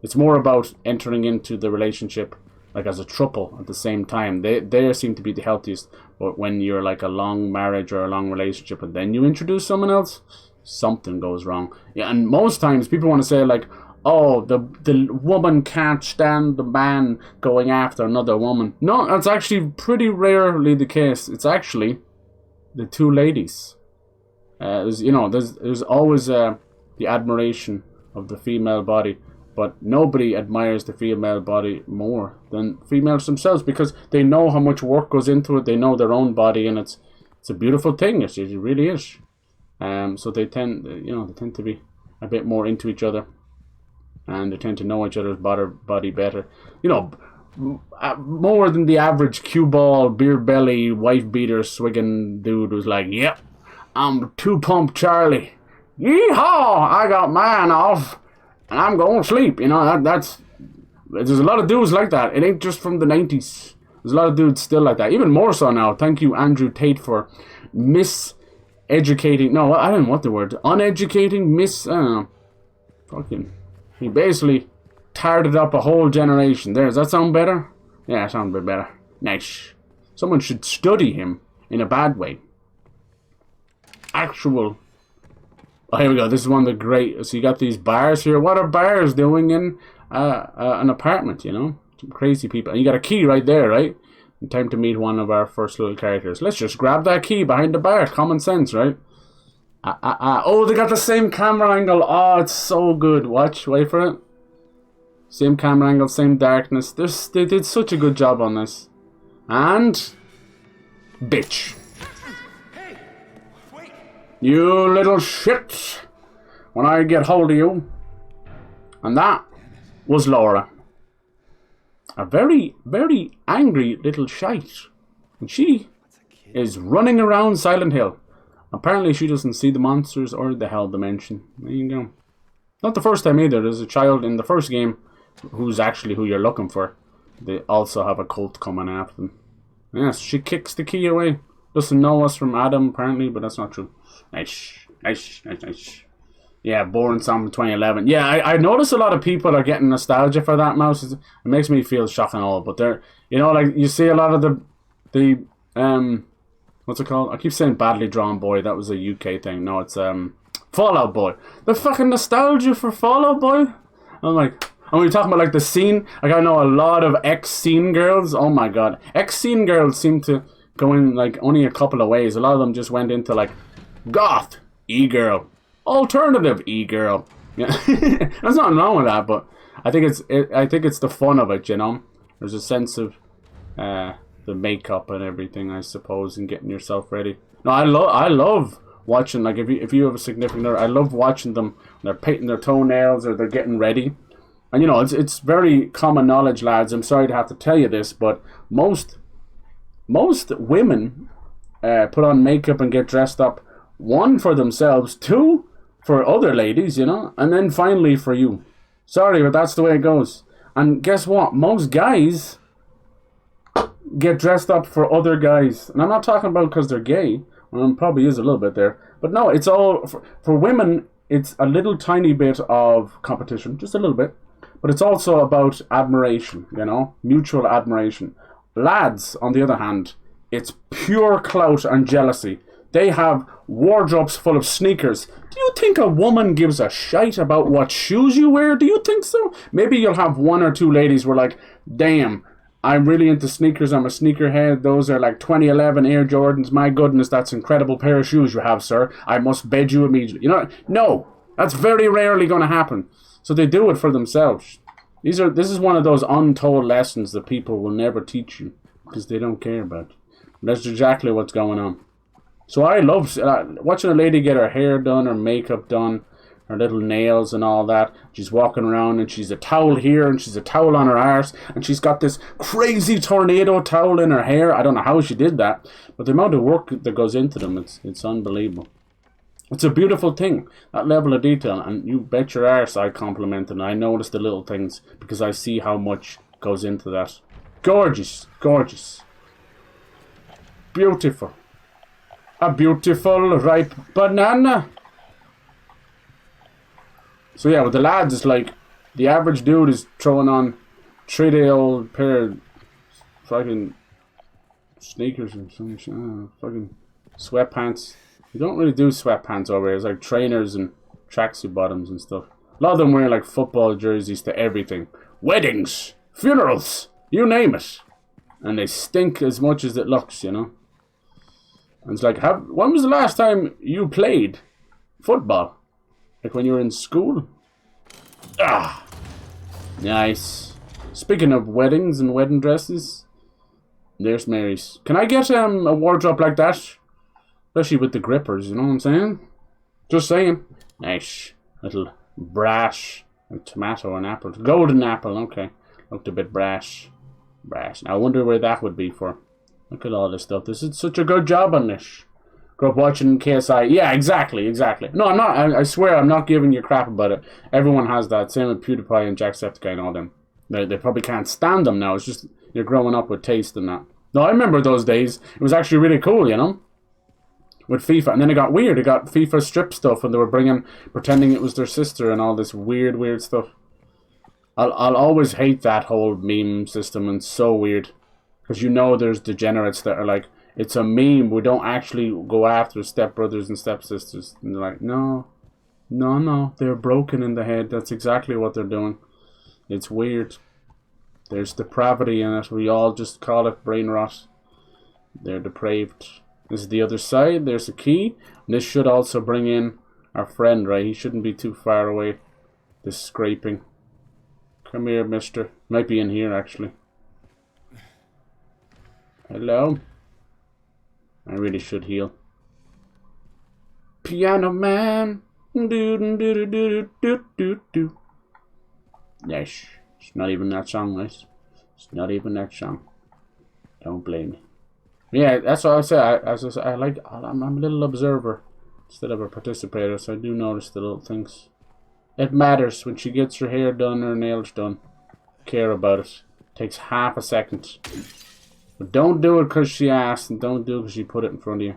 [SPEAKER 1] It's more about entering into the relationship like as a throuple at the same time. They seem to be the healthiest. But when you're like a long marriage or a long relationship and then you introduce someone else, something goes wrong. Yeah, and most times people want to say like, oh, the woman can't stand the man going after another woman. No, that's actually pretty rarely the case. It's actually the two ladies. There's always the admiration of the female body, but nobody admires the female body more than females themselves because they know how much work goes into it. They know their own body, and it's a beautiful thing. It really is. So they tend to be a bit more into each other, and they tend to know each other's body better. You know, more than the average cue ball, beer belly, wife beater swigging dude who's like, yep, I'm 2-pump Charlie. Yeehaw! I got mine off, and I'm going to sleep. You know, there's a lot of dudes like that. It ain't just from the 90s. There's a lot of dudes still like that. Even more so now. Thank you, Andrew Tate, for uneducating, he basically tarted up a whole generation. Does that sound better? Yeah, it sounds a bit better. Nice. Someone should study him in a bad way. Oh, here we go. This is one of the great. So you got these bars here. What are bars doing in an apartment, you know? Some crazy people. And you got a key right there, right? Time to meet one of our first little characters. Let's just grab that key behind the bar. Common sense, right? Oh, they got the same camera angle. Oh, it's so good. Wait for it. Same camera angle, same darkness. They did such a good job on this. And bitch.
[SPEAKER 3] Hey, wait.
[SPEAKER 1] You little shit. When I get hold of you. And that was Laura. A very, very angry little shite. And she is running around Silent Hill. Apparently she doesn't see the monsters or the hell dimension. There you go. Not the first time either. There's a child in the first game who's actually who you're looking for. They also have a cult coming after them. Yes, she kicks the key away. Doesn't know us from Adam, apparently, but that's not true. Nice. Yeah, born summer 2011. Yeah, I notice a lot of people are getting nostalgia for that mouse. It makes me feel shock and all. But they're, you know, like you see a lot of the what's it called? I keep saying badly drawn boy. That was a UK thing. No, it's Fallout Boy. The fucking nostalgia for Fallout Boy. I'm like, and when you're talking about like the scene, like I know a lot of ex-scene girls. Oh my god, ex-scene girls seem to go in like only a couple of ways. A lot of them just went into like goth e-girl, alternative e-girl. Yeah, there's nothing wrong with that, but I think it's the fun of it. You know, there's a sense of the makeup and everything, I suppose, and getting yourself ready. No, I love watching, like if you have a significant other, I love watching them when they're painting their toenails or they're getting ready. And you know, it's very common knowledge, lads. I'm sorry to have to tell you this, but most women put on makeup and get dressed up, one for themselves, two for other ladies, you know, and then finally for you. Sorry, but that's the way it goes. And guess what? Most guys get dressed up for other guys. And I'm not talking about because they're gay. Well, probably is a little bit there. But no, it's all... For women, it's a little tiny bit of competition. Just a little bit. But it's also about admiration, you know? Mutual admiration. Lads, on the other hand, it's pure clout and jealousy. They have wardrobes full of sneakers. Do you think a woman gives a shite about what shoes you wear? Do you think so? Maybe you'll have one or two ladies who are like, damn, I'm really into sneakers. I'm a sneakerhead. Those are like 2011 Air Jordans. My goodness, that's an incredible pair of shoes you have, sir. I must bed you immediately. You know, no, that's very rarely going to happen. So they do it for themselves. This is one of those untold lessons that people will never teach you because they don't care about. That's exactly what's going on. So I love watching a lady get her hair done, her makeup done, her little nails and all that. She's walking around and she's a towel here and she's a towel on her arse and she's got this crazy tornado towel in her hair. I don't know how she did that, but the amount of work that goes into them, it's unbelievable. It's a beautiful thing, that level of detail, and you bet your arse I compliment it. And I notice the little things because I see how much goes into that. Gorgeous, gorgeous. Beautiful. A beautiful ripe banana. So yeah, with the lads, it's like the average dude is throwing on 3-day-old pair of fucking sneakers and some fucking sweatpants. You don't really do sweatpants over here. It's like trainers and tracksuit bottoms and stuff. A lot of them wear like football jerseys to everything. Weddings, funerals, you name it. And they stink as much as it looks, you know. And it's like, when was the last time you played football? Like when you were in school? Ah, nice. Speaking of weddings and wedding dresses, there's Mary's. Can I get a wardrobe like that? Especially with the grippers, you know what I'm saying? Just saying. Nice. Little brash. A tomato and apple. Golden apple, okay. Looked a bit brash. Brash. Now I wonder where that would be for. Look at all this stuff. This is such a good job on this. Grew up watching KSI. Yeah, exactly. No, I'm not. I swear I'm not giving you crap about it. Everyone has that. Same with PewDiePie and Jacksepticeye and all them. They probably can't stand them now. It's just you're growing up with taste and that. No, I remember those days. It was actually really cool, you know? With FIFA. And then it got weird. It got FIFA strip stuff and they were pretending it was their sister and all this weird stuff. I'll always hate that whole meme system and so weird. Because you know there's degenerates that are like, it's a meme, we don't actually go after stepbrothers and stepsisters. And they're like, no, they're broken in the head. That's exactly what they're doing. It's weird. There's depravity in it. We all just call it brain rot. They're depraved. This is the other side. There's a key. And this should also bring in our friend, right? He shouldn't be too far away. This scraping. Come here, mister. Might be in here, actually. Hello? I really should heal. Piano man. Do. Yes. It's not even that song, guys. It's not even that song. Don't blame me. Yeah, that's what I say. I like. I'm a little observer instead of a participator, so I do notice the little things. It matters when she gets her hair done or her nails done. Care about it. Takes half a second. But don't do it because she asked, and don't do it because she put it in front of you.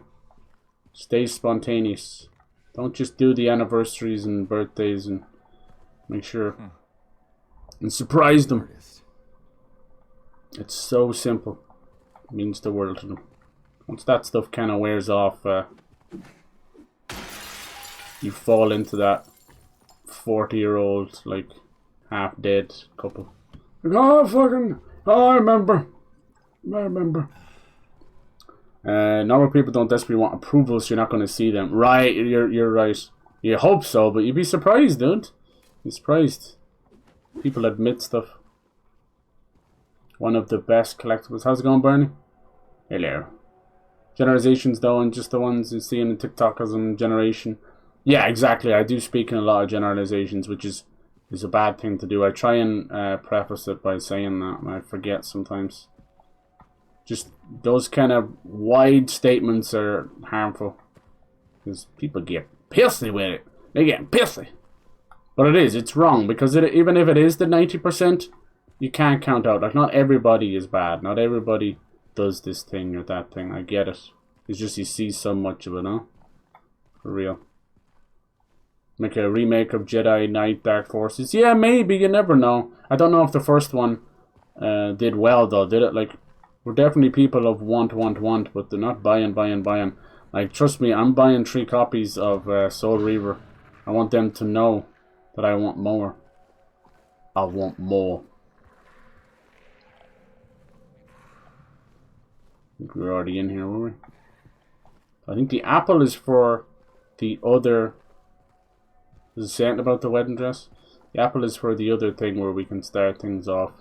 [SPEAKER 1] Stay spontaneous. Don't just do the anniversaries and birthdays and make sure and surprise them. It's so simple. It means the world to them. Once that stuff kind of wears off, you fall into that 40-year-old, like, half-dead couple. Like, oh, I remember. Normal people don't desperately want approval, so you're not going to see them. Right, you're right. You hope so, but you'd be surprised, dude. You'd be surprised. People admit stuff. One of the best collectibles. How's it going, Bernie? Hello. Generalizations, though, and just the ones you see in TikTok as a generation. Yeah, exactly. I do speak in a lot of generalizations, which is a bad thing to do. I try and preface it by saying that, and I forget sometimes. Just those kind of wide statements are harmful. Because people get pissy with it. They get pissy. But it's wrong. Because even if it is the 90%, you can't count out. Like, not everybody is bad. Not everybody does this thing or that thing. I get it. It's just you see so much of it, huh? For real. Make a remake of Jedi Knight Dark Forces. Yeah, maybe. You never know. I don't know if the first one did well, though. Did it? Like, we're definitely people of want, but they're not buying. Like, trust me, I'm buying 3 copies of Soul Reaver. I want them to know that I want more. I want more. I think we were already in here, were we? I think the apple is for the other... Does it say anything about the wedding dress? The apple is for the other thing where we can start things off.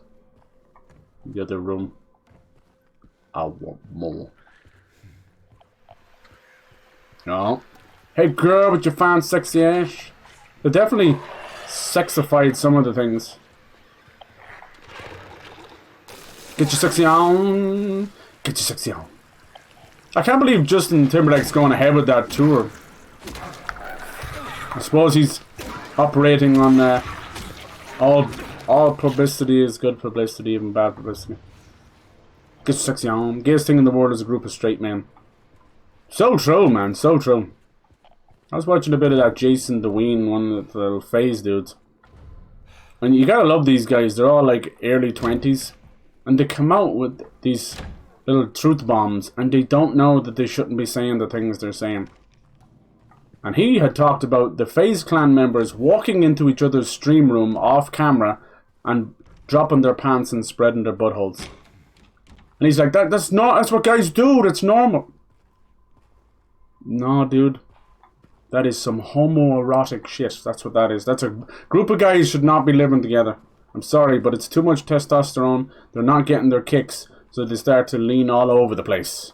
[SPEAKER 1] The other room. I want more. No. Hey girl with your fine sexy ass. They definitely sexified some of the things. Get your sexy on. Get your sexy on. I can't believe Justin Timberlake's going ahead with that tour. I suppose he's operating on all publicity is good publicity, even bad publicity. Get your sexy on. Gayest thing in the world is a group of straight men. So true, man. So true. I was watching a bit of that Jason DeWeen, one of the little phase dudes. And you gotta love these guys. They're all like early 20s. And they come out with these little truth bombs. And they don't know that they shouldn't be saying the things they're saying. And he had talked about the FaZe Clan members walking into each other's stream room off camera and dropping their pants and spreading their buttholes. And he's like, that's what guys do, that's normal. No, dude. That is some homoerotic shit. That's what that is. That's a group of guys should not be living together. I'm sorry, but it's too much testosterone. They're not getting their kicks, so they start to lean all over the place.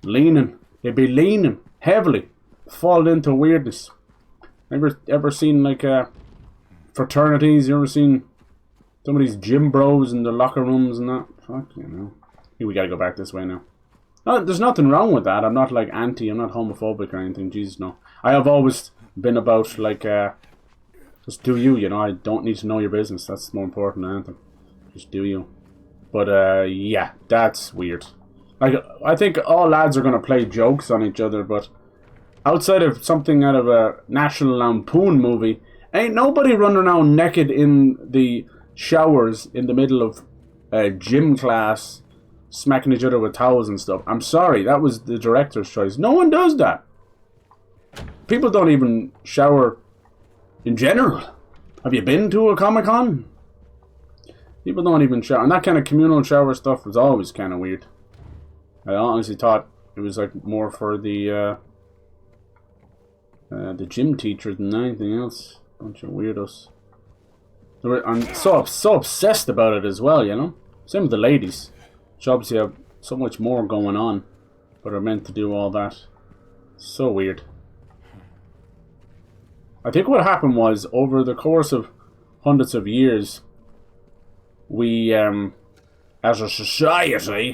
[SPEAKER 1] Leaning. They'd be leaning heavily. Fall into weirdness. Ever seen like fraternities? You ever seen some of these gym bros in the locker rooms and that? Fuck you know. I think we gotta go back this way now. No, there's nothing wrong with that. I'm not like I'm not homophobic or anything. Jesus no. I have always been about like just do you, you know. I don't need to know your business. That's more important than anything. Just do you. But yeah, that's weird. Like I think all lads are gonna play jokes on each other, but outside of something out of a National Lampoon movie, ain't nobody running around naked in the showers in the middle of a gym class, smacking each other with towels and stuff. I'm sorry, that was the director's choice. No one does that. People don't even shower in general. Have you been to a Comic-Con? People don't even shower. And that kind of communal shower stuff was always kind of weird. I honestly thought it was like more for the gym teacher than anything else. Bunch of weirdos. I'm so obsessed about it as well, you know? Same with the ladies. Which obviously have so much more going on, but are meant to do all that. So weird. I think what happened was, over the course of hundreds of years, we as a society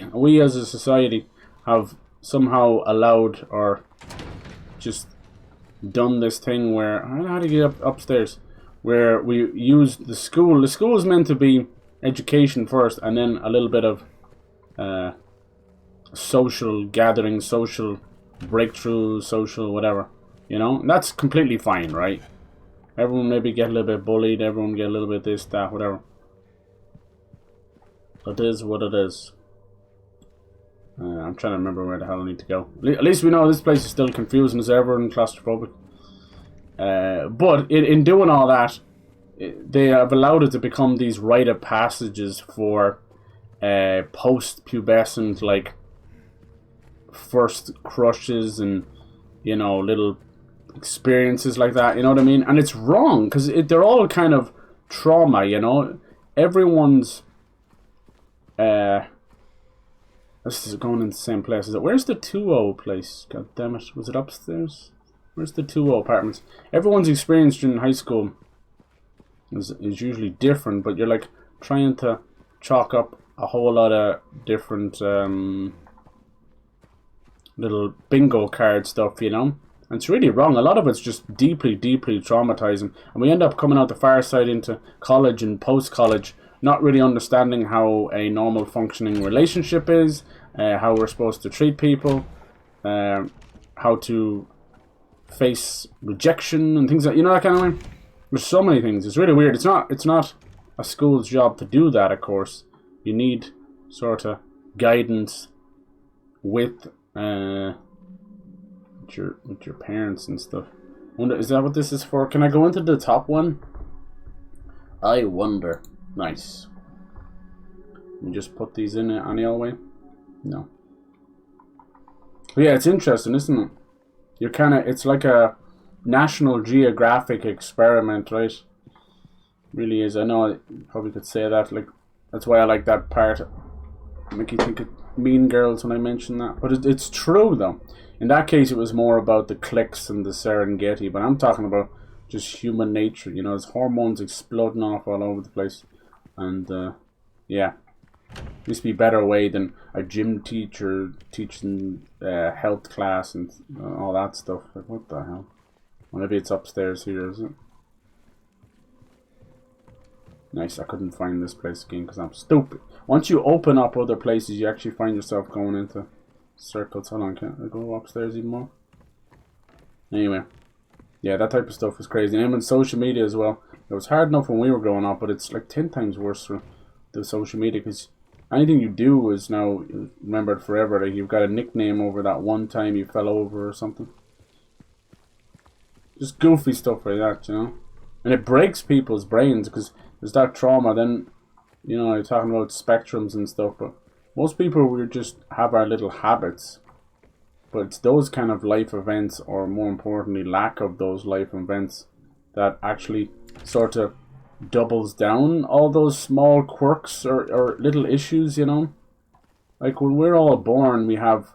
[SPEAKER 1] have somehow allowed or just done this thing where I don't know how to get upstairs, where we use the school. The school is meant to be education first, and then a little bit of social gathering, social breakthrough, social whatever, you know. And that's completely fine, right? Everyone maybe get a little bit bullied, everyone get a little bit this, that, whatever. It is what it is. I'm trying to remember where the hell I need to go. At least we know this place is still confusing as ever and claustrophobic. But in doing all that, they have allowed it to become these rite of passages for post-pubescent, like, first crushes and, you know, little experiences like that, you know what I mean? And it's wrong, because they're all kind of trauma, you know? Everyone's... this is going in the same place. Is it? Where's the 2-0 place? God damn it. Was it upstairs? Where's the 2-0 apartments? Everyone's experience during high school is usually different, but you're like trying to chalk up a whole lot of different little bingo card stuff, you know? And it's really wrong. A lot of it's just deeply, deeply traumatizing. And we end up coming out the far side into college and post-college, not really understanding how a normal functioning relationship is, how we're supposed to treat people, how to face rejection and things like, you know, that kind of way. There's so many things. It's really weird. It's not a school's job to do that, of course. You need sort of guidance with your parents and stuff. Wonder, is that what this is for? Can I go into the top one? I wonder. Nice. Let me just put these in any old way. No. But yeah, it's interesting, isn't it? You're kind of, it's like a National Geographic experiment, right? It really is. I know I probably could say that. Like, that's why I like that part. Make you think of Mean Girls when I mention that. But it's true, though. In that case, it was more about the cliques and the Serengeti. But I'm talking about just human nature. You know, there's hormones exploding off all over the place. And, yeah. Used to be a better way than a gym teacher teaching health class and all that stuff. Like, what the hell? Well, maybe it's upstairs here, is it? Nice, I couldn't find this place again because I'm stupid. Once you open up other places, you actually find yourself going into circles. Hold on, can't I go upstairs even more? Anyway. Yeah, that type of stuff is crazy. And in social media as well. It was hard enough when we were growing up, but it's like 10 times worse for the social media because anything you do is now remembered forever. Like you've got a nickname over that one time you fell over or something. Just goofy stuff like that, you know? And it breaks people's brains because there's that trauma. Then, you know, you're talking about spectrums and stuff, but most people, we just have our little habits. But it's those kind of life events, or more importantly, lack of those life events, that actually sort of doubles down all those small quirks or little issues, you know? Like when we're all born, we have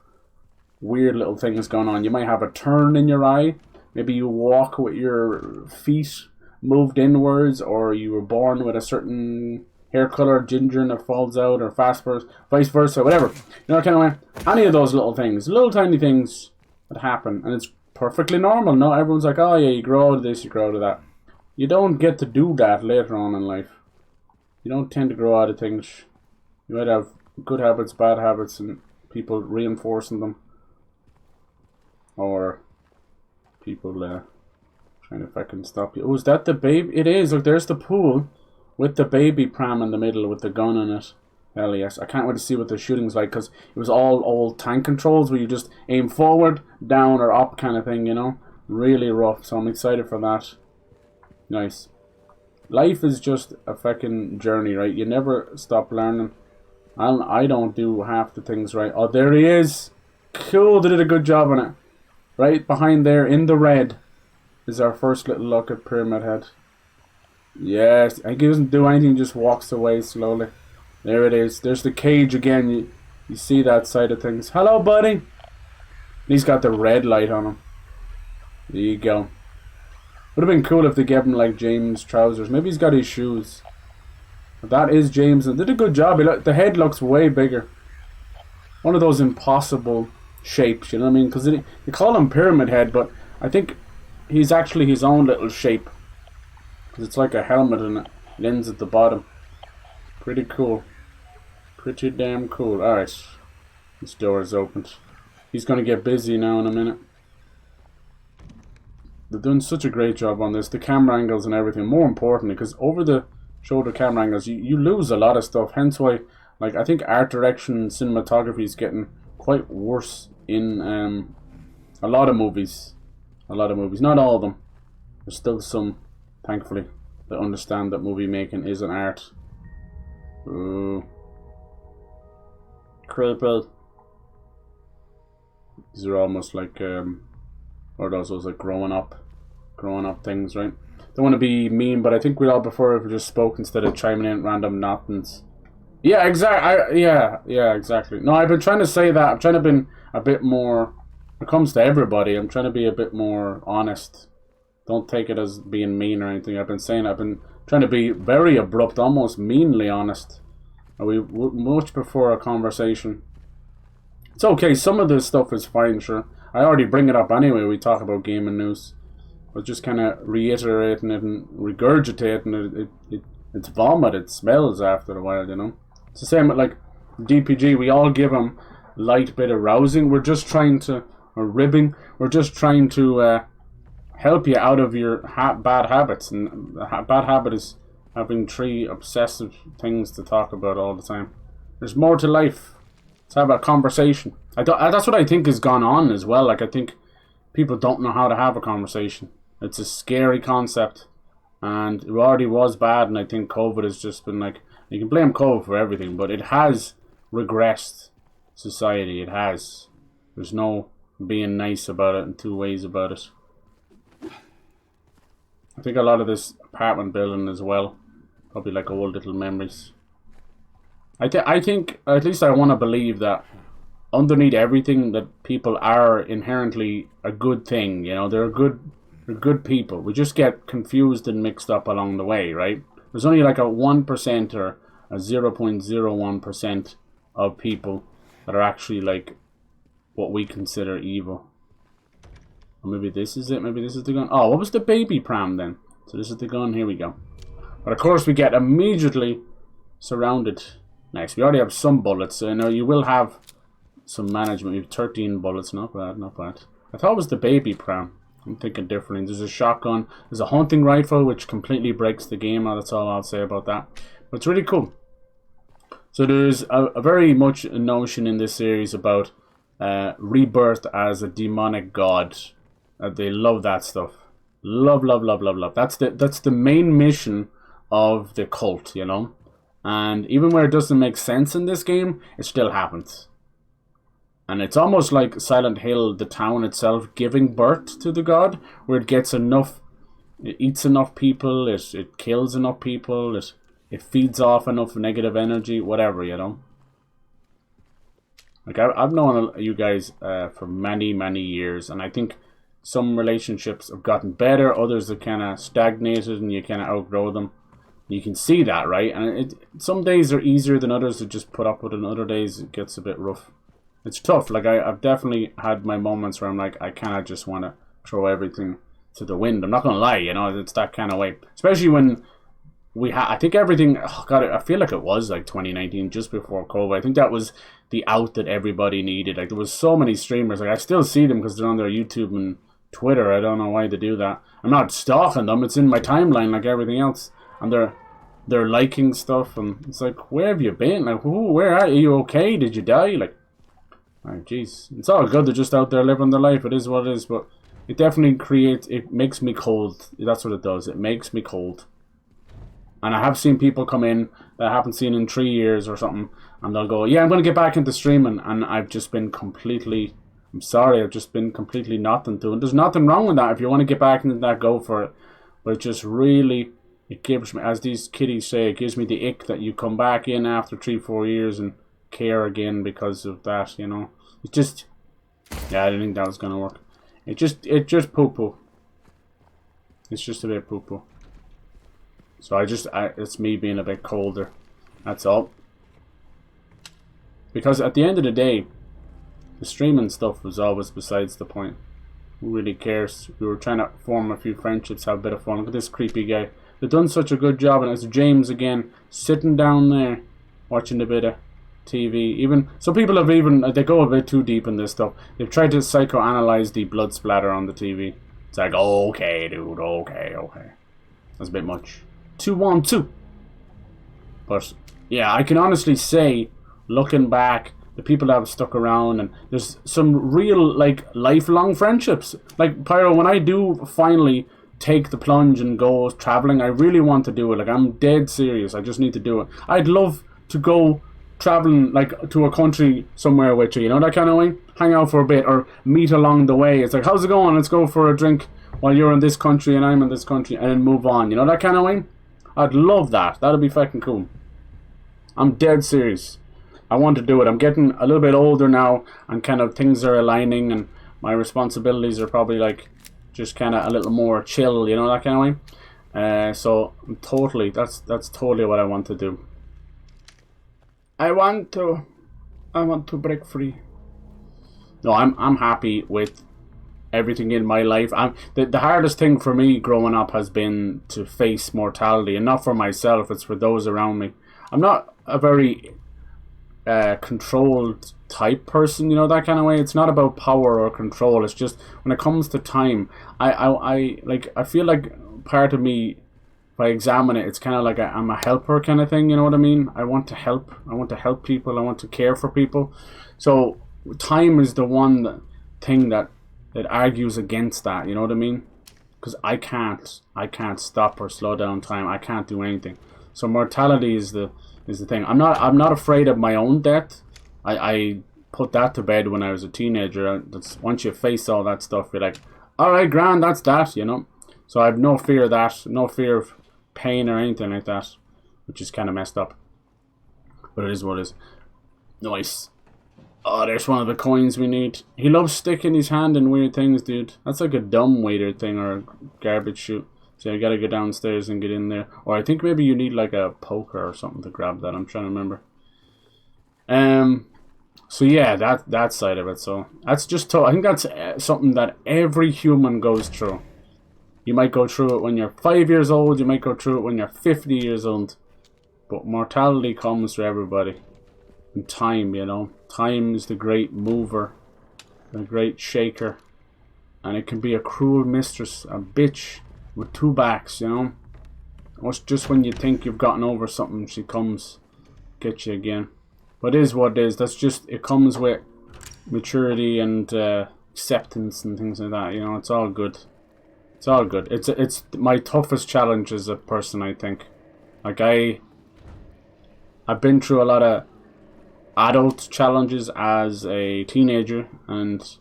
[SPEAKER 1] weird little things going on. You might have a turn in your eye. Maybe you walk with your feet moved inwards, or you were born with a certain hair color, ginger, and it falls out, or vice versa, whatever. You know, kind of way. Any of those little things, little tiny things that happen, and it's perfectly normal. No, everyone's like, oh yeah, you grow out of this, you grow out of that. You don't get to do that later on in life. You don't tend to grow out of things. You might have good habits, bad habits, and people reinforcing them, or people trying to fucking stop you. Oh, is that the baby? It is. Look, there's the pool with the baby pram in the middle with the gun in it. Hell yes. I can't wait to see what the shooting's like, because it was all old tank controls where you just aim forward, down, or up kind of thing, you know? Really rough, so I'm excited for that. Nice. Life is just a fucking journey, right? You never stop learning. I don't do half the things right. Oh, there he is. Cool, they did a good job on it. Right behind there, in the red, is our first little look at Pyramid Head. Yes, I think he doesn't do anything, just walks away slowly. There it is. There's the cage again. You see that side of things. Hello, buddy. He's got the red light on him. There you go. Would have been cool if they gave him like James' trousers. Maybe he's got his shoes. But that is James. They did a good job. The head looks way bigger. One of those impossible shapes, you know what I mean? Because they call him Pyramid Head, but I think he's actually his own little shape. Because it's like a helmet and it ends at the bottom. Pretty cool. Pretty damn cool. Alright. This door is opened. He's going to get busy now in a minute. They're doing such a great job on this. The camera angles and everything. More importantly, because over the shoulder camera angles, you lose a lot of stuff. Hence why, like, I think art direction and cinematography is getting quite worse in a lot of movies. A lot of movies. Not all of them. There's still some, thankfully, that understand that movie making is an art. Ooh. Creepy. These are almost like, or those like growing up things, right? Don't want to be mean, but I think we'd all prefer if we just spoke instead of chiming in random nothings. Yeah, exactly. Yeah, exactly. No, I've been trying to say that. I'm trying to be a bit more, when it comes to everybody, I'm trying to be a bit more honest. Don't take it as being mean or anything. I've been trying to be very abrupt, almost meanly honest. We would much prefer a conversation. It's okay, some of this stuff is fine, sure. I already bring it up anyway, we talk about gaming news. But just kind of reiterating it and regurgitating it, it's vomit, it smells after a while, you know. It's the same with like DPG, we all give them light bit of rousing. We're just trying to, or ribbing, we're just trying to help you out of your bad habits. And a bad habit is having 3 obsessive things to talk about all the time. There's more to life. Let's have a conversation. That's what I think has gone on as well. Like, I think people don't know how to have a conversation. It's a scary concept. And it already was bad, and I think COVID has just been like... You can blame COVID for everything, but it has regressed society. It has. There's no being nice about it and 2 ways about it. I think a lot of this apartment building as well, probably like old little memories. I think, at least I want to believe that underneath everything, that people are inherently a good thing. You know, they're good people. We just get confused and mixed up along the way, right? There's only like a 1% or a 0.01% of people that are actually like what we consider evil. Or maybe this is it. Maybe this is the gun. Oh, what was the baby pram then? So this is the gun. Here we go. But of course we get immediately surrounded. Next, we already have some bullets. So, you know, you will have some management. You have 13 bullets. Not bad, not bad. I thought it was the baby pram. I'm thinking differently. There's a shotgun. There's a hunting rifle, which completely breaks the game. That's all I'll say about that. But it's really cool. So there's a very much a notion in this series about rebirth as a demonic god. They love that stuff. Love. That's the main mission of the cult, you know. And even where it doesn't make sense in this game, it still happens. And it's almost like Silent Hill, the town itself, giving birth to the god, where it gets enough, it eats enough people, it kills enough people, it feeds off enough negative energy, whatever, you know. Like, I've known you guys for many, many years, and I think some relationships have gotten better, others have kind of stagnated, and you kind of outgrow them. You can see that, right? And some days are easier than others to just put up with, and other days it gets a bit rough. It's tough. Like, I've definitely had my moments where I'm like, I kind of just want to throw everything to the wind. I'm not going to lie, you know, it's that kind of way. Especially when I think everything, oh God, I feel like it was like 2019, just before COVID. I think that was the out that everybody needed. Like, there was so many streamers. Like, I still see them because they're on their YouTube and Twitter. I don't know why they do that. I'm not stalking them. It's in my timeline like everything else. And they're liking stuff, and it's like, where have you been? Like, where are you? Are you okay? Did you die? Like, oh, jeez. It's all good. They're just out there living their life. It is what it is. But it definitely it makes me cold. That's what it does. It makes me cold. And I have seen people come in that I haven't seen in 3 years or something, and they'll go, yeah, I'm going to get back into streaming. And I've just been completely, I'm sorry, I've just been completely nothing to it. And there's nothing wrong with that. If you want to get back into that, go for it. But it just really, it gives me, as these kiddies say, it gives me the ick that you come back in after 3-4 years and care again because of that, you know. It just, yeah, I didn't think that was going to work. It just poo-poo. It's just a bit poo-poo. So it's me being a bit colder. That's all. Because at the end of the day, The streaming stuff was always besides the point. Who really cares? We were trying to form a few friendships, have a bit of fun. Look at this creepy guy. They've done such a good job, and it's James again, sitting down there, watching a bit of TV. Even some people have they go a bit too deep in this stuff. They've tried to psychoanalyze the blood splatter on the TV. It's like, okay, dude, okay. That's a bit much. 2-1-2. But yeah, I can honestly say, looking back, the people that have stuck around, and there's some real like lifelong friendships. Like Pyro, when I do finally take the plunge and go traveling, I really want to do it. Like, I'm dead serious. I just need to do it. I'd love to go traveling like to a country somewhere with you, that kind of way. Hang out for a bit or meet along the way. It's like, how's it going? Let's go for a drink while you're in this country and I'm in this country, and then move on. That kind of way. I'd love that. That'd be fucking cool. I'm dead serious. I want to do it. I'm getting a little bit older now, and kind of things are aligning, and my responsibilities are probably like just kind of a little more chill, that kind of way. So totally, that's totally what I want to do. I want to break free. No, I'm happy with everything in my life. The hardest thing for me growing up has been to face mortality, and not for myself, it's for those around me. I'm not a very controlled type person, that kind of way. It's not about power or control. It's just when it comes to time, I feel like part of me, if I examine it, it's kind of like I'm a helper kind of thing. You know what I mean? I want to help people. I want to care for people. So time is the one thing that argues against that. You know what I mean? Because I can't stop or slow down time. I can't do anything. So mortality is the thing. I'm not afraid of my own death. I put that to bed when I was a teenager. Once you face all that stuff, you're like, all right, grand, that's that, So I have no fear of that, no fear of pain or anything like that, which is kind of messed up. But it is what it is. Nice. Oh, there's one of the coins we need. He loves sticking his hand in weird things, dude. That's like a dumb waiter thing or a garbage chute. So you gotta go downstairs and get in there. Or I think maybe you need like a poker or something to grab that. I'm trying to remember. So yeah, that side of it. So that's just I think that's something that every human goes through. You might go through it when you're 5 years old. You might go through it when you're 50 years old. But mortality comes to everybody. And time, Time is the great mover. The great shaker. And it can be a cruel mistress. A bitch. With two backs, It's just when you think you've gotten over something, she comes, get you again. But it is what it is. That's just, it comes with maturity and acceptance and things like that. It's all good. It's all good. It's my toughest challenge as a person, I think. Like I've been through a lot of adult challenges as a teenager, and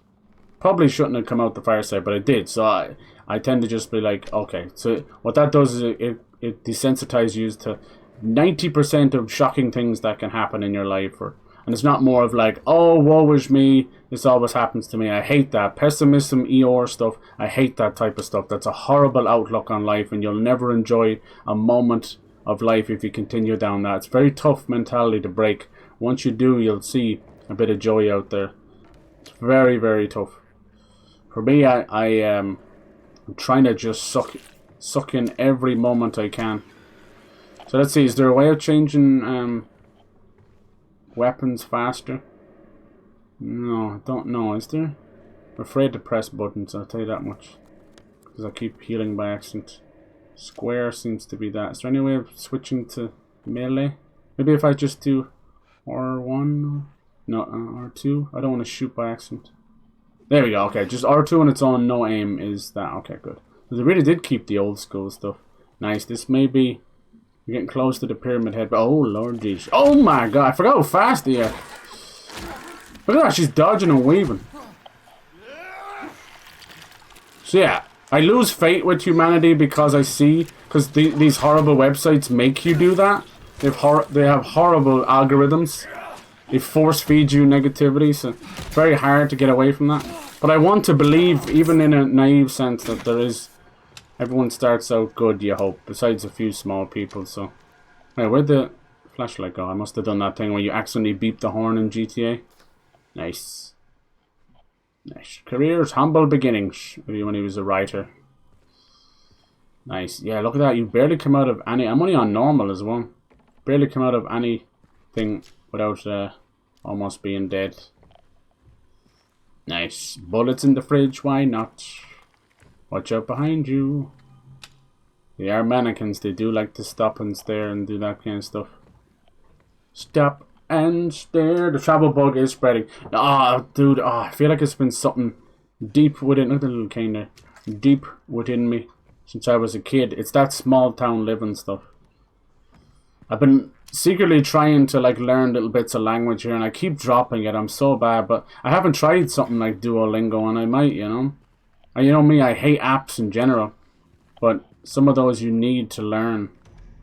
[SPEAKER 1] probably shouldn't have come out the fireside, but I did. So I tend to just be like, okay. So what that does is it desensitizes you to 90% of shocking things that can happen in your life. And it's not more of like, oh, woe is me, this always happens to me. I hate that. Pessimism, Eeyore stuff, I hate that type of stuff. That's a horrible outlook on life, and you'll never enjoy a moment of life if you continue down that. It's a very tough mentality to break. Once you do, you'll see a bit of joy out there. It's very, very tough. For me, I'm trying to just suck in every moment I can. So let's see, is there a way of changing weapons faster? No, I don't know, is there? I'm afraid to press buttons, I'll tell you that much. Because I keep healing by accident. Square seems to be that. Is there any way of switching to melee? Maybe if I just do R1? No, R2? I don't want to shoot by accident. There we go, okay, just R2 on its own, no aim is that. Okay, good. They really did keep the old school stuff. Nice, this may be... We're getting close to the pyramid head, but oh lord jeez. Oh my god, I forgot how fast they are. Look at that, she's dodging and weaving. So yeah, I lose faith with humanity because I see... Because these horrible websites make you do that. They have horrible algorithms. They force feed you negativity, so it's very hard to get away from that. But I want to believe, even in a naive sense, that there is... Everyone starts out good, you hope, besides a few small people, so... Hey, where'd the flashlight go? I must have done that thing where you accidentally beep the horn in GTA. Nice. Nice. Careers, humble beginnings. Maybe when he was a writer. Nice. Yeah, look at that. You barely come out of any... I'm only on normal as well. Barely come out of anything without almost being dead. Nice. Bullets in the fridge, why not? Watch out behind you. They are mannequins. They do like to stop and stare and do that kind of stuff. Stop and stare. The travel bug is spreading. Oh, dude. Oh, I feel like it's been something deep within... Look at the little cane there. Deep within me since I was a kid. It's that small town living stuff. I've been secretly trying to like learn little bits of language here, and I keep dropping it. I'm so bad, but I haven't tried something like Duolingo, and I might, you know. And you know me, I hate apps in general, but some of those you need to learn.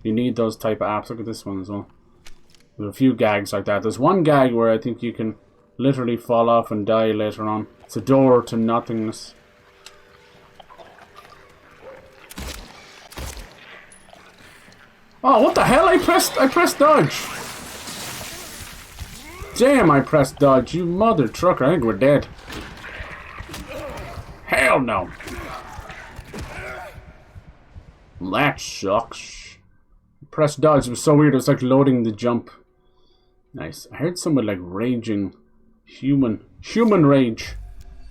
[SPEAKER 1] You need those type of apps. Look at this one as well. There's a few gags like that. There's one gag where I think you can literally fall off and die later on. It's a door to nothingness. Oh, what the hell? I pressed dodge. Damn, I pressed dodge. You mother trucker. I think we're dead. Hell no. That sucks. Press dodge. It was so weird. It was like loading the jump. Nice. I heard someone like raging human rage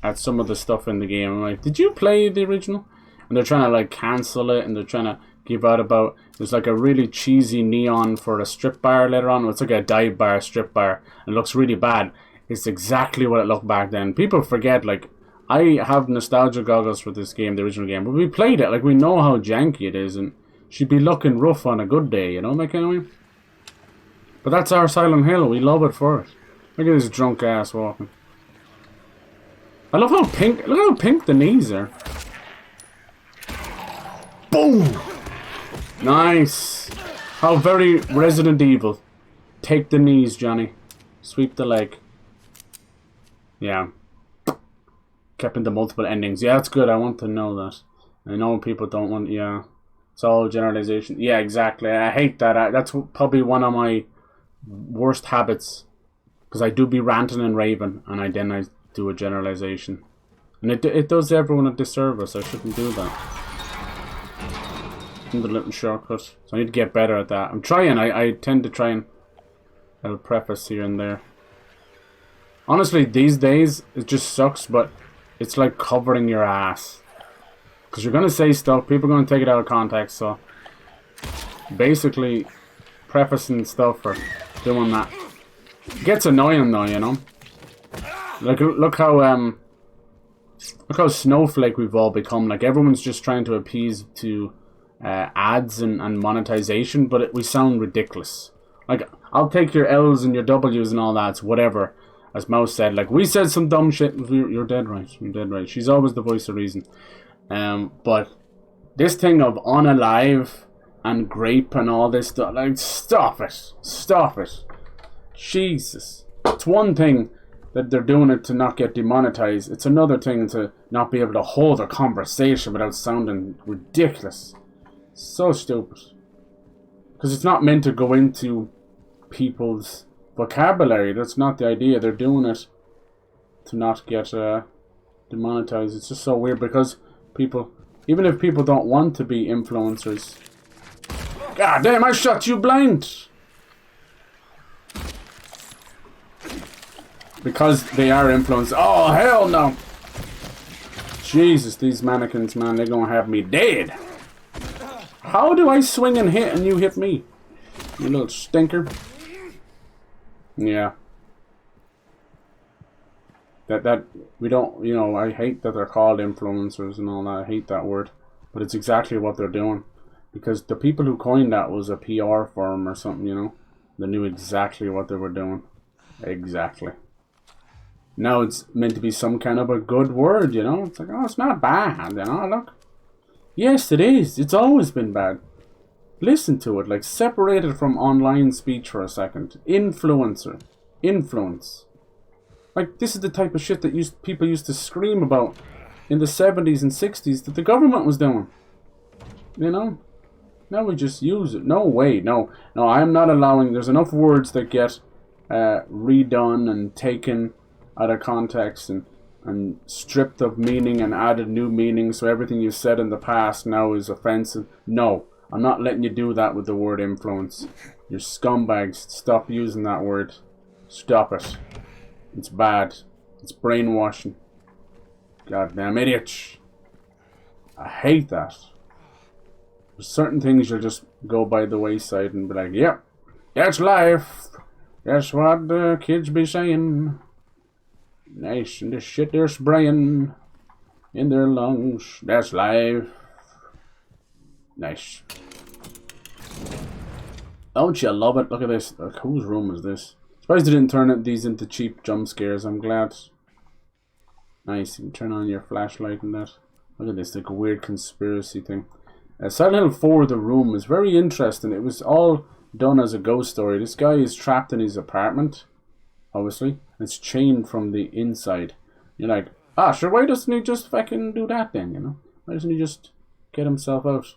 [SPEAKER 1] at some of the stuff in the game. I'm like, did you play the original? And they're trying to like cancel it, and they're trying to give out about, there's like a really cheesy neon for a strip bar later on. It's like a dive bar, strip bar. It looks really bad. It's exactly what it looked back then. People forget, like, I have nostalgia goggles for this game, the original game, but we played it, like, we know how janky it is, and she'd be looking rough on a good day, you know, that kind of way. But that's our Silent Hill. We love it for it. Look at this drunk ass walking. I love how pink, look how pink the knees are. Boom! Nice! How very Resident Evil. Take the knees, Johnny. Sweep the leg. Yeah. Kept into multiple endings. Yeah, that's good. I want to know that. I know people don't want... Yeah. It's all generalization. Yeah, exactly. I hate that. That's probably one of my worst habits. Because I do be ranting and raving. And then I do a generalization. And it does everyone a disservice. I shouldn't do that. The little shortcut. So I need to get better at that. I'm trying. I tend to try and I'll preface here and there. Honestly, these days it just sucks, but it's like covering your ass. Because you're gonna say stuff, people are gonna take it out of context, so basically prefacing stuff or doing that. It gets annoying though, you know? Like look how snowflake we've all become. Like everyone's just trying to appease to ads and monetization, but we sound ridiculous. Like, I'll take your L's and your W's and all that, it's whatever. As Mouse said, like, we said some dumb shit. You're dead right. You're dead right. She's always the voice of reason. But this thing of unalive and grape and all this stuff, like, stop it. Stop it. Jesus. It's one thing that they're doing it to not get demonetized. It's another thing to not be able to hold a conversation without sounding ridiculous. So stupid. Because it's not meant to go into people's vocabulary. That's not the idea. They're doing it to not get demonetized. It's just so weird because people, even if people don't want to be influencers. God damn, I shot you blind! Because they are influencers. Oh, hell no! Jesus, these mannequins, man, they're gonna have me dead. How do I swing and hit and you hit me? You little stinker. Yeah. That we don't, you know, I hate that they're called influencers and all that. I hate that word. But it's exactly what they're doing. Because the people who coined that was a PR firm or something, you know. They knew exactly what they were doing. Exactly. Now it's meant to be some kind of a good word, you know. It's like, oh, it's not bad, you know, look. Yes, it is. It's always been bad. Listen to it, like, separated from online speech for a second. Influencer. Influence. Like, this is the type of shit that people used to scream about in the 70s and 60s that the government was doing. You know? Now we just use it. No way, no. No, I am not allowing... There's enough words that get redone and taken out of context, and and stripped of meaning and added new meaning, so everything you said in the past now is offensive. No, I'm not letting you do that with the word influence. You're scumbags. Stop using that word. Stop it. It's bad. It's brainwashing. Goddamn idiots. I hate that. There's certain things you'll just go by the wayside and be like, yep, that's life. That's what the kids be saying. Nice, and the shit they're spraying in their lungs. That's life. Nice. Don't you love it? Look at this. Like, whose room is this? Surprised they didn't turn these into cheap jump scares. I'm glad. Nice. You can turn on your flashlight and that. Look at this, like a weird conspiracy thing. Silent Hill 4, The Room, is very interesting. It was all done as a ghost story. This guy is trapped in his apartment, obviously. It's chained from the inside. You're like, ah, sure, why doesn't he just fucking do that then, you know? Why doesn't he just get himself out?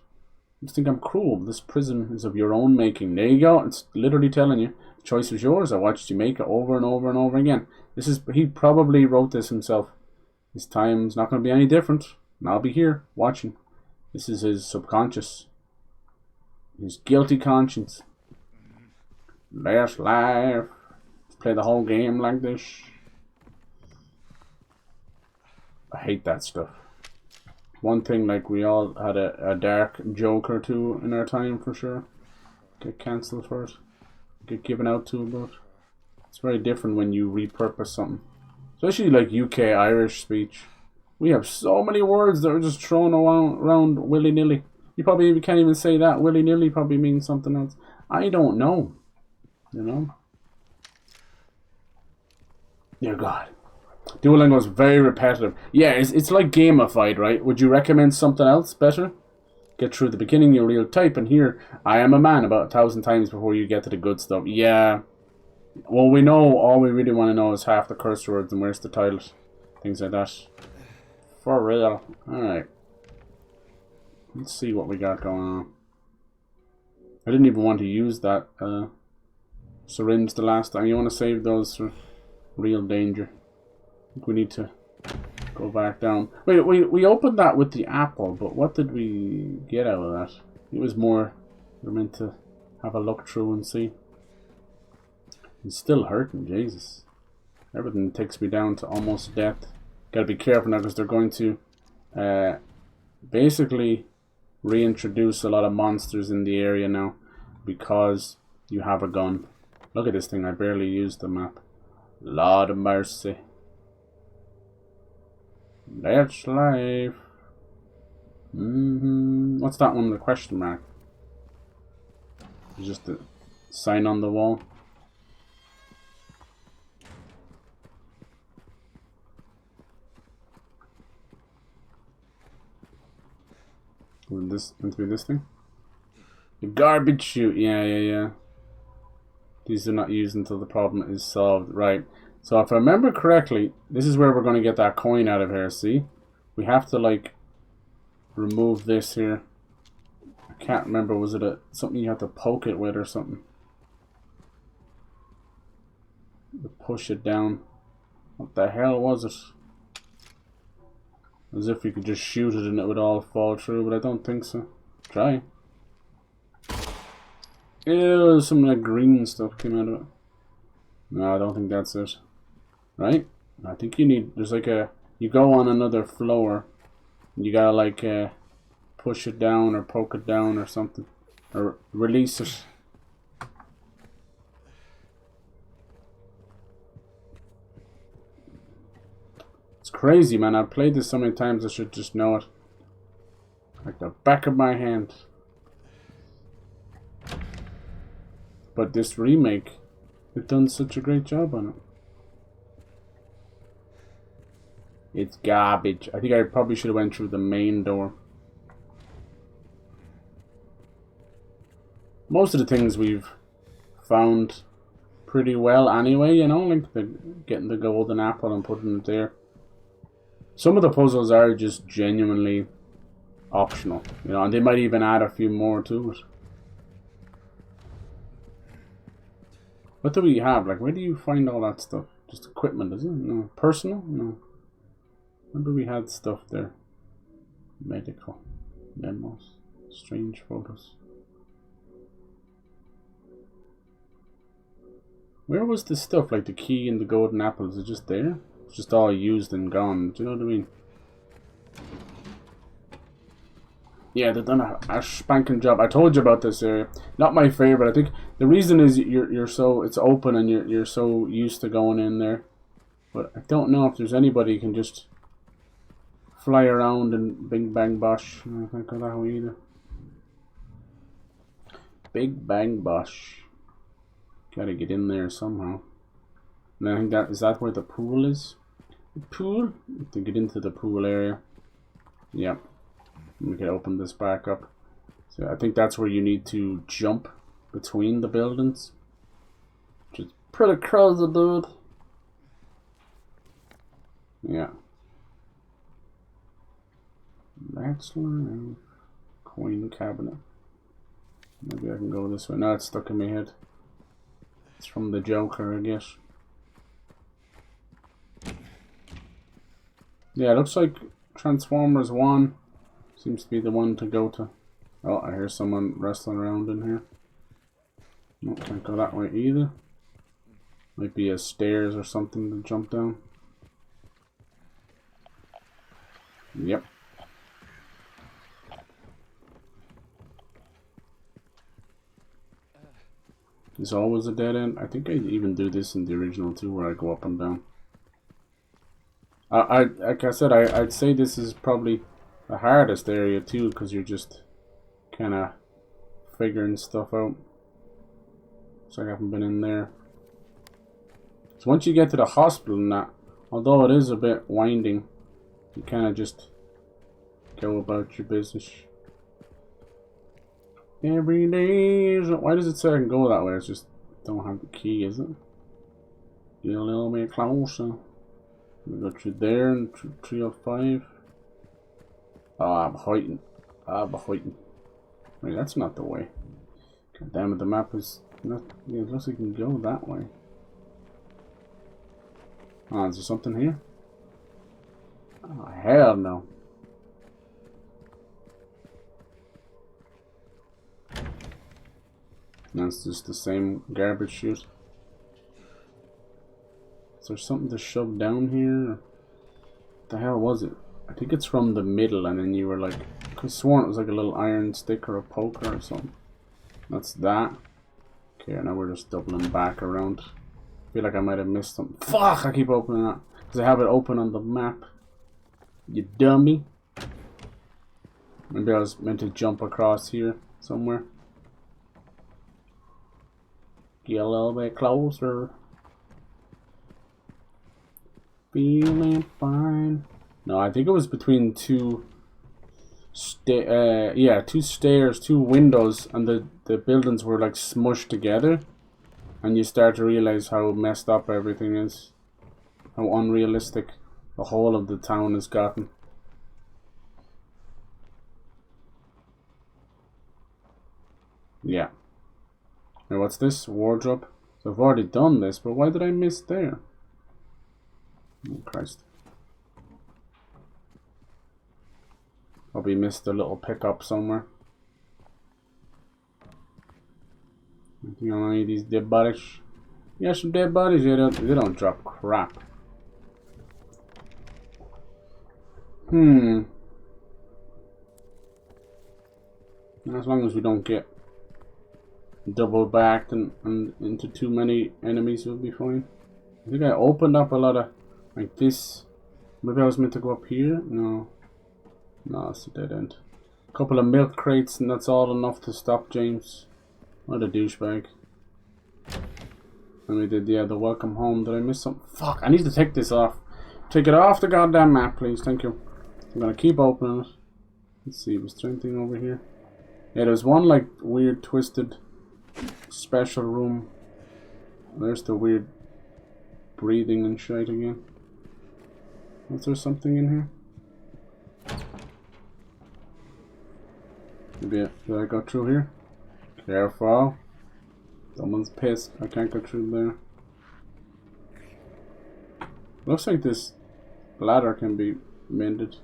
[SPEAKER 1] I just think I'm cruel. This prison is of your own making. There you go. It's literally telling you. The choice was yours. I watched you make it over and over and over again. He probably wrote this himself. His time's not going to be any different. And I'll be here, watching. This is his subconscious. His guilty conscience. Last life. Let's play the whole game like this. I hate that stuff. One thing, like, we all had a dark joke or two in our time, for sure. Get cancelled for it. Get given out to, but it's very different when you repurpose something. Especially, like, UK Irish speech. We have so many words that are just thrown around willy-nilly. You probably can't even say that. Willy-nilly probably means something else. I don't know. You know? Dear God. Duolingo is very repetitive. Yeah, it's like gamified, right? Would you recommend something else better? Get through the beginning, you'll type, and here, I am a man about 1,000 times before you get to the good stuff. Yeah. Well, we know, all we really want to know is half the curse words and where's the title. Things like that. For real. Alright. Let's see what we got going on. I didn't even want to use that syringe the last time. You want to save those for real danger. I think we need to go back down. Wait, we opened that with the apple, but what did we get out of that? It was more, we're meant to have a look through and see. It's still hurting, Jesus. Everything takes me down to almost death. Gotta be careful now because they're going to basically reintroduce a lot of monsters in the area now because you have a gun. Look at this thing, I barely used the map. Lord of mercy. That's life. What's that one, the question mark? It's just a sign on the wall. Would this meant to be this thing? The garbage chute. Yeah. These are not used until the problem is solved. Right. So if I remember correctly, this is where we're going to get that coin out of here. See? We have to, like, remove this here. I can't remember. Was it something you have to poke it with or something? Push it down. What the hell was it? As if you could just shoot it and it would all fall through, but I don't think so. Try. Ew, some of that green stuff came out of it. No, I don't think that's it. Right? I think you need, there's like you go on another floor, and you gotta like push it down or poke it down or something. Or release it. It's crazy, man. I've played this so many times I should just know it. Like the back of my hand. But this remake, they've done such a great job on it. It's garbage. I think I probably should have went through the main door. Most of the things we've found pretty well anyway, you know, like getting the golden apple and putting it there. Some of the puzzles are just genuinely optional, you know, and they might even add a few more to it. What do we have? Like, where do you find all that stuff? Just equipment, is it? No. Personal? No. Remember we had stuff there. Medical. Memos. Strange photos. Where was the stuff, like the key and the golden apple? Is it just there? It's just all used and gone. Do you know what I mean? Yeah, they've done a spanking job. I told you about this area. Not my favorite. I think the reason is you're so it's open and you're so used to going in there. But I don't know if there's anybody who can just fly around and bing bang bosh. I can't go that way either. Big bang bosh. Gotta get in there somehow. And I think is that where the pool is? The pool? To get into the pool area. Yep. We can open this back up. So I think that's where you need to jump between the buildings. Which is pretty crazy, dude. Yeah. Bachelor coin cabinet. Maybe I can go this way. No, it's stuck in my head. It's from the Joker, I guess. Yeah, it looks like Transformers 1 seems to be the one to go to. Oh, I hear someone wrestling around in here. No, can't go that way either. Might be a stairs or something to jump down. Yep. There's always a dead end. I think I even do this in the original too, where I go up and down. Like I said, I'd say this is probably the hardest area too, because you're just kind of figuring stuff out. So I haven't been in there. So once you get to the hospital and that, although it is a bit winding, you kind of just go about your business. Every day is... Why does it say I can go that way? It's just don't have the key, is it? Get a little bit closer. We go through there and through 305. Oh, I'm hiding. I'm hiding. Wait, that's not the way. God damn it, the map is not... Yeah, it looks like you can go that way. Oh, is there something here? Oh, hell no. That's just the same garbage chute. Is there something to shove down here? What the hell was it? I think it's from the middle, and then you were like... I could have sworn it was like a little iron stick or a poker or something. That's that. Okay, now we're just doubling back around. I feel like I might have missed something. Fuck! I keep opening that. Because I have it open on the map. You dummy. Maybe I was meant to jump across here somewhere. Get a little bit closer. Feeling fine. No, I think it was between two two stairs, two windows, and the buildings were like smushed together, and you start to realize how messed up everything is, how unrealistic the whole of the town has gotten. Yeah. Now what's this? Wardrobe. So I've already done this, but why did I miss there? Oh Christ. Probably missed a little pickup somewhere. You know, any of these dead bodies? Yeah, some dead bodies. They don't drop crap. As long as we don't get double backed and into too many enemies, we'll be fine. I think I opened up a lot of like this. Maybe I was meant to go up here. No, it's a dead end. A couple of milk crates, and that's all enough to stop James. What a douchebag. And we did the welcome home. Did I miss something? Fuck! I need to take this off. Take it off the goddamn map, please. Thank you. I'm gonna keep opening it. Let's see. Was there anything over here? Yeah, there's one like weird twisted special room. There's the weird breathing and shit again. Was there something in here? Maybe did I go through here? Careful. Someone's pissed. I can't go through there. Looks like this ladder can be mended.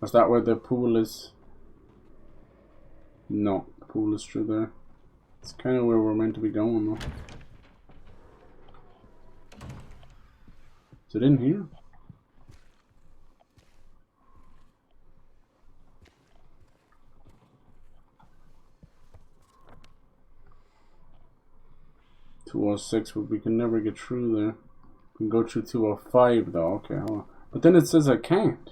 [SPEAKER 1] Is that where the pool is? No, the pool is through there. It's kind of where we're meant to be going though. Is it in here? $206, but we can never get through there. We can go through 205 though. Okay, hold on. But then it says I can't.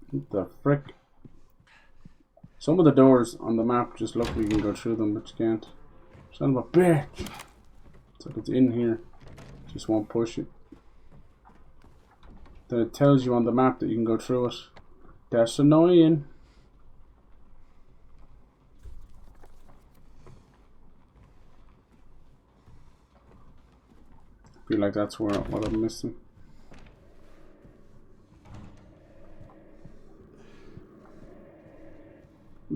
[SPEAKER 1] What the frick? Some of the doors on the map just look like you can go through them, but you can't. Son of a bitch! It's like it's in here. Just won't push it. Then it tells you on the map that you can go through it. That's annoying. I feel like that's where what I'm missing.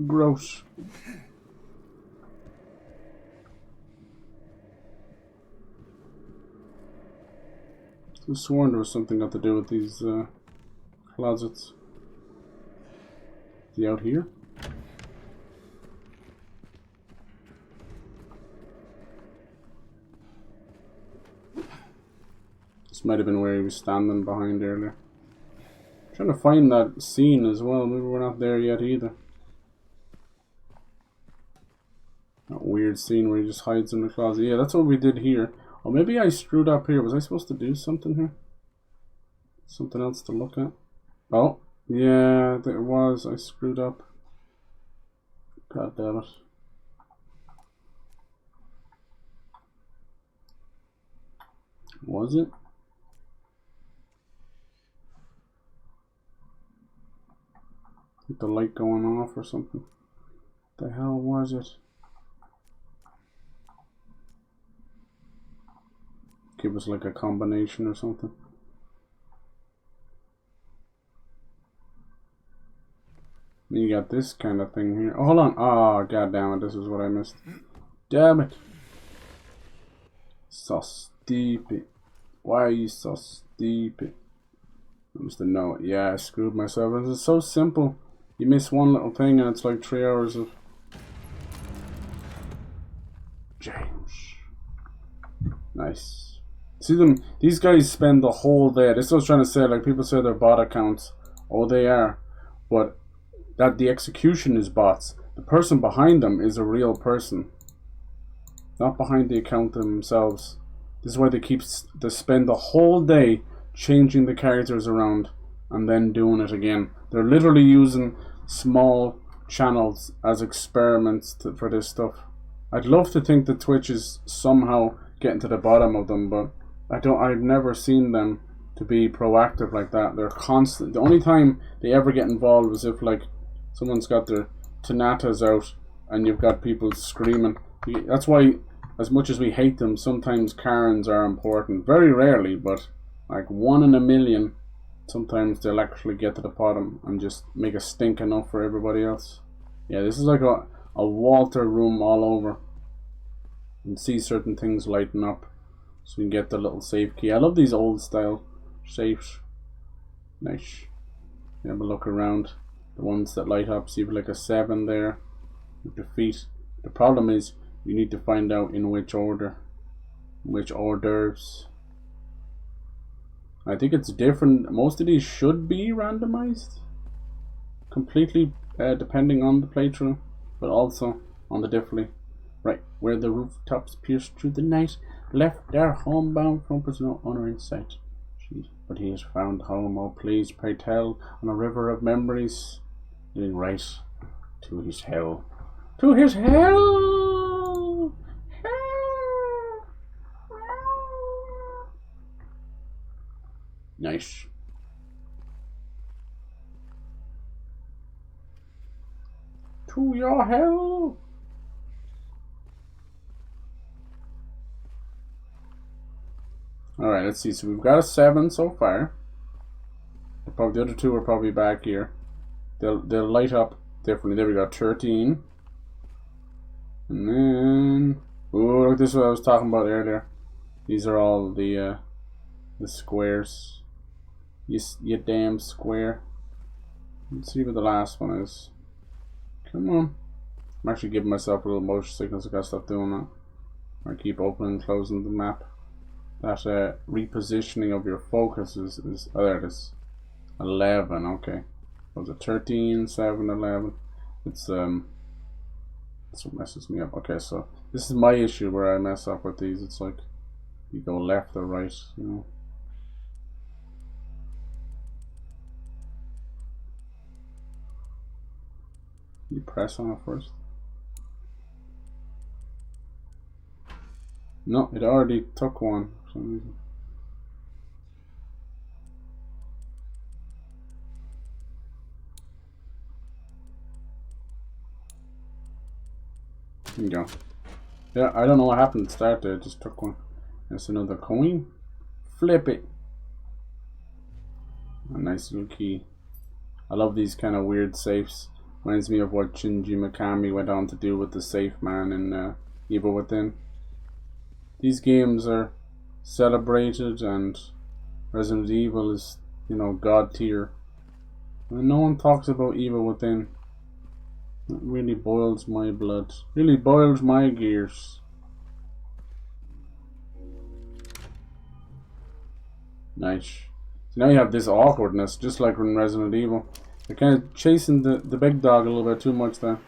[SPEAKER 1] Gross. I sworn there was something got to do with these closets. Is he out here? This might have been where he was standing behind earlier. I'm trying to find that scene as well. Maybe we're not there yet either. That weird scene where he just hides in the closet. Yeah, that's what we did here. Oh, maybe I screwed up here. Was I supposed to do something here? Something else to look at? Oh, yeah, there was. I screwed up. God damn it. Was it? With the light going off or something. What the hell was it? Give us like a combination or something. You got this kind of thing here. Oh, hold on. Oh, god damn it. This is what I missed. Damn it. So stupid. Why are you so stupid? I must have known it. Yeah, I screwed myself. It's so simple. You miss one little thing and it's like 3 hours of... James. Nice. See them, these guys spend the whole day. This is what I was trying to say, like people say they're bot accounts. Oh, they are. But that the execution is bots. The person behind them is a real person. Not behind the account themselves. This is why they spend the whole day changing the characters around and then doing it again. They're literally using small channels as experiments for this stuff. I'd love to think that Twitch is somehow getting to the bottom of them, but I've never seen them to be proactive like that. They're constant. The only time they ever get involved is if like someone's got their Tanatas out and you've got people screaming. That's why, as much as we hate them, sometimes Karens are important. Very rarely, but like 1 in a million, sometimes they'll actually get to the bottom and just make a stink enough for everybody else. Yeah, this is like a Walter room all over. And see certain things lighten up. So we can get the little safe key. I love these old style safes. Nice. Have a look around. The ones that light up. See if like a 7 there. With the feet. The problem is you need to find out in which order. Which orders. I think it's different. Most of these should be randomized. Completely depending on the playthrough. But also on the difficulty. Right, where the rooftops pierce through the night. Left their homebound from no honor in sight. Jeez, but he has found home, oh please, pray tell, on a river of memories, leading right to his hell. To his hell! Hell! Nice. To your hell! Alright, let's see. So we've got a 7 so far. Probably the other 2 are probably back here. They'll light up differently. There we go, 13. And then... oh, look, this is what I was talking about earlier. These are all the squares. You damn square. Let's see what the last one is. Come on. I'm actually giving myself a little motion sickness. I gotta stop doing that. I keep opening and closing the map. That repositioning of your focus is oh, there it is. 11, okay. Was it 13, 7, 11? It's that's what messes me up. Okay, so this is my issue where I mess up with these. It's like you go left or right, you know. You press on it first. No, it already took one for some reason. There you go. Yeah, I don't know what happened at the start there, it just took one. There's another coin. Flip it. A nice little key. I love these kind of weird safes. Reminds me of what Shinji Mikami went on to do with the safe man in Evil Within. These games are celebrated, and Resident Evil is, you know, god tier. And no one talks about Evil Within. It really boils my blood. Really boils my gears. Nice. So now you have this awkwardness, just like in Resident Evil. They're kind of chasing the big dog a little bit too much there.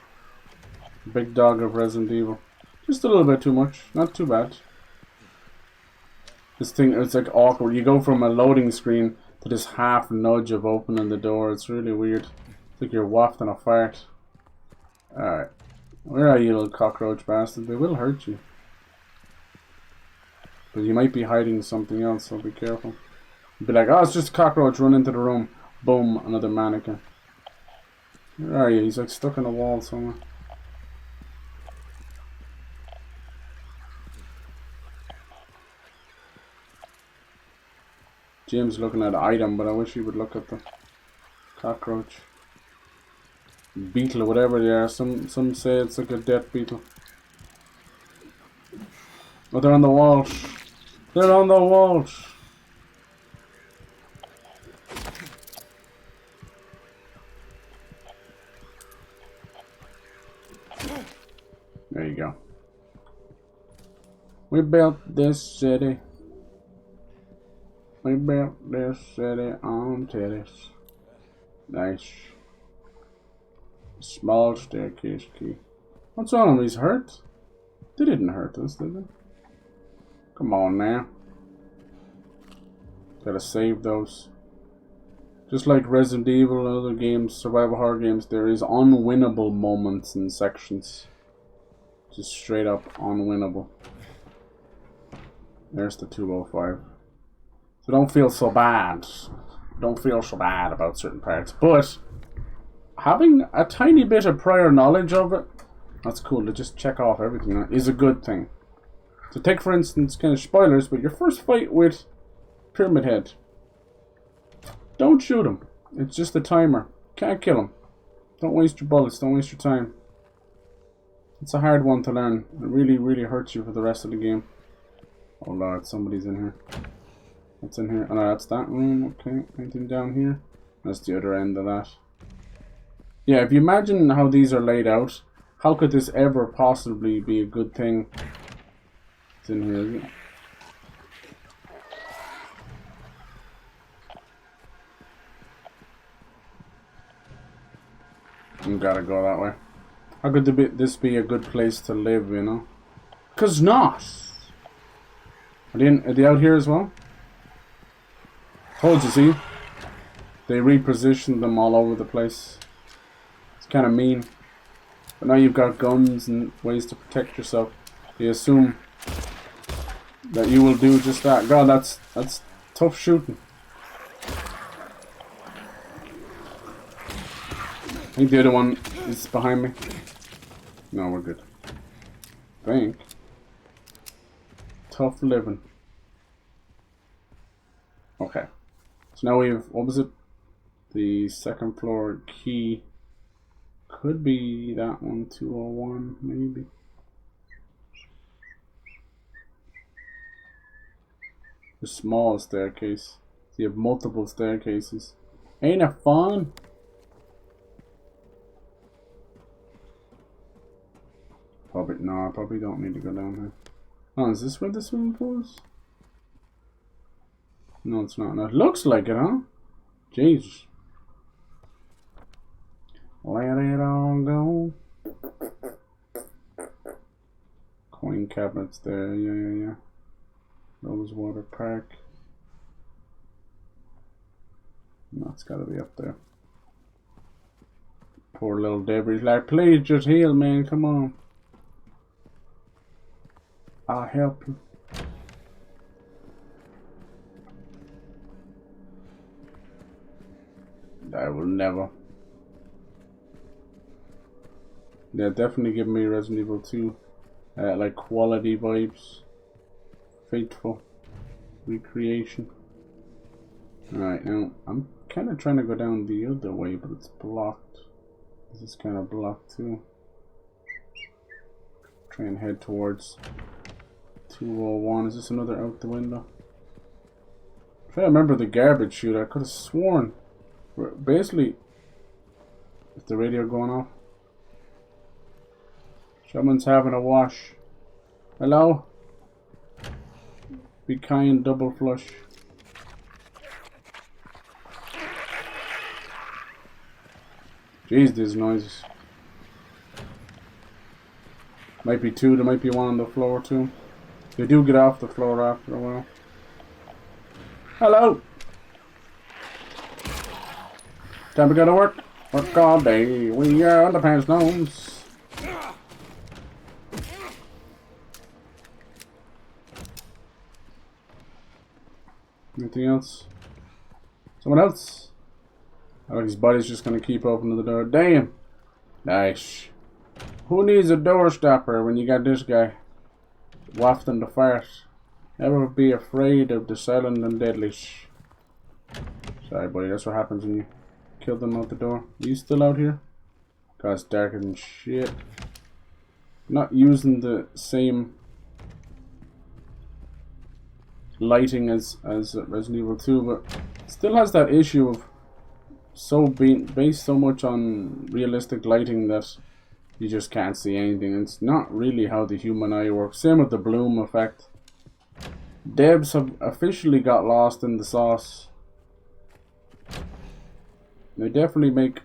[SPEAKER 1] The big dog of Resident Evil. Just a little bit too much. Not too bad. This thing, it's like awkward. You go from a loading screen to this half nudge of opening the door. It's really weird. It's like you're wafting a fart. Alright. Where are you, little cockroach bastard? They will hurt you. But you might be hiding something else, so be careful. You'd be like, oh, it's just a cockroach, run into the room. Boom, another mannequin. Where are you? He's like stuck in a wall somewhere. Jim's looking at an item, but I wish he would look at the cockroach. Beetle or whatever they are. Some say it's like a death beetle. Oh, they're on the walls. They're on the walls. There you go. We built this city. We built this city on titties. Nice. Small staircase key. What's on him? He's hurt? They didn't hurt us, did they? Come on now. Gotta save those. Just like Resident Evil and other games, survival horror games, there is unwinnable moments in sections. Just straight up unwinnable. There's the 205. So don't feel so bad. Don't feel so bad about certain parts. But having a tiny bit of prior knowledge of it, that's cool. To just check off everything is a good thing. So take for instance, kind of spoilers, but your first fight with Pyramid Head. Don't shoot him. It's just a timer. Can't kill him. Don't waste your bullets. Don't waste your time. It's a hard one to learn. It really, really hurts you for the rest of the game. Oh lord, somebody's in here. What's in here? Oh no, that's that room. Okay, anything down here? That's the other end of that. Yeah, if you imagine how these are laid out, how could this ever possibly be a good thing? It's in here, isn't it? You gotta go that way. How could this be a good place to live, you know? 'Cause not! Are they out here as well? Told you, see? They repositioned them all over the place. It's kind of mean. But now you've got guns and ways to protect yourself. They assume that you will do just that. God, that's tough shooting. I think the other one is behind me. No, we're good. I think. Tough living. Okay. So now we have, what was it? The second floor key. Could be that one, 201, maybe. The small staircase. So you have multiple staircases. Ain't it fun? Probably no, I probably don't need to go down here. Oh, is this where the swimming pool is? No, it's not. No, it looks like it, huh? Jeez. Let it all go. Coin cabinets there, yeah. Rosewater Park. No, it's gotta be up there. Poor little Deborah's like, please just heal, man, come on. I'll help you. I will never. Yeah, definitely give me Resident Evil 2. Like quality vibes. Faithful. Recreation. Alright, now I'm kind of trying to go down the other way, but it's blocked. This is kind of blocked too. Try and head towards 201. Is this another out the window? I'm trying to remember the garbage chute. I could have sworn. Basically, is the radio going off? Someone's having a wash. Hello? Be kind, double flush. Jeez, these noises. Might be two, there might be one on the floor too. They do get off the floor after a while. Hello! Time to go to work. Work all day. We are underpants gnomes. Anything else? Someone else? I think his buddy's just gonna keep opening the door. Damn! Nice. Who needs a door stopper when you got this guy wafting the fart? Never be afraid of the silent and deadly. Sorry, buddy, that's what happens when you kill them out the door. Are you still out here? God, it's darker than shit. Not using the same lighting as Resident Evil 2, but still has that issue of being based so much on realistic lighting that you just can't see anything. It's not really how the human eye works. Same with the bloom effect. Devs have officially got lost in the sauce. They definitely make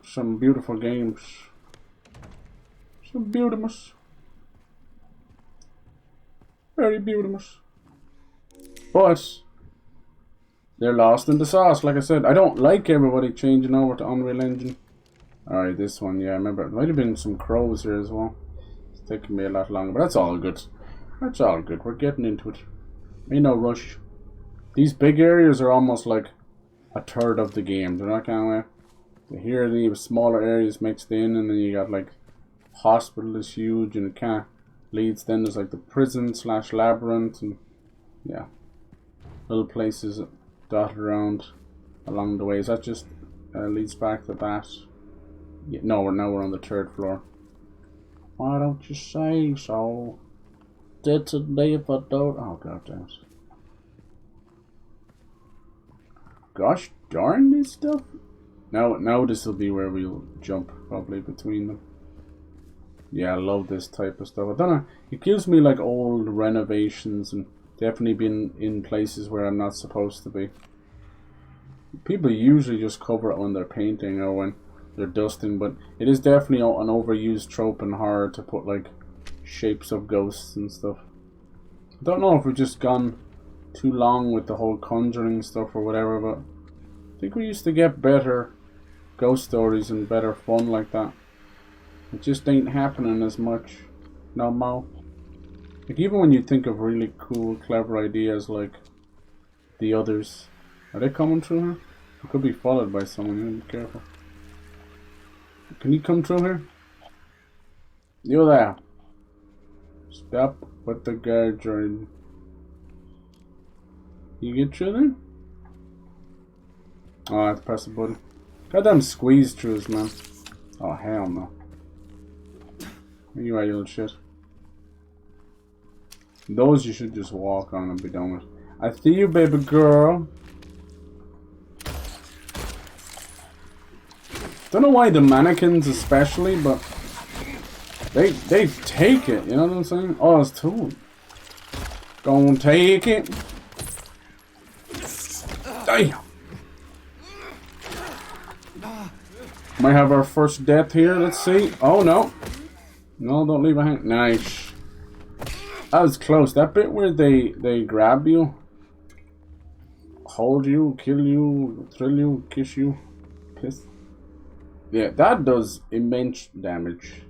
[SPEAKER 1] some beautiful games. Some beautiful. Very beautiful. But they're lost in the sauce, like I said. I don't like everybody changing over to Unreal Engine. Alright, this one, yeah, I remember. There might have been some crows here as well. It's taking me a lot longer, but that's all good. That's all good. We're getting into it. Ain't no rush. These big areas are almost like a third of the game. They're not kind of way. Here are the smaller areas mixed in, and then you got like hospital is huge, and it kind of leads. Then there's like the prison / labyrinth, and yeah, little places dotted around along the way. Is that just leads back to that? Yeah, no, we're on the 3rd floor. Why don't you say so? Did today if I don't. Oh god damn it. Gosh darn this stuff. Now this will be where we'll jump probably between them. Yeah, I love this type of stuff. I don't know. It gives me like old renovations, and definitely been in places where I'm not supposed to be. People usually just cover it when they're painting or when they're dusting, but it is definitely an overused trope in horror to put like shapes of ghosts and stuff. I don't know if we've just gone too long with the whole Conjuring stuff or whatever, but I think we used to get better ghost stories and better fun like that. It just ain't happening as much no more. Like even when you think of really cool, clever ideas like The Others, are they coming through here? It could be followed by someone, you need to be careful. Can you come through here? You there. Stop with the guard join. You get through there? Oh, I have to press the button. Goddamn squeeze throughs, man. Oh, hell no. You are, you little shit. Those you should just walk on and be done with. I see you, baby girl. Don't know why the mannequins especially, but they take it, you know what I'm saying? Oh, it's two. Gonna take it. Damn. Might have our first death here, let's see. Oh no. No, don't leave a hand. Nice. That was close. That bit where they grab you, hold you, kill you, thrill you, kiss you, piss. Yeah, that does immense damage.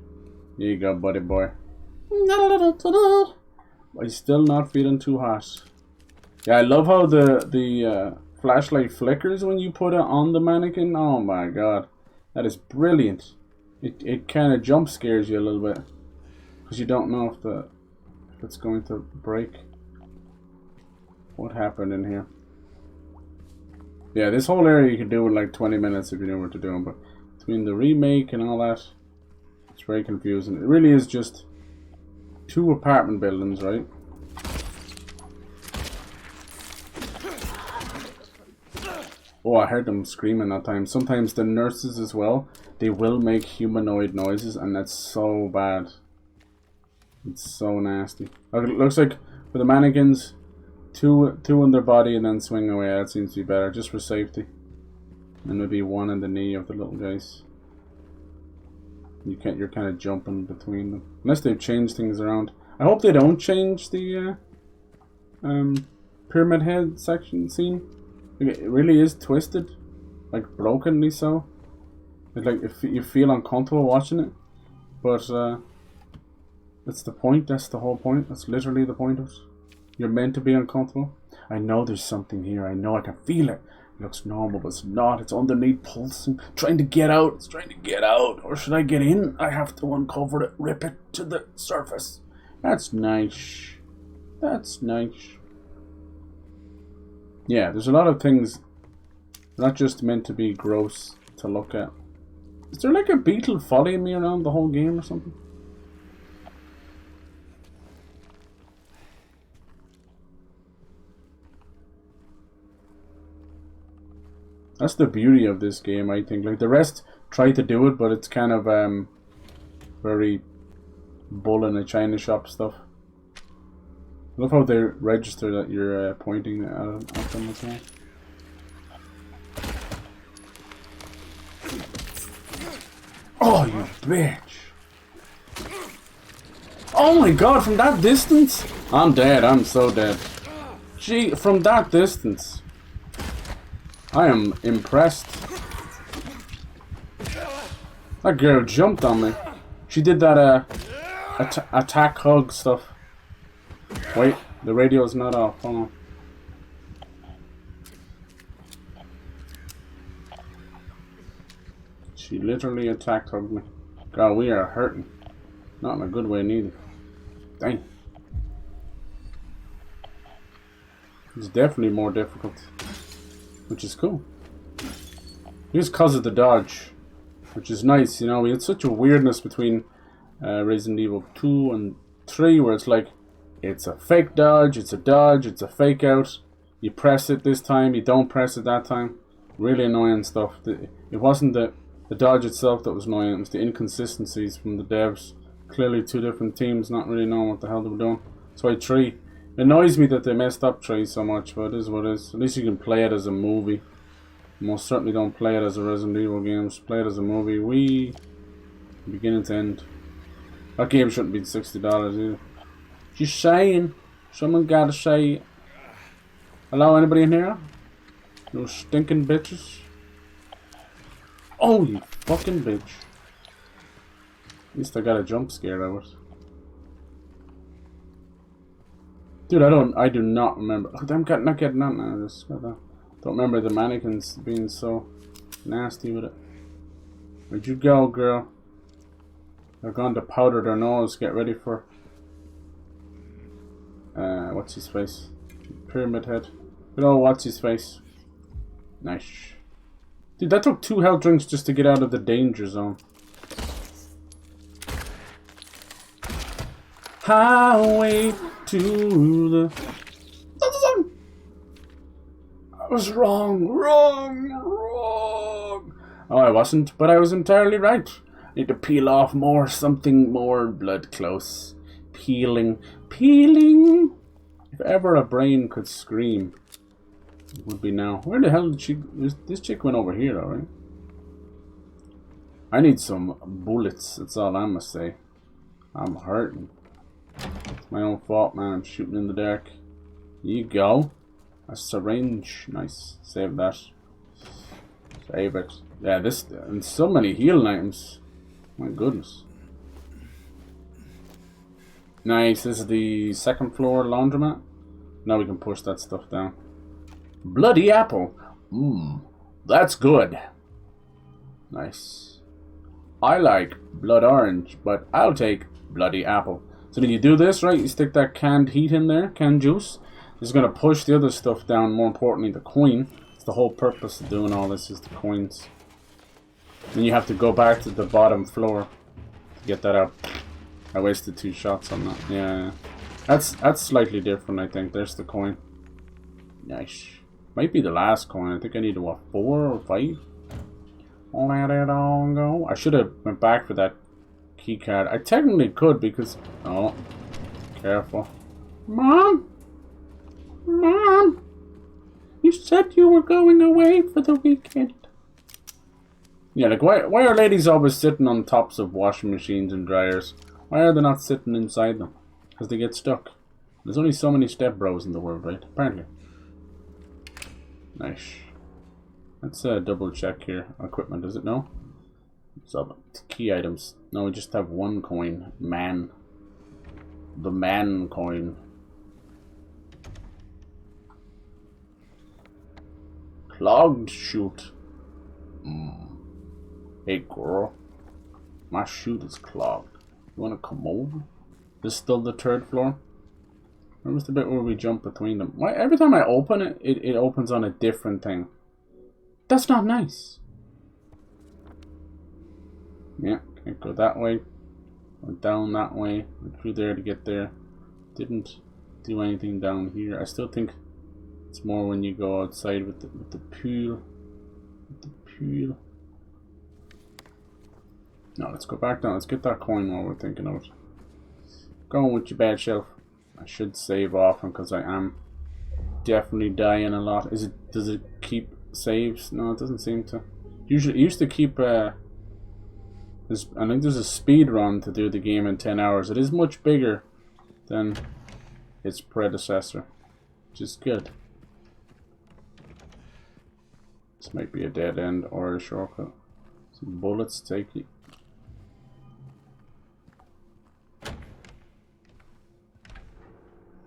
[SPEAKER 1] Here you go, buddy boy. I'm still not feeling too hot. Yeah, I love how the flashlight flickers when you put it on the mannequin. Oh my god, that is brilliant. It kind of jump scares you a little bit because you don't know if it's going to break. What happened in here? Yeah, this whole area you could do in like 20 minutes if you know what to do, but between the remake and all that, it's very confusing. It really is just 2 apartment buildings, right? Oh, I heard them screaming that time. Sometimes the nurses as well, they will make humanoid noises, and that's so bad. It's so nasty. Okay, it looks like for the mannequins, two in their body and then swing away. That seems to be better, just for safety. And maybe 1 in the knee of the little guys. You're kind of jumping between them, unless they've changed things around. I hope they don't change the pyramid head section scene. Like, it really is twisted, like brokenly so. It's like if you feel uncomfortable watching it, but that's the point. That's the whole point. That's literally the point of it. You're meant to be uncomfortable. I know there's something here. I know I can feel it. It looks normal, but it's not. It's underneath, pulsing, trying to get out. It's trying to get out. Or should I get in? I have to uncover it, rip it to the surface. That's nice. That's nice. Yeah, there's a lot of things not just meant to be gross to look at. Is there like a beetle following me around the whole game or something? That's the beauty of this game, I think. Like, the rest try to do it, but it's kind of very bull in a china shop stuff. I love how they register that you're pointing at them as well. Oh, you bitch! Oh my god, from that distance? I'm dead, I'm so dead. Gee, from that distance. I am impressed. That girl jumped on me. She did that attack hug stuff. Wait, the radio's not off. Hold on. She literally attack hugged me. God, we are hurting. Not in a good way neither. Dang. It's definitely more difficult. Which is cool. Just because of the dodge. Which is nice, you know. We had such a weirdness between Resident Evil 2 and 3 where it's like, it's a fake dodge, it's a fake out. You press it this time, you don't press it that time. Really annoying stuff. It wasn't the dodge itself that was annoying, it was the inconsistencies from the devs. Clearly 2 different teams not really knowing what the hell they were doing. That's why 3. It annoys me that they messed up 3 so much, but it is what it is. At least you can play it as a movie. Most certainly don't play it as a Resident Evil game. Just play it as a movie. Beginning to end. That game shouldn't be $60 either. Just saying. Someone gotta say. Hello, anybody in here? Those stinking bitches. Oh, you fucking bitch. At least I got a jump scare out of it. Dude, I do not remember. Oh, I'm not getting that now. I just don't remember the mannequins being so nasty with it. Where'd you go, girl? They're going to powder their nose. Get ready for what's his face? Pyramid head. Good old what's his face? Nice. Dude, that took 2 health drinks just to get out of the danger zone. Highway to the... I was wrong. Oh, I wasn't, but I was entirely right. Need to peel off more, something more blood close. Peeling. Peeling! If ever a brain could scream, it would be now. Where the hell did she... This chick went over here, alright? I need some bullets, that's all I'm gonna say. I'm hurting. It's my own fault, man. I'm shooting in the dark. Here you go. A syringe. Nice. Save that. Save it. Yeah, this... And so many healing items. My goodness. Nice. This is the second floor laundromat. Now we can push that stuff down. Bloody apple. Mmm. That's good. Nice. I like blood orange, but I'll take bloody apple. So then you do this, right? You stick that canned heat in there, canned juice. This is going to push the other stuff down, more importantly the coin. It's the whole purpose of doing all this is the coins. Then you have to go back to the bottom floor to get that out. I wasted 2 shots on that. Yeah. That's slightly different, I think. There's the coin. Nice. Might be the last coin. I think I need, what, 4 or 5? Let it all go. I should have went back for that key card. I technically could because... Oh. Careful. Mom! Mom! You said you were going away for the weekend. Yeah, like, why are ladies always sitting on tops of washing machines and dryers? Why are they not sitting inside them? Because they get stuck. There's only so many step bros in the world, right? Apparently. Nice. Let's double check here. Equipment, does it know? So, key items. No, we just have 1 coin. Man. The man coin. Clogged chute. Hey girl. My chute is clogged. You wanna come over? This is still the 3rd floor. Where was the bit where we jump between them? Why every time I open it, it opens on a different thing. That's not nice. Yeah, can't go that way. Went down that way. Went through there to get there. Didn't do anything down here. I still think it's more when you go outside with the pool. With the pool. No, let's go back down. Let's get that coin while we're thinking of it. Going with your bad shelf. I should save often because I am definitely dying a lot. Does it keep saves? No, it doesn't seem to. Usually, it used to keep. I think there's a speed run to do the game in 10 hours. It is much bigger than its predecessor, which is good. This might be a dead end or a shortcut. Some bullets take you.